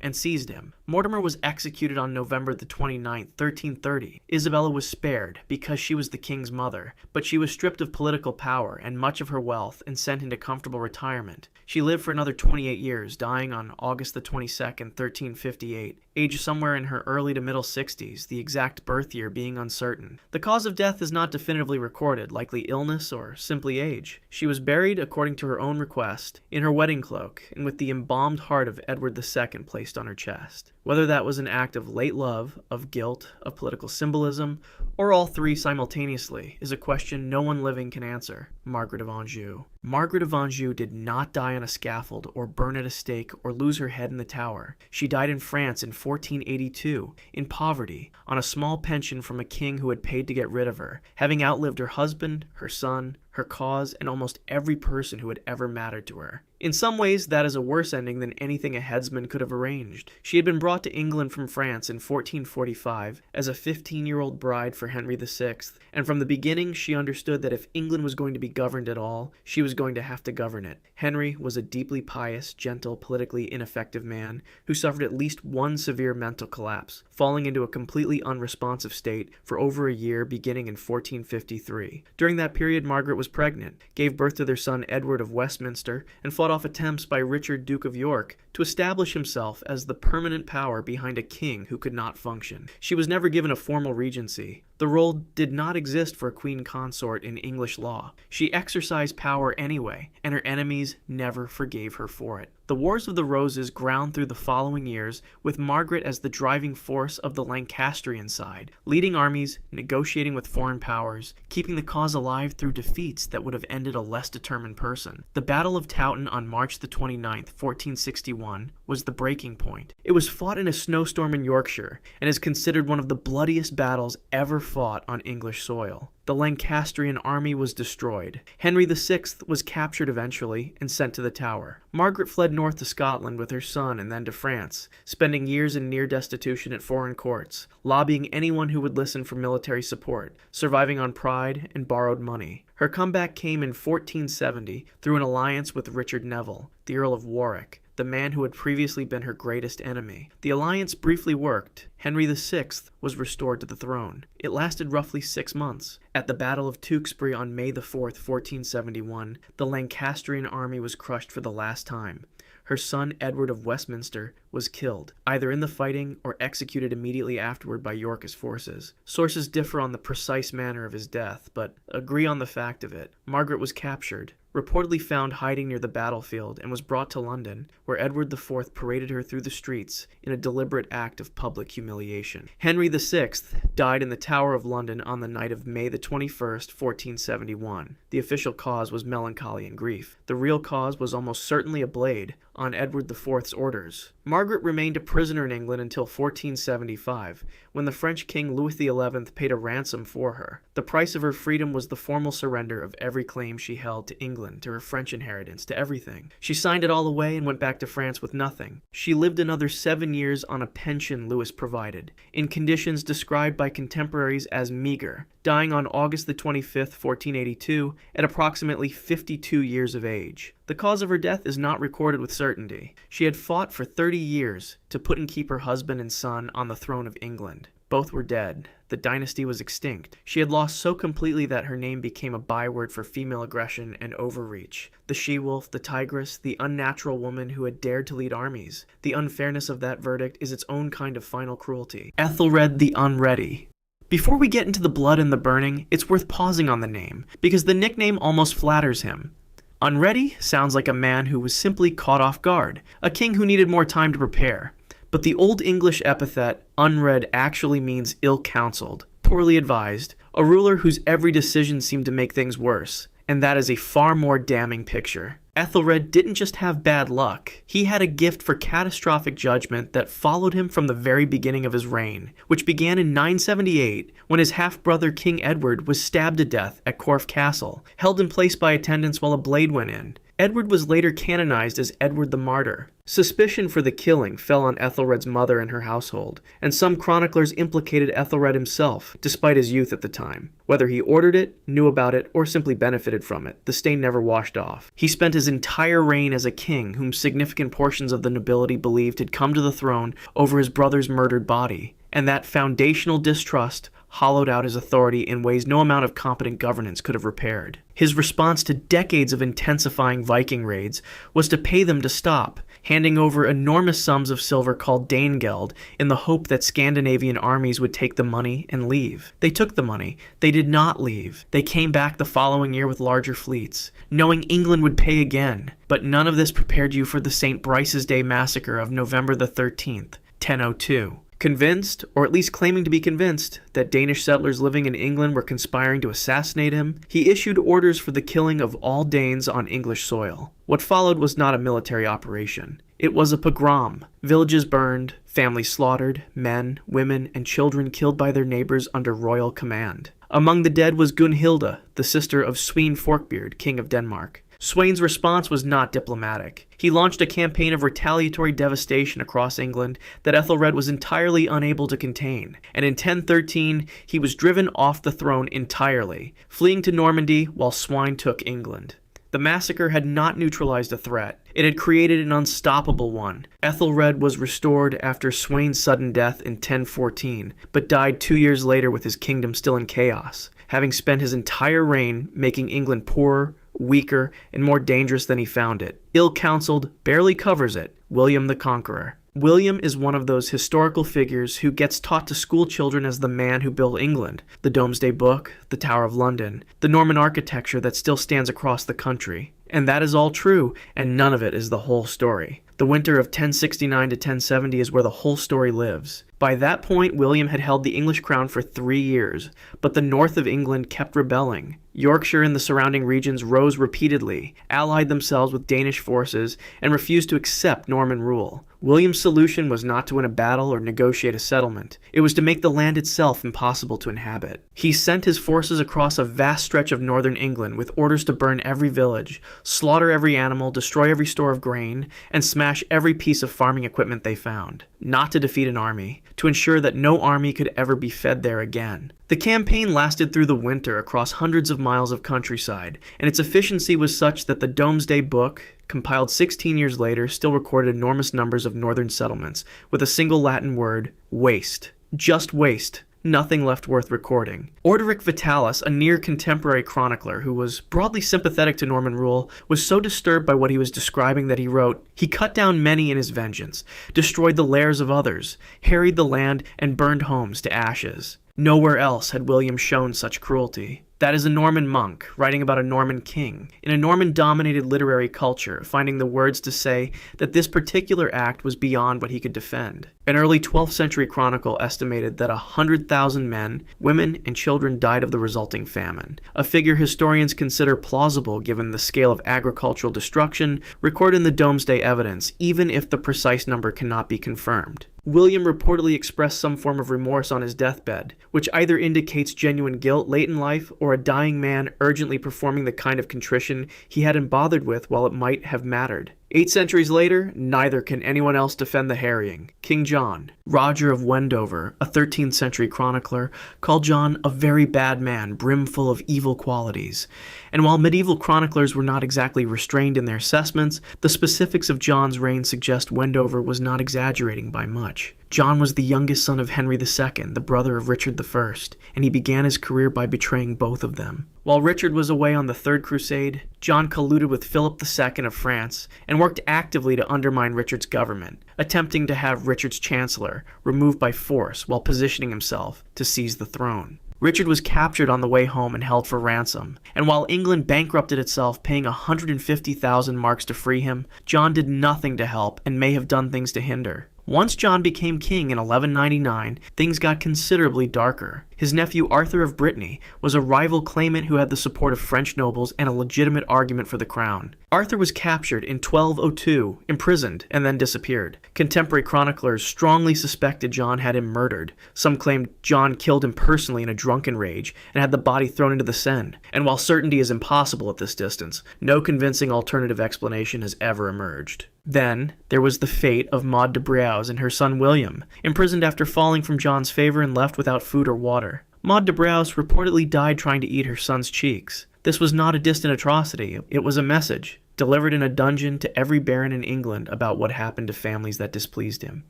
and seized him. Mortimer was executed on November the 29th, 1330. Isabella was spared because she was the king's mother, but she was stripped of political power and much of her wealth and sent into comfortable retirement. She lived for another 28 years, dying on August the 22nd, 1358, aged somewhere in her early to middle 60s, the exact birth year being uncertain. The cause of death is not definitively recorded, likely illness or simply age. She was buried, according to her own request, in her wedding cloak and with the embalmed heart of Edward II placed on her chest. Whether that was an act of late love, of guilt, of political symbolism, or all three simultaneously, is a question no one living can answer. Margaret of Anjou. Margaret of Anjou did not die on a scaffold or burn at a stake or lose her head in the Tower. She died in France in 1482, in poverty, on a small pension from a king who had paid to get rid of her, having outlived her husband, her son, her cause, and almost every person who had ever mattered to her. In some ways, that is a worse ending than anything a headsman could have arranged. She had been brought to England from France in 1445 as a 15-year-old bride for Henry VI, and from the beginning she understood that if England was going to be governed at all, she was going to have to govern it. Henry was a deeply pious, gentle, politically ineffective man who suffered at least one severe mental collapse, falling into a completely unresponsive state for over a year beginning in 1453. During that period, Margaret was pregnant, gave birth to their son Edward of Westminster, and fought off attempts by Richard, Duke of York, to establish himself as the permanent power behind a king who could not function. She was never given a formal regency. The role did not exist for a queen consort in English law. She exercised power anyway, and her enemies never forgave her for it. The Wars of the Roses ground through the following years, with Margaret as the driving force of the Lancastrian side, leading armies, negotiating with foreign powers, keeping the cause alive through defeats that would have ended a less determined person. The Battle of Towton on March the 29th, 1461, was the breaking point. It was fought in a snowstorm in Yorkshire, and is considered one of the bloodiest battles ever fought on English soil. The Lancastrian army was destroyed. Henry VI was captured eventually and sent to the Tower. Margaret fled north to Scotland with her son and then to France, spending years in near destitution at foreign courts, lobbying anyone who would listen for military support, surviving on pride and borrowed money. Her comeback came in 1470 through an alliance with Richard Neville, the Earl of Warwick, the man who had previously been her greatest enemy. The alliance briefly worked. Henry VI was restored to the throne. It lasted roughly 6 months. At the Battle of Tewkesbury on May the 4th, 1471, the Lancastrian army was crushed for the last time. her son Edward of Westminster was killed, either in the fighting or executed immediately afterward by Yorkist forces. Sources differ on the precise manner of his death, but agree on the fact of it. Margaret was captured, reportedly found hiding near the battlefield, and was brought to London, where Edward IV paraded her through the streets in a deliberate act of public humiliation. Henry VI died in the Tower of London on the night of May the 21st, 1471. The official cause was melancholy and grief. The real cause was almost certainly a blade on Edward IV's orders. Margaret remained a prisoner in England until 1475, when the French King Louis XI paid a ransom for her. The price of her freedom was the formal surrender of every claim she held to England, to her French inheritance, to everything. She signed it all away and went back to France with nothing. She lived another 7 years on a pension Louis provided, in conditions described by contemporaries as meager, dying on August the 25th, 1482, at approximately 52 years of age. The cause of her death is not recorded with certainty. She had fought for 30 years to put and keep her husband and son on the throne of England. Both were dead. The dynasty was extinct. She had lost so completely that her name became a byword for female aggression and overreach. The she-wolf, the tigress, the unnatural woman who had dared to lead armies. The unfairness of that verdict is its own kind of final cruelty. Ethelred the Unready. Before we get into the blood and the burning, it's worth pausing on the name, because the nickname almost flatters him. Unready sounds like a man who was simply caught off guard, a king who needed more time to prepare. But the Old English epithet unread actually means ill-counseled, poorly advised, a ruler whose every decision seemed to make things worse, and that is a far more damning picture. Ethelred didn't just have bad luck, he had a gift for catastrophic judgment that followed him from the very beginning of his reign, which began in 978 when his half-brother King Edward was stabbed to death at Corfe Castle, held in place by attendants while a blade went in. Edward was later canonized as Edward the Martyr. Suspicion for the killing fell on Ethelred's mother and her household, and some chroniclers implicated Ethelred himself, despite his youth at the time. Whether he ordered it, knew about it, or simply benefited from it, the stain never washed off. He spent his entire reign as a king whom significant portions of the nobility believed had come to the throne over his brother's murdered body, and that foundational distrust hollowed out his authority in ways no amount of competent governance could have repaired. His response to decades of intensifying Viking raids was to pay them to stop, handing over enormous sums of silver called Danegeld in the hope that Scandinavian armies would take the money and leave. They took the money. They did not leave. They came back the following year with larger fleets, knowing England would pay again. But none of this prepared you for the St. Brice's Day massacre of November the 13th, 1002. Convinced, or at least claiming to be convinced, that Danish settlers living in England were conspiring to assassinate him, he issued orders for the killing of all Danes on English soil. What followed was not a military operation. It was a pogrom. Villages burned, families slaughtered, men, women, and children killed by their neighbors under royal command. Among the dead was Gunhilda, the sister of Svein Forkbeard, King of Denmark. Sweyn's response was not diplomatic. He launched a campaign of retaliatory devastation across England that Ethelred was entirely unable to contain, and in 1013 he was driven off the throne entirely, fleeing to Normandy while Sweyn took England. The massacre had not neutralized a threat. It had created an unstoppable one. Ethelred was restored after Sweyn's sudden death in 1014, but died 2 years later with his kingdom still in chaos, having spent his entire reign making England poorer, weaker, and more dangerous than he found it. Ill-counseled barely covers it. William the Conqueror. William is one of those historical figures who gets taught to school children as the man who built England, the Domesday Book, the Tower of London, the Norman architecture that still stands across the country. And that is all true, and none of it is the whole story. The winter of 1069 to 1070 is where the whole story lives. By that point, William had held the English crown for 3 years, but the north of England kept rebelling. Yorkshire and the surrounding regions rose repeatedly, allied themselves with Danish forces, and refused to accept Norman rule. William's solution was not to win a battle or negotiate a settlement. It was to make the land itself impossible to inhabit. He sent his forces across a vast stretch of northern England with orders to burn every village, slaughter every animal, destroy every store of grain, and smash every piece of farming equipment they found. Not to defeat an army, to ensure that no army could ever be fed there again. The campaign lasted through the winter across hundreds of miles of countryside, and its efficiency was such that the Domesday Book, compiled 16 years later, still recorded enormous numbers of northern settlements, with a single Latin word, waste. Just waste. nothing left worth recording. Orderic Vitalis, a near-contemporary chronicler who was broadly sympathetic to Norman rule, was so disturbed by what he was describing that he wrote, "He cut down many in his vengeance, destroyed the lairs of others, harried the land, and burned homes to ashes. Nowhere else had William shown such cruelty." That is a Norman monk, writing about a Norman king, in a Norman-dominated literary culture, finding the words to say that this particular act was beyond what he could defend. An early 12th century chronicle estimated that 100,000 men, women, and children died of the resulting famine, a figure historians consider plausible given the scale of agricultural destruction recorded in the Domesday evidence, even if the precise number cannot be confirmed. William reportedly expressed some form of remorse on his deathbed, which either indicates genuine guilt late in life or a dying man urgently performing the kind of contrition he hadn't bothered with while it might have mattered. 8 centuries later, neither can anyone else defend the harrying. King John, Roger of Wendover, a 13th century chronicler, called John a very bad man, brimful of evil qualities. And while medieval chroniclers were not exactly restrained in their assessments, the specifics of John's reign suggest Wendover was not exaggerating by much. John was the youngest son of Henry II, the brother of Richard I, and he began his career by betraying both of them. While Richard was away on the Third Crusade, John colluded with Philip II of France and worked actively to undermine Richard's government, attempting to have Richard's chancellor removed by force while positioning himself to seize the throne. Richard was captured on the way home and held for ransom, and while England bankrupted itself paying 150,000 marks to free him, John did nothing to help and may have done things to hinder. Once John became king in 1199, things got considerably darker. His nephew Arthur of Brittany was a rival claimant who had the support of French nobles and a legitimate argument for the crown. Arthur was captured in 1202, imprisoned, and then disappeared. Contemporary chroniclers strongly suspected John had him murdered. Some claimed John killed him personally in a drunken rage and had the body thrown into the Seine. And while certainty is impossible at this distance, no convincing alternative explanation has ever emerged. Then, there was the fate of Maud de Briouse and her son William, imprisoned after falling from John's favor and left without food or water. Maud de Briouse reportedly died trying to eat her son's cheeks. This was not a distant atrocity, it was a message, delivered in a dungeon to every baron in England about what happened to families that displeased him.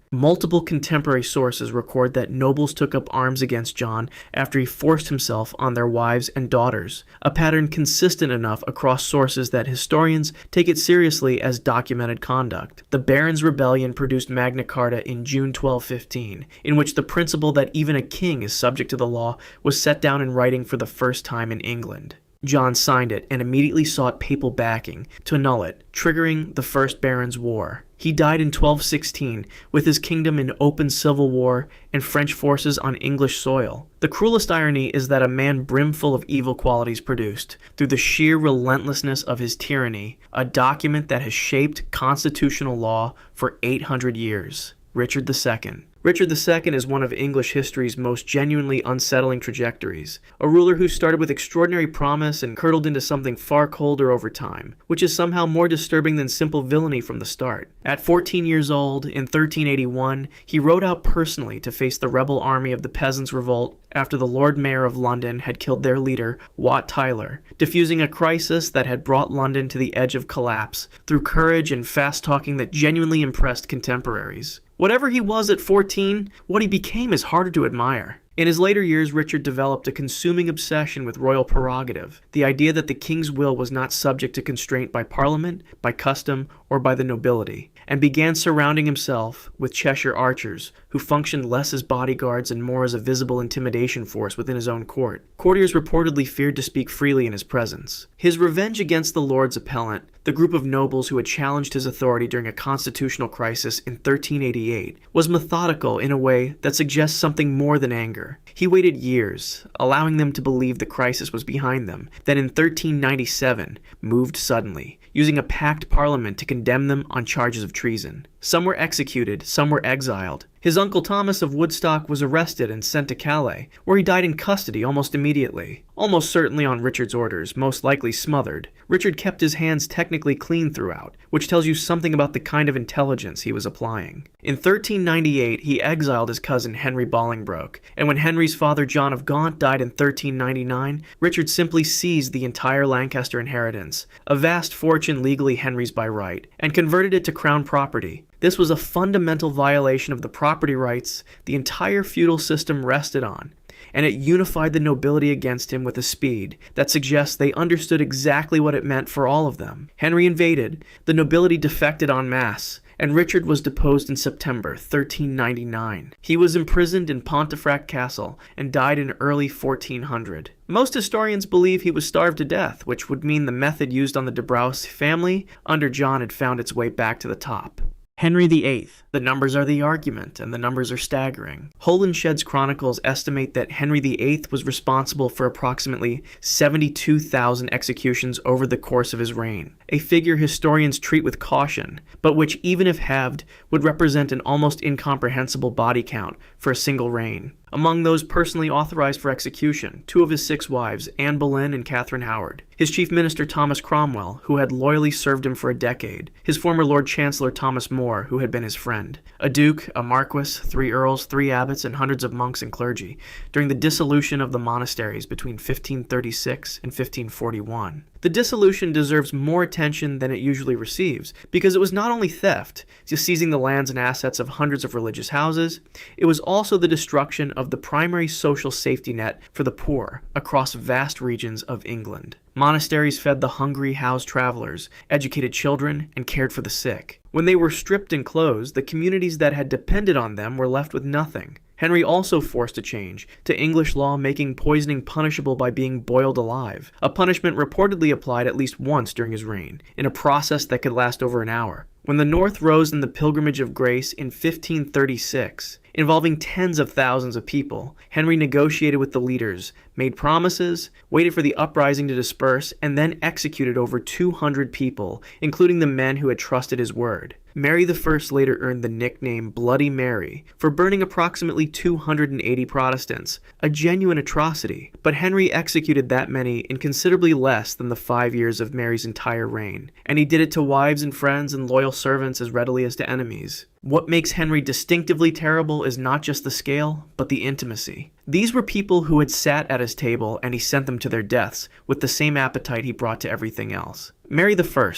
Multiple contemporary sources record that nobles took up arms against John after he forced himself on their wives and daughters, a pattern consistent enough across sources that historians take it seriously as documented conduct. The Barons' Rebellion produced Magna Carta in June 1215, in which the principle that even a king is subject to the law was set down in writing for the first time in England. John signed it and immediately sought papal backing to annul it, triggering the First Barons' War. He died in 1216, with his kingdom in open civil war and French forces on English soil. The cruelest irony is that a man brimful of evil qualities produced, through the sheer relentlessness of his tyranny, a document that has shaped constitutional law for 800 years. Richard II. Richard II is one of English history's most genuinely unsettling trajectories, a ruler who started with extraordinary promise and curdled into something far colder over time, which is somehow more disturbing than simple villainy from the start. At 14 years old, in 1381, he rode out personally to face the rebel army of the Peasants' Revolt after the Lord Mayor of London had killed their leader, Wat Tyler, diffusing a crisis that had brought London to the edge of collapse through courage and fast talking that genuinely impressed contemporaries. Whatever he was at 14, what he became is harder to admire. In his later years, Richard developed a consuming obsession with royal prerogative, the idea that the king's will was not subject to constraint by parliament, by custom, or by the nobility, and began surrounding himself with Cheshire archers, who functioned less as bodyguards and more as a visible intimidation force within his own court. Courtiers reportedly feared to speak freely in his presence. His revenge against the Lords Appellant, the group of nobles who had challenged his authority during a constitutional crisis in 1388, was methodical in a way that suggests something more than anger. He waited years, allowing them to believe the crisis was behind them, then in 1397 moved suddenly, using a packed parliament to condemn them on charges of treason. Some were executed, some were exiled. His uncle Thomas of Woodstock was arrested and sent to Calais, where he died in custody almost immediately. Almost certainly on Richard's orders, most likely smothered. Richard kept his hands technically clean throughout, which tells you something about the kind of intelligence he was applying. In 1398, he exiled his cousin Henry Bolingbroke, and when Henry's father John of Gaunt died in 1399, Richard simply seized the entire Lancaster inheritance, a vast fortune legally Henry's by right, and converted it to crown property. This was a fundamental violation of the property rights the entire feudal system rested on, and it unified the nobility against him with a speed that suggests they understood exactly what it meant for all of them. Henry invaded, the nobility defected en masse, and Richard was deposed in September 1399. He was imprisoned in Pontefract Castle and died in early 1400. Most historians believe he was starved to death, which would mean the method used on the de Braose family under John had found its way back to the top. Henry VIII. The numbers are the argument, and the numbers are staggering. Holinshed's chronicles estimate that Henry VIII was responsible for approximately 72,000 executions over the course of his reign, a figure historians treat with caution, but which, even if halved, would represent an almost incomprehensible body count for a single reign. Among those personally authorized for execution, 2 of his 6 wives, Anne Boleyn and Katherine Howard, his chief minister Thomas Cromwell, who had loyally served him for a decade, his former Lord Chancellor Thomas More, who had been his friend, a duke, a marquis, 3 earls, 3 abbots, and hundreds of monks and clergy, during the dissolution of the monasteries between 1536 and 1541. The dissolution deserves more attention than it usually receives, because it was not only theft, just seizing the lands and assets of hundreds of religious houses, it was also the destruction of the primary social safety net for the poor across vast regions of England. Monasteries fed the hungry, housed travelers, educated children, and cared for the sick. When they were stripped and closed, the communities that had depended on them were left with nothing. Henry also forced a change to English law making poisoning punishable by being boiled alive, a punishment reportedly applied at least once during his reign, in a process that could last over an hour. When the North rose in the Pilgrimage of Grace in 1536, involving tens of thousands of people, Henry negotiated with the leaders, made promises, waited for the uprising to disperse, and then executed over 200 people, including the men who had trusted his word. Mary I later earned the nickname Bloody Mary for burning approximately 280 Protestants, a genuine atrocity, but Henry executed that many in considerably less than the 5 years of Mary's entire reign, and he did it to wives and friends and loyal servants as readily as to enemies. What makes Henry distinctively terrible is not just the scale, but the intimacy. These were people who had sat at his table, and he sent them to their deaths with the same appetite he brought to everything else. Mary I.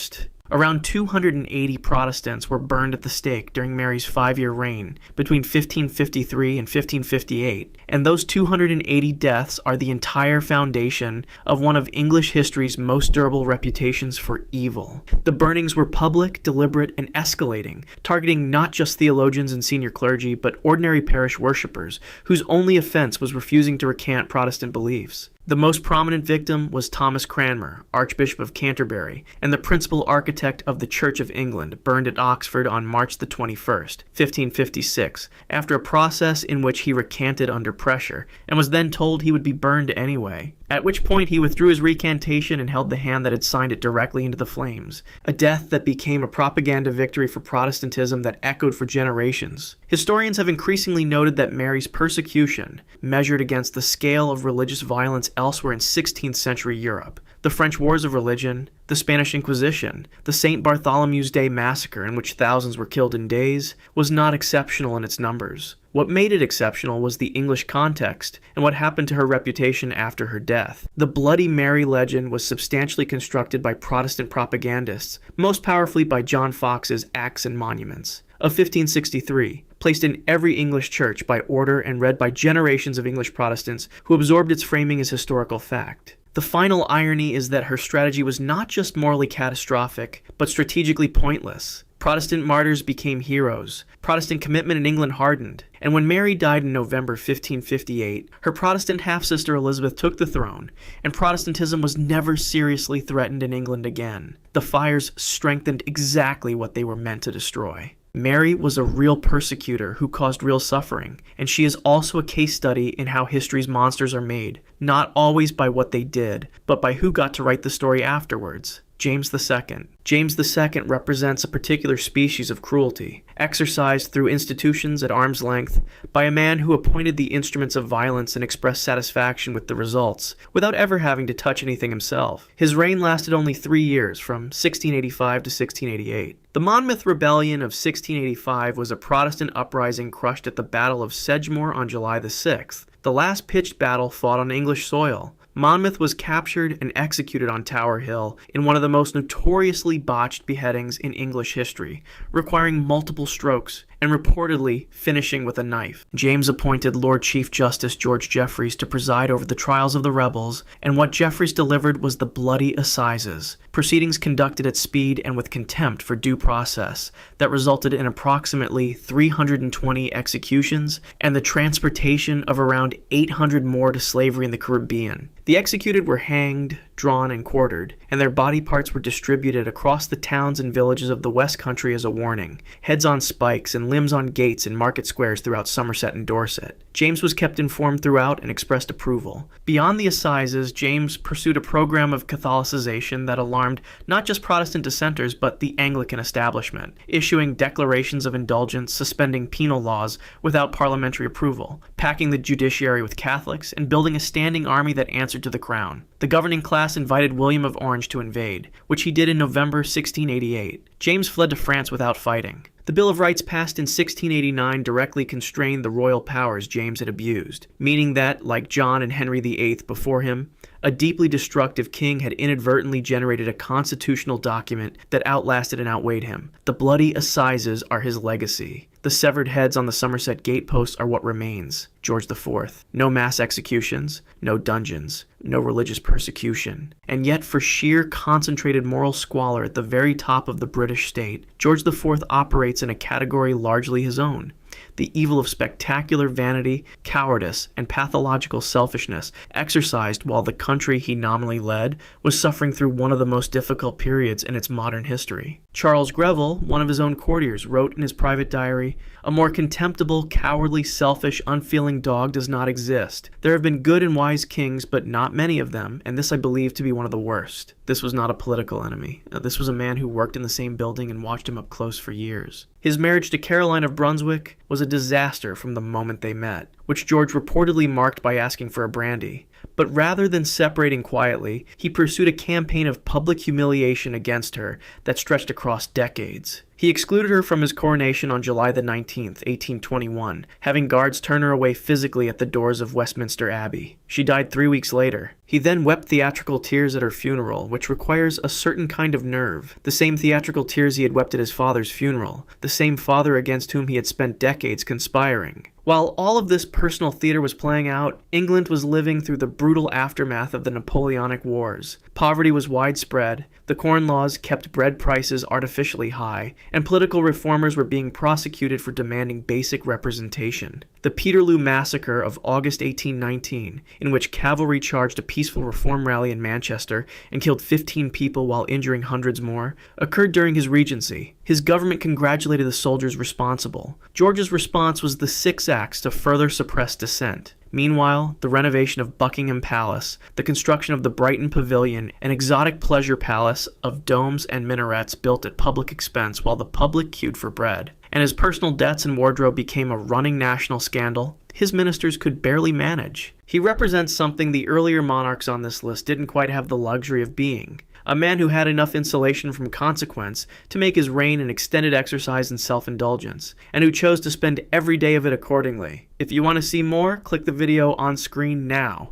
Around 280 Protestants were burned at the stake during Mary's 5-year reign between 1553 and 1558, and those 280 deaths are the entire foundation of one of English history's most durable reputations for evil. The burnings were public, deliberate, and escalating, targeting not just theologians and senior clergy, but ordinary parish worshippers whose only offense was refusing to recant Protestant beliefs. The most prominent victim was Thomas Cranmer, Archbishop of Canterbury, and the principal architect of the Church of England, burned at Oxford on March the 21st, 1556, after a process in which he recanted under pressure, and was then told he would be burned anyway, at which point he withdrew his recantation and held the hand that had signed it directly into the flames, a death that became a propaganda victory for Protestantism that echoed for generations. Historians have increasingly noted that Mary's persecution measured against the scale of religious violence elsewhere in 16th century Europe. The French Wars of Religion, the Spanish Inquisition, the St. Bartholomew's Day massacre in which thousands were killed in days, was not exceptional in its numbers. What made it exceptional was the English context and what happened to her reputation after her death. The Bloody Mary legend was substantially constructed by Protestant propagandists, most powerfully by John Fox's Acts and Monuments of 1563, placed in every English church by order and read by generations of English Protestants who absorbed its framing as historical fact. The final irony is that her strategy was not just morally catastrophic, but strategically pointless. Protestant martyrs became heroes. Protestant commitment in England hardened. And when Mary died in November 1558, her Protestant half-sister Elizabeth took the throne, and Protestantism was never seriously threatened in England again. The fires strengthened exactly what they were meant to destroy. Mary was a real persecutor who caused real suffering, and she is also a case study in how history's monsters are made, not always by what they did, but by who got to write the story afterwards. James II. James II represents a particular species of cruelty, exercised through institutions at arm's length by a man who appointed the instruments of violence and expressed satisfaction with the results, without ever having to touch anything himself. His reign lasted only 3 years, from 1685 to 1688. The Monmouth Rebellion of 1685 was a Protestant uprising crushed at the Battle of Sedgemoor on July the 6th, the last pitched battle fought on English soil. Monmouth was captured and executed on Tower Hill in one of the most notoriously botched beheadings in English history, requiring multiple strokes and reportedly finishing with a knife. James appointed Lord Chief Justice George Jeffreys to preside over the trials of the rebels, and what Jeffreys delivered was the bloody assizes, proceedings conducted at speed and with contempt for due process that resulted in approximately 320 executions and the transportation of around 800 more to slavery in the Caribbean. The executed were hanged, drawn, and quartered, and their body parts were distributed across the towns and villages of the West Country as a warning, heads on spikes and limbs on gates and market squares throughout Somerset and Dorset. James was kept informed throughout and expressed approval. Beyond the assizes, James pursued a program of Catholicization that alarmed not just Protestant dissenters but the Anglican establishment, issuing declarations of indulgence, suspending penal laws without parliamentary approval, packing the judiciary with Catholics, and building a standing army that answered to the crown. The governing class invited William of Orange to invade, which he did in November 1688. James fled to France without fighting. The Bill of Rights passed in 1689 directly constrained the royal powers James had abused, meaning that, like John and Henry VIII before him, a deeply destructive king had inadvertently generated a constitutional document that outlasted and outweighed him. The bloody assizes are his legacy. The severed heads on the Somerset gateposts are what remains. George IV. No mass executions, no dungeons, no religious persecution. And yet, for sheer concentrated moral squalor at the very top of the British state, George IV operates in a category largely his own. The evil of spectacular vanity, cowardice, and pathological selfishness exercised while the country he nominally led was suffering through one of the most difficult periods in its modern history. Charles Greville, one of his own courtiers, wrote in his private diary, "A more contemptible, cowardly, selfish, unfeeling dog does not exist. There have been good and wise kings, but not many of them, and this I believe to be one of the worst." This was not a political enemy. This was a man who worked in the same building and watched him up close for years. His marriage to Caroline of Brunswick was a disaster from the moment they met, which George reportedly marked by asking for a brandy. But rather than separating quietly, he pursued a campaign of public humiliation against her that stretched across decades. He excluded her from his coronation on July the 19th, 1821, having guards turn her away physically at the doors of Westminster Abbey. She died 3 weeks later. He then wept theatrical tears at her funeral, which requires a certain kind of nerve. The same theatrical tears he had wept at his father's funeral, the same father against whom he had spent decades conspiring. While all of this personal theater was playing out, England was living through the brutal aftermath of the Napoleonic Wars. Poverty was widespread, the Corn Laws kept bread prices artificially high, and political reformers were being prosecuted for demanding basic representation. The Peterloo Massacre of August 1819, in which cavalry charged a peaceful reform rally in Manchester and killed 15 people while injuring hundreds more, occurred during his regency. His government congratulated the soldiers responsible. George's response was the Six Acts to further suppress dissent. Meanwhile, the renovation of Buckingham Palace, the construction of the Brighton Pavilion, an exotic pleasure palace of domes and minarets built at public expense while the public queued for bread, and his personal debts and wardrobe became a running national scandal, his ministers could barely manage. He represents something the earlier monarchs on this list didn't quite have the luxury of being. A man who had enough insulation from consequence to make his reign an extended exercise in self-indulgence, and who chose to spend every day of it accordingly. If you want to see more, click the video on screen now.